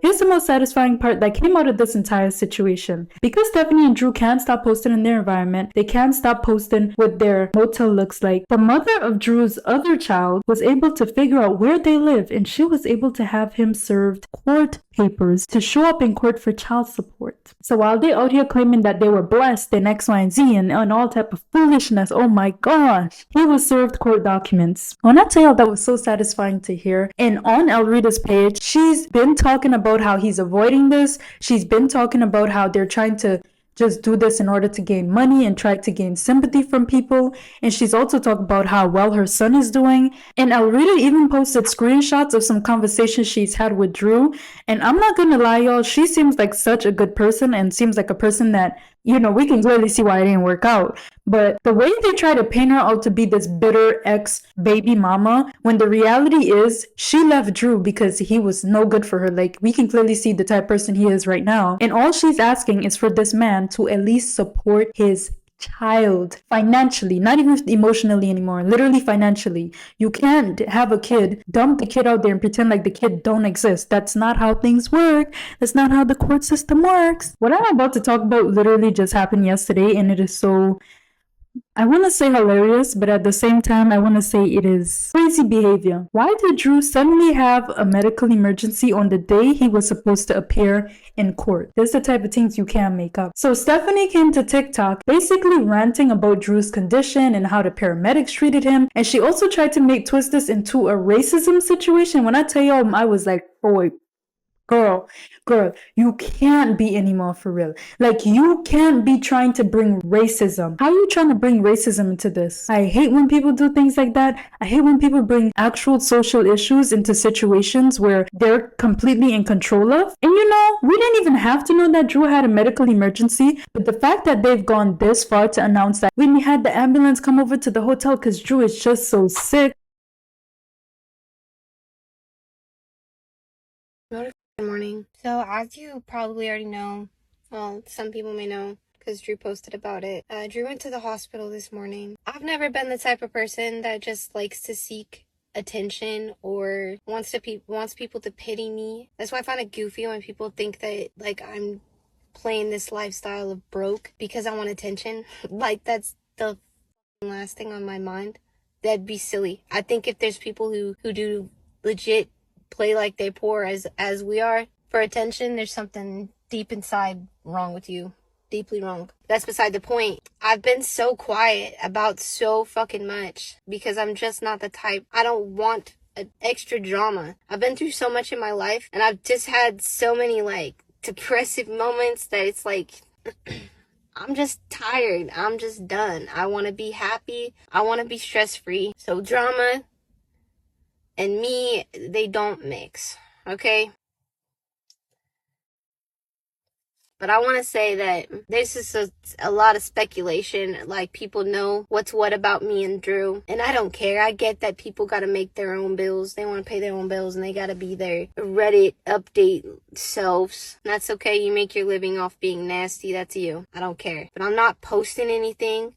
Here's the most satisfying part that came out of this entire situation. Because Stephanie and Drew can't stop posting in their environment, they can't stop posting what their motel looks like, the mother of Drew's other child was able to figure out where they live, and she was able to have him served court papers to show up in court for child support. So while they out here claiming that they were blessed and X, Y, and Z and all type of foolishness, oh my gosh, he was served court documents. When I tell you, that was so satisfying to hear. And on Elrida's page, she's been talking about how he's avoiding this. She's been talking about how they're trying to just do this in order to gain money and try to gain sympathy from people. And she's also talked about how well her son is doing. And Elrida even posted screenshots of some conversations she's had with Drew. And I'm not gonna lie, y'all, she seems like such a good person and seems like a person that, you know, we can clearly see why it didn't work out. But the way they try to paint her out to be this bitter ex-baby mama, when the reality is she left Drew because he was no good for her. Like, we can clearly see the type of person he is right now. And all she's asking is for this man to at least support his child financially, not even emotionally anymore, literally financially. You can't have a kid, dump the kid out there and pretend like the kid don't exist. That's not how things work. That's not how the court system works. What I'm about to talk about literally just happened yesterday, and it is so, I want to say hilarious, but at the same time, I want to say it is crazy behavior. Why did Drew suddenly have a medical emergency on the day he was supposed to appear in court? That's the type of things you can't make up. So Stephanie came to TikTok basically ranting about Drew's condition and how the paramedics treated him. And she also tried to twist this into a racism situation. When I tell y'all, I was like, boy, girl, you can't be anymore for real. Like, you can't be trying to bring racism. How are you trying to bring racism into this? I hate when people do things like that. I hate when people bring actual social issues into situations where they're completely in control of. And you know, we didn't even have to know that Drew had a medical emergency, but the fact that they've gone this far to announce that when we had the ambulance come over to the hotel because Drew is just so sick. Good morning. So as you probably already know, well, some people may know because Drew posted about it. Drew went to the hospital this morning. I've never been the type of person that just likes to seek attention or wants people to pity me. That's why I find it goofy when people think that like I'm playing this lifestyle of broke because I want attention. Like, that's the last thing on my mind. That'd be silly. I think if there's people who do legit play like they're poor as we are for attention, there's something deep inside wrong with you. Deeply wrong. That's beside the point. I've been so quiet about so fucking much because I'm just not the type. I don't want extra drama. I've been through so much in my life, and I've just had so many like depressive moments that it's like, I'm just tired. I'm just done. I want to be happy. I want to be stress-free. So drama and me, they don't mix, okay? But I want to say that this is a lot of speculation. Like, people know what's what about me and Drew. And I don't care. I get that people got to make their own bills. They want to pay their own bills and they got to be their Reddit update selves. And that's okay. You make your living off being nasty. That's you. I don't care. But I'm not posting anything.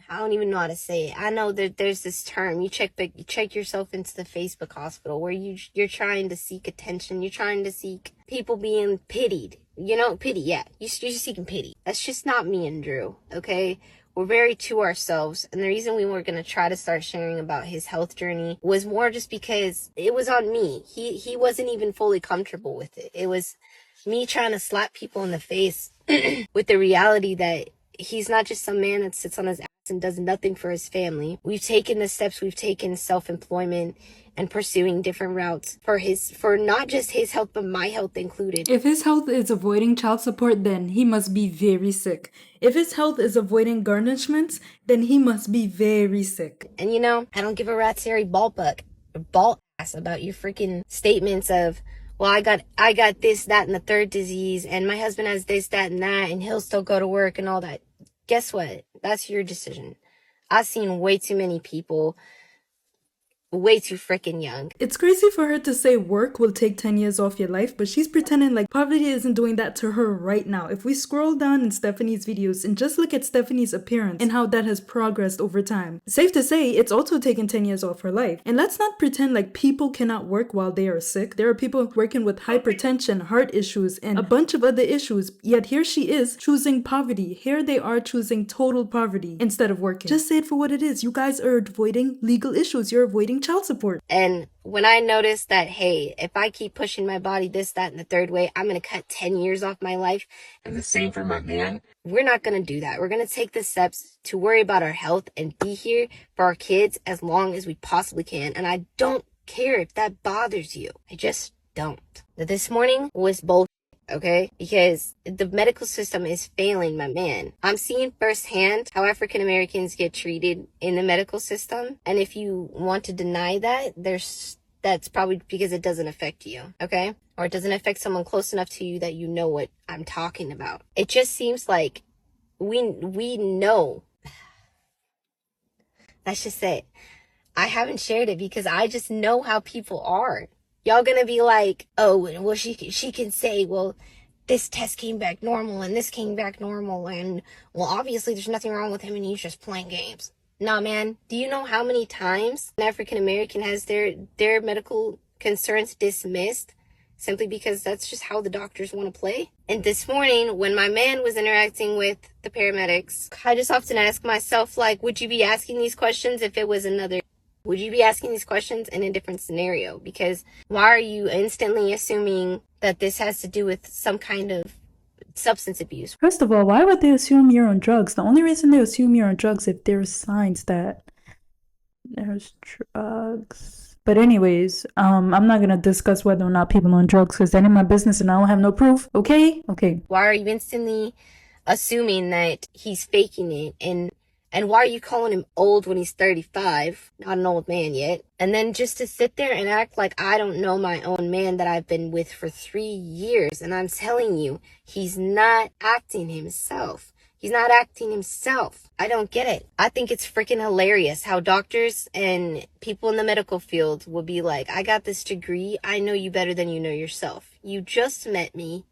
I don't even know how to say it. I know that there's this term. You check yourself into the Facebook hospital where you're trying to seek attention. You're trying to seek people being pitied. You know, pity. Yeah, you're seeking pity. That's just not me and Drew. Okay, we're very to ourselves. And the reason we were gonna try to start sharing about his health journey was more just because it was on me. He wasn't even fully comfortable with it. It was me trying to slap people in the face with the reality that he's not just some man that sits on his ass and does nothing for his family. We've taken the steps, we've taken self-employment and pursuing different routes for not just his health, but my health included. If his health is avoiding child support, then he must be very sick. If his health is avoiding garnishments, then he must be very sick. And you know, I don't give a rat's hairy ball ass about your freaking statements of, well, I got this, that, and the third disease, and my husband has this, that, and that, and he'll still go to work and all that. Guess what? That's your decision. I've seen way too many people way too freaking young. It's crazy for her to say work will take 10 years off your life, but she's pretending like poverty isn't doing that to her right now. If we scroll down in Stephanie's videos and just look at Stephanie's appearance and how that has progressed over time, safe to say it's also taken 10 years off her life. And let's not pretend like people cannot work while they are sick. There are people working with hypertension, heart issues, and a bunch of other issues, yet here she is choosing poverty. Here they are choosing total poverty instead of working. Just say it for what it is. You guys are avoiding legal issues. You're avoiding child support. And when I noticed that, hey, if I keep pushing my body this, that, and the third way, I'm going to cut 10 years off my life. And the same for my man. We're not going to do that. We're going to take the steps to worry about our health and be here for our kids as long as we possibly can. And I don't care if that bothers you. I just don't. This morning was bullshit. Okay, because the medical system is failing my man. I'm seeing firsthand how African Americans get treated in the medical system, and if you want to deny that, that's probably because it doesn't affect you, okay? Or it doesn't affect someone close enough to you that you know what I'm talking about. It just seems like we know. That's just it. I haven't shared it because I just know how people are. Y'all gonna be like, oh, well, she can say, well, this test came back normal and this came back normal, and well, obviously there's nothing wrong with him and he's just playing games. Nah, man, do you know how many times an African American has their medical concerns dismissed simply because that's just how the doctors want to play? And this morning, when my man was interacting with the paramedics, I just often ask myself, like, would you be asking these questions if it was another? Would you be asking these questions in a different scenario? Because why are you instantly assuming that this has to do with some kind of substance abuse? First of all, why would they assume you're on drugs? The only reason they assume you're on drugs if there's signs that there's drugs. But anyways, I'm not gonna discuss whether or not people are on drugs because that ain't my business and I don't have no proof. Okay? Okay. Why are you instantly assuming that he's faking it? And why are you calling him old when he's 35? Not an old man yet. And then just to sit there and act like I don't know my own man that I've been with for 3 years. And I'm telling you, he's not acting himself. He's not acting himself. I don't get it. I think it's freaking hilarious how doctors and people in the medical field will be like, I got this degree. I know you better than you know yourself. You just met me.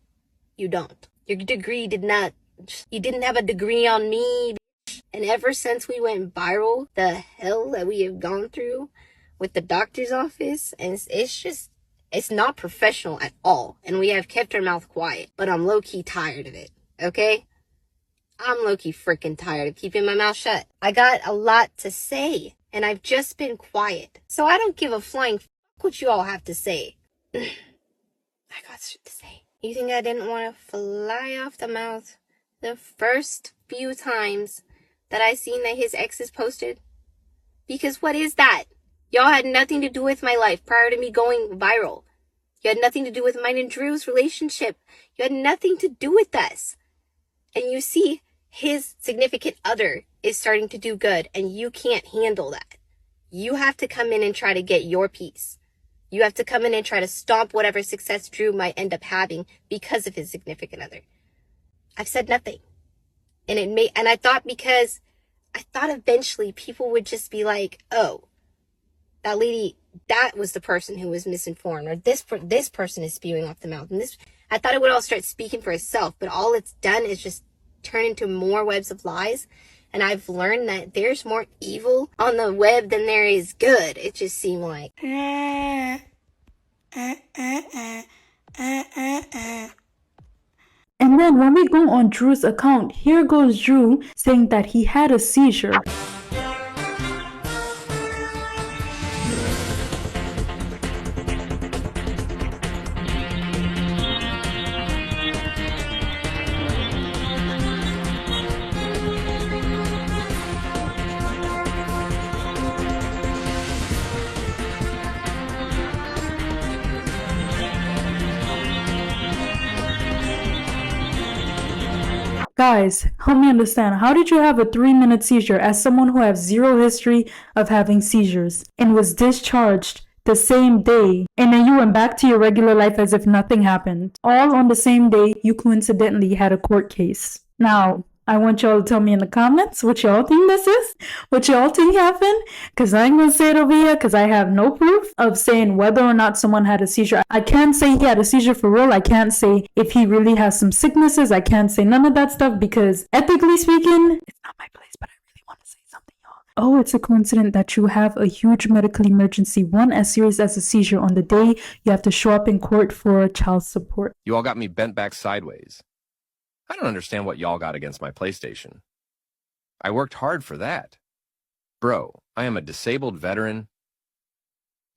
You don't. Your degree you didn't have a degree on me. And ever since we went viral, the hell that we have gone through with the doctor's office, and it's not professional at all. And we have kept our mouth quiet, but I'm low-key tired of it, okay? I'm low-key freaking tired of keeping my mouth shut. I got a lot to say, and I've just been quiet. So I don't give a flying fuck what you all have to say. I got shit to say. You think I didn't want to fly off the mouth the first few times that I seen that his exes posted? Because what is that? Y'all had nothing to do with my life prior to me going viral. You had nothing to do with mine and Drew's relationship. You had nothing to do with us. And you see his significant other is starting to do good, and you can't handle that. You have to come in and try to get your piece. You have to come in and try to stomp whatever success Drew might end up having because of his significant other. I've said nothing. And I thought eventually people would just be like, oh, that lady, that was the person who was misinformed, or this person is spewing off the mouth. And I thought it would all start speaking for itself, but all it's done is just turn into more webs of lies. And I've learned that there's more evil on the web than there is good. It just seemed like. And then when we go on Drew's account, here goes Drew saying that he had a seizure. Guys, help me understand. How did you have a 3-minute seizure as someone who has zero history of having seizures and was discharged the same day, and then you went back to your regular life as if nothing happened? All on the same day, you coincidentally had a court case. Now, I want y'all to tell me in the comments what y'all think this is, what y'all think happened, because I ain't gonna say it over here because I have no proof of saying whether or not someone had a seizure. I can't say he had a seizure for real. I can't say if he really has some sicknesses. I can't say none of that stuff because ethically speaking, it's not my place, but I really want to say something, y'all. Oh, it's a coincidence that you have a huge medical emergency, one as serious as a seizure, on the day you have to show up in court for child support. You all got me bent back sideways. I don't understand what y'all got against my PlayStation. I worked hard for that. Bro, I am a disabled veteran.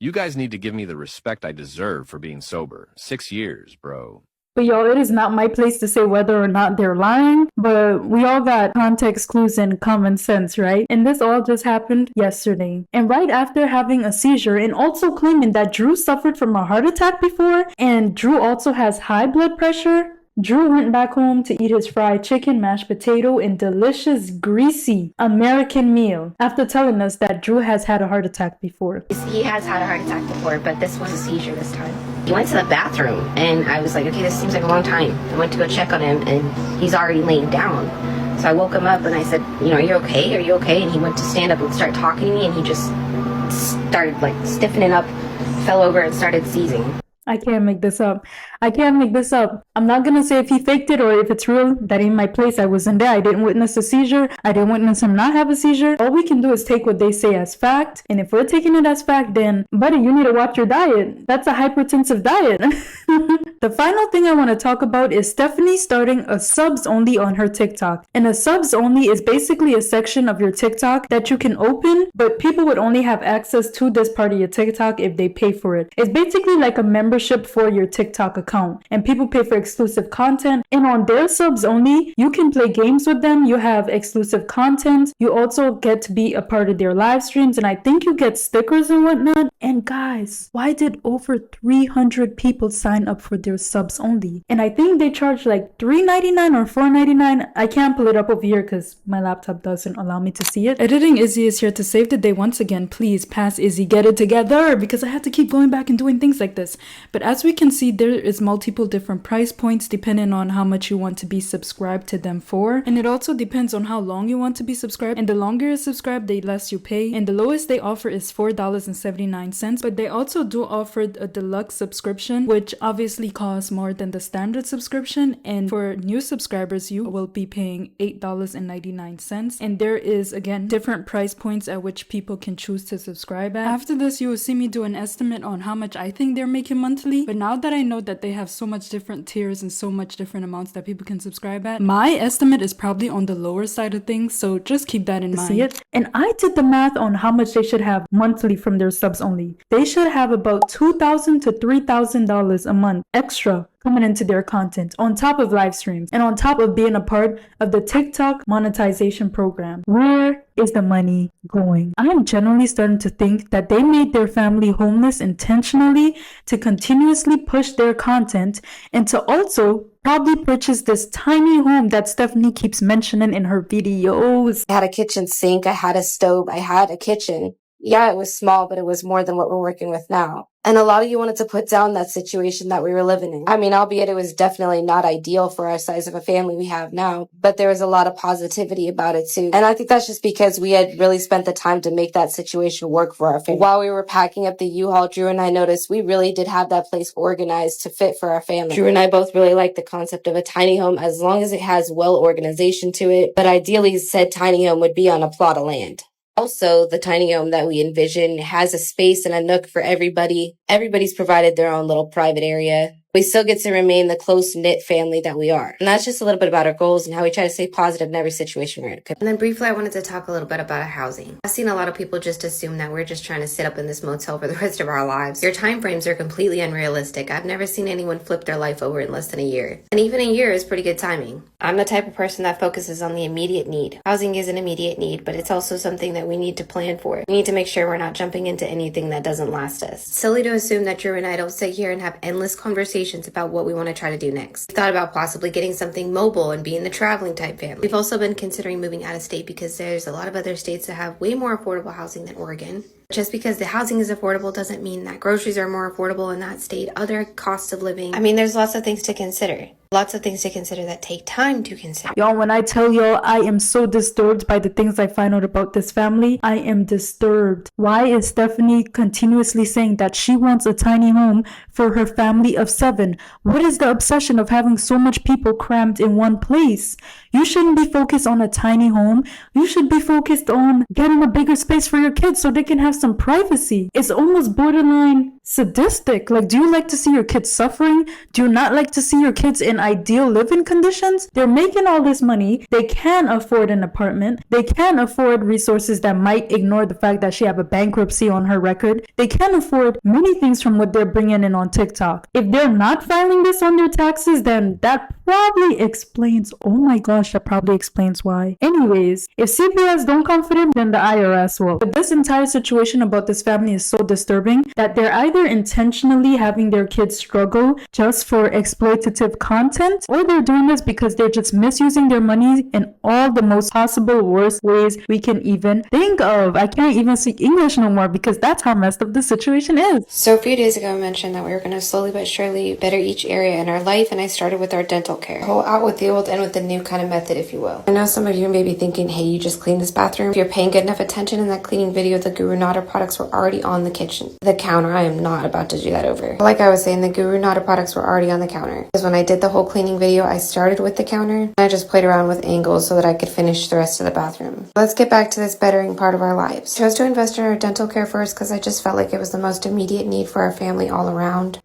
You guys need to give me the respect I deserve for being sober. 6 years, bro. But y'all, it is not my place to say whether or not they're lying, but we all got context clues and common sense, right? And this all just happened yesterday. And right after having a seizure and also claiming that Drew suffered from a heart attack before, and Drew also has high blood pressure, Drew went back home to eat his fried chicken, mashed potato, and delicious, greasy American meal after telling us that Drew has had a heart attack before. He has had a heart attack before, but this was a seizure this time. He went to the bathroom, and I was like, okay, this seems like a long time. I went to go check on him, and he's already laying down. So I woke him up, and I said, you know, are you okay? Are you okay? And he went to stand up and start talking to me, and he just started, like, stiffening up, fell over, and started seizing. I can't make this up. I can't make this up. I'm not gonna say if he faked it or if it's real. That ain't my place. I wasn't there. I didn't witness a seizure. I didn't witness him not have a seizure. All we can do is take what they say as fact. And if we're taking it as fact, then, buddy, you need to watch your diet. That's a hypertensive diet. The final thing I want to talk about is Stephanie starting a subs only on her TikTok. And a subs only is basically a section of your TikTok that you can open, but people would only have access to this part of your TikTok if they pay for it. It's basically like a membership for your TikTok account, and people pay for exclusive content. And on their subs only, you can play games with them. You have exclusive content. You also get to be a part of their live streams, and I think you get stickers and whatnot. And guys, why did over 300 people sign up for their subs only? And I think they charge like $3.99 or $4.99. I can't pull it up over here because my laptop doesn't allow me to see it. Editing Izzy is here to save the day once again. Please pass Izzy, get it together, because I have to keep going back and doing things like this. But as we can see, there is multiple different price points depending on how much you want to be subscribed to them for. And it also depends on how long you want to be subscribed. And the longer you're subscribed, the less you pay. And the lowest they offer is $4.79. But they also do offer a deluxe subscription, which obviously costs more than the standard subscription. And for new subscribers, you will be paying $8.99. And there is, again, different price points at which people can choose to subscribe at. After this, you will see me do an estimate on how much I think they're making monthly. But now that I know that they have so much different tiers and so much different amounts that people can subscribe at, my estimate is probably on the lower side of things, so just keep that in mind. See it? And I did the math on how much they should have monthly from their subs only. They should have about $2,000 to $3,000 a month. extra coming into their content on top of live streams and on top of being a part of the TikTok monetization program. Where is the money going? I am generally starting to think that they made their family homeless intentionally to continuously push their content and to also probably purchase this tiny home that Stephanie keeps mentioning in her videos. I had a kitchen sink, I had a stove, I had a kitchen. Yeah, it was small, but it was more than what we're working with now. And a lot of you wanted to put down that situation that we were living in. I mean, albeit it was definitely not ideal for our size of a family we have now, but there was a lot of positivity about it too. And I think that's just because we had really spent the time to make that situation work for our family. While we were packing up the U-Haul, Drew and I noticed we really did have that place organized to fit for our family. Drew and I both really like the concept of a tiny home as long as it has well organization to it, but ideally said tiny home would be on a plot of land. Also, the tiny home that we envision has a space and a nook for everybody. Everybody's provided their own little private area. We still get to remain the close-knit family that we are. And that's just a little bit about our goals and how we try to stay positive in every situation we're in. And then briefly, I wanted to talk a little bit about housing. I've seen a lot of people just assume that we're just trying to sit up in this motel for the rest of our lives. Your time frames are completely unrealistic. I've never seen anyone flip their life over in less than a year. And even a year is pretty good timing. I'm the type of person that focuses on the immediate need. Housing is an immediate need, but it's also something that we need to plan for. We need to make sure we're not jumping into anything that doesn't last us. It's silly to assume that Drew and I don't sit here and have endless conversations about what we want to try to do next. We've thought about possibly getting something mobile and being the traveling type family. We've also been considering moving out of state because there's a lot of other states that have way more affordable housing than Oregon. Just because the housing is affordable doesn't mean that groceries are more affordable in that state, other costs of living. I mean, there's lots of things to consider. Lots of things to consider that take time to consider. Y'all, when I tell y'all I am so disturbed by the things I find out about this family, I am disturbed. Why is Stephanie continuously saying that she wants a tiny home for her family of 7? What is the obsession of having so much people crammed in one place? You shouldn't be focused on a tiny home. You should be focused on getting a bigger space for your kids so they can have some privacy. It's almost borderline sadistic. Like, do you like to see your kids suffering? Do you not like to see your kids in ideal living conditions? They're making all this money. They can afford an apartment. They can afford resources that might ignore the fact that she have a bankruptcy on her record. They can afford many things from what they're bringing in on TikTok. If they're not filing this on their taxes, then that probably explains, oh my gosh, that probably explains why. Anyways, if CPS don't come for them, then the IRS will. But this entire situation about this family is so disturbing that they're either intentionally having their kids struggle just for exploitative content, or they're doing this because they're just misusing their money in all the most possible worst ways we can even think of. I can't even speak English no more because that's how messed up the situation is. So a few days ago, I mentioned that we were going to slowly but surely better each area in our life, and I started with our dental care. Go out with the old and with the new kind of method, if you will. I know some of you may be thinking, hey, you just cleaned this bathroom. If you're paying good enough attention in that cleaning video, the Guru Nada products were already on the counter. I am not about to do that over. Like I was saying, the Guru Nada products were already on the counter. Because when I did the whole cleaning video, I started with the counter, and I just played around with angles so that I could finish the rest of the bathroom. Let's get back to this bettering part of our lives. I chose to invest in our dental care first because I just felt like it was the most immediate need for our family all around.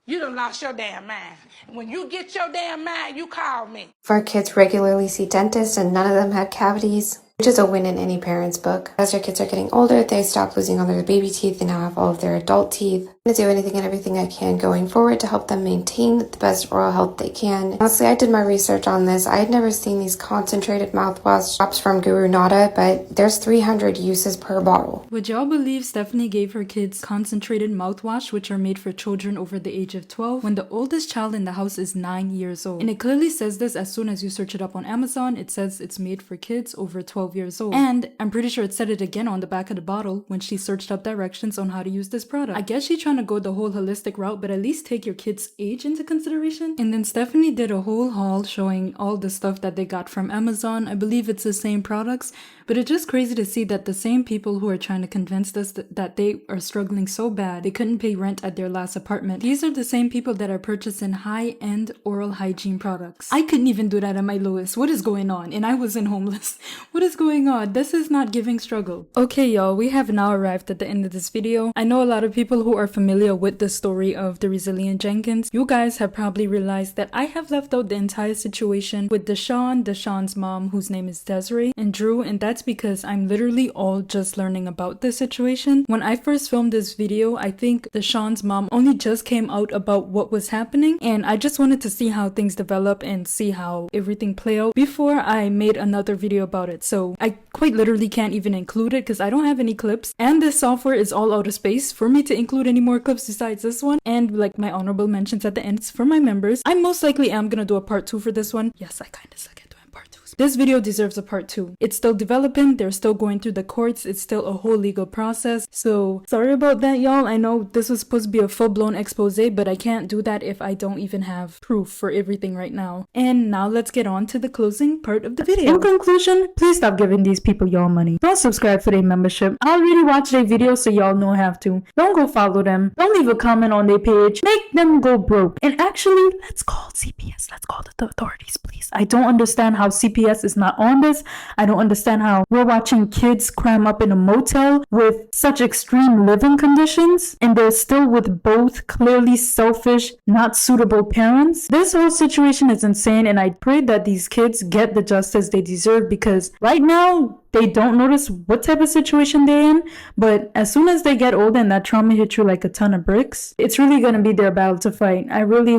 You done lost your damn mind. When you get your damn mind, you call me. If our kids regularly see dentists and none of them had cavities, which is a win in any parent's book. As their kids are getting older, they stop losing all their baby teeth and now have all of their adult teeth. I'm going to do anything and everything I can going forward to help them maintain the best oral health they can. Honestly, I did my research on this. I had never seen these concentrated mouthwash drops from Guru Nada, but there's 300 uses per bottle. Would y'all believe Stephanie gave her kids concentrated mouthwash, which are made for children over the age of 12, when the oldest child in the house is 9 years old? And it clearly says this as soon as you search it up on Amazon. It says it's made for kids over 12 years old. And I'm pretty sure it said it again on the back of the bottle when she searched up directions on how to use this product. I guess she's trying to go the whole holistic route, but at least take your kids' age into consideration. And then Stephanie did a whole haul showing all the stuff that they got from Amazon. I believe it's the same products, but it's just crazy to see that the same people who are trying to convince us that they are struggling so bad they couldn't pay rent at their last apartment, these are the same people that are purchasing high-end oral hygiene products. I couldn't even do that at my lowest. What is going on? And I wasn't homeless. What is going on? This is not giving struggle. Okay, y'all, we have now arrived at the end of this video. I know a lot of people who are familiar familiar with the story of the Resilient Jenkins, you guys have probably realized that I have left out the entire situation with Deshawn's mom, whose name is Desiree, and Drew, and that's because I'm literally all just learning about this situation. When I first filmed this video, I think Deshawn's mom only just came out about what was happening, and I just wanted to see how things develop and see how everything play out before I made another video about it. So I quite literally can't even include it because I don't have any clips, and this software is all out of space for me to include any more clips besides this one. And like my honorable mentions at the end for my members, I most likely am gonna do a part 2 for this one. Yes, I kinda suck at doing part 2s. This video deserves a part 2. It's still developing, they're still going through the courts, it's still a whole legal process. So sorry about that, y'all. I know this was supposed to be a full-blown expose, but I can't do that if I don't even have proof for everything right now. And now let's get on to the closing part of the video. In conclusion, please stop giving these people y'all money. Don't subscribe for their membership. I already watched their videos, so y'all don't have to. Don't go follow them. Don't leave a comment on their page. Make them go broke. And actually, let's call CPS. Let's call the authorities, please. I don't understand how CPS is not on this. I don't understand how we're watching kids cram up in a motel with such extreme living conditions, and they're still with both clearly selfish, not suitable parents. This whole situation is insane, and I pray that these kids get the justice they deserve, because right now they don't notice what type of situation they're in, but as soon as they get older and that trauma hits you like a ton of bricks, it's really gonna be their battle to fight. I'm really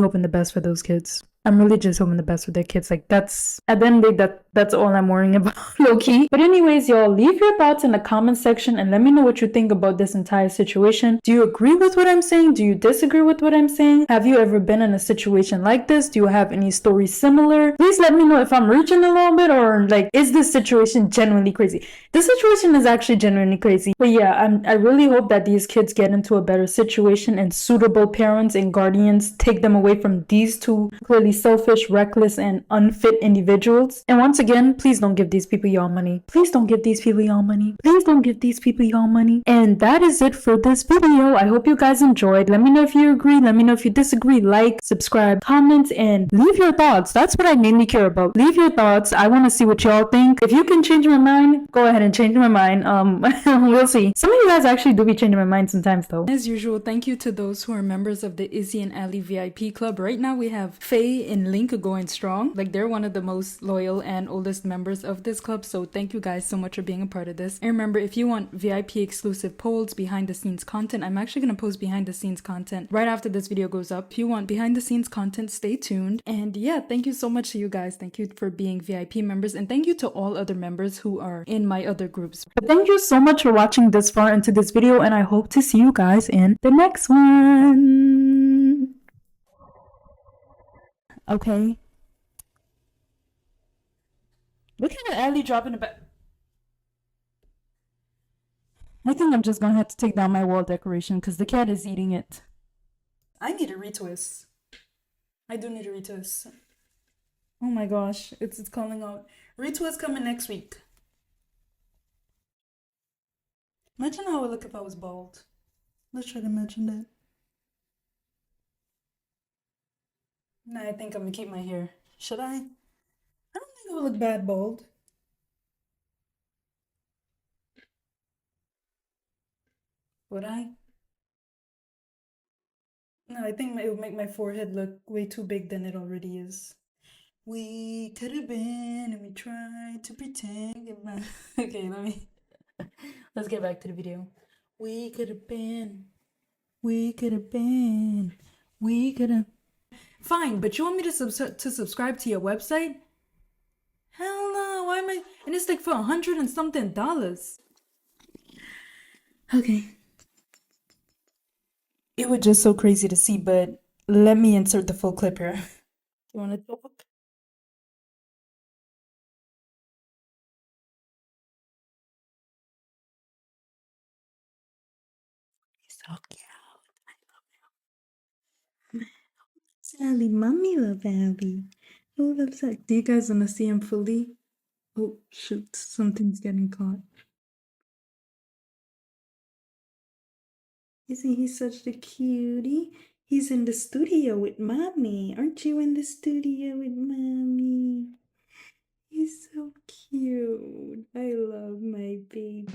hoping the best for those kids. I'm really just hoping the best for their kids. Like, that's, at the end of the day, that's all I'm worrying about, low-key. But anyways, y'all, leave your thoughts in the comment section and let me know what you think about this entire situation. Do you agree with what I'm saying? Do you disagree with what I'm saying? Have you ever been in a situation like this? Do you have any stories similar? Please let me know if I'm reaching a little bit, or like, is this situation genuinely crazy? This situation is actually genuinely crazy. But yeah, I really hope that these kids get into a better situation and suitable parents and guardians take them away from these two clearly selfish, reckless, and unfit individuals. And once again, please don't give these people y'all money. Please don't give these people y'all money. Please don't give these people y'all money. And that is it for this video. I hope you guys enjoyed. Let me know if you agree. Let me know if you disagree. Like, subscribe, comment, and leave your thoughts. That's what I mainly care about. Leave your thoughts. I want to see what y'all think. If you can change my mind, go ahead and change my mind. We'll see. Some of you guys actually do be changing my mind sometimes, though. As usual, thank you to those who are members of the Izzy and Ali VIP club. Right now, we have Faye and Link going strong. Like, they're one of the most loyal and oldest members of this club, so thank you guys so much for being a part of this. And remember, if you want VIP exclusive polls, behind the scenes content, I'm actually gonna post behind the scenes content right after this video goes up. If you want behind the scenes content, stay tuned. And yeah, thank you so much to you guys. Thank you for being VIP members, and thank you to all other members who are in my other groups. But thank you so much for watching this far into this video, and I hope to see you guys in the next one. Okay. Look at Ali dropping the back. I think I'm just gonna have to take down my wall decoration because the cat is eating it. I need a retwist. I do need a retwist. Oh my gosh, it's calling out. Retwist coming next week. Imagine how I would look if I was bald. Let's try to imagine that. Nah, I think I'm gonna keep my hair. Should I? I don't think I would look bad bald. Would I? No, I think it would make my forehead look way too big than it already is. We could have been, and we tried to pretend. Okay, let's get back to the video. We could have been, we could have been, we could have. Fine, but you want me to subscribe to your website? Hell no, why am I? And it's like for $100 and something. Okay. It was just so crazy to see, but let me insert the full clip here. You want to talk? He's so cute. I love him. Sally, mommy love Abby. Who loves that? Do you guys want to see him fully? Oh, shoot. Something's getting caught. Isn't he such a cutie? He's in the studio with mommy. Aren't you in the studio with mommy? He's so cute. I love my baby.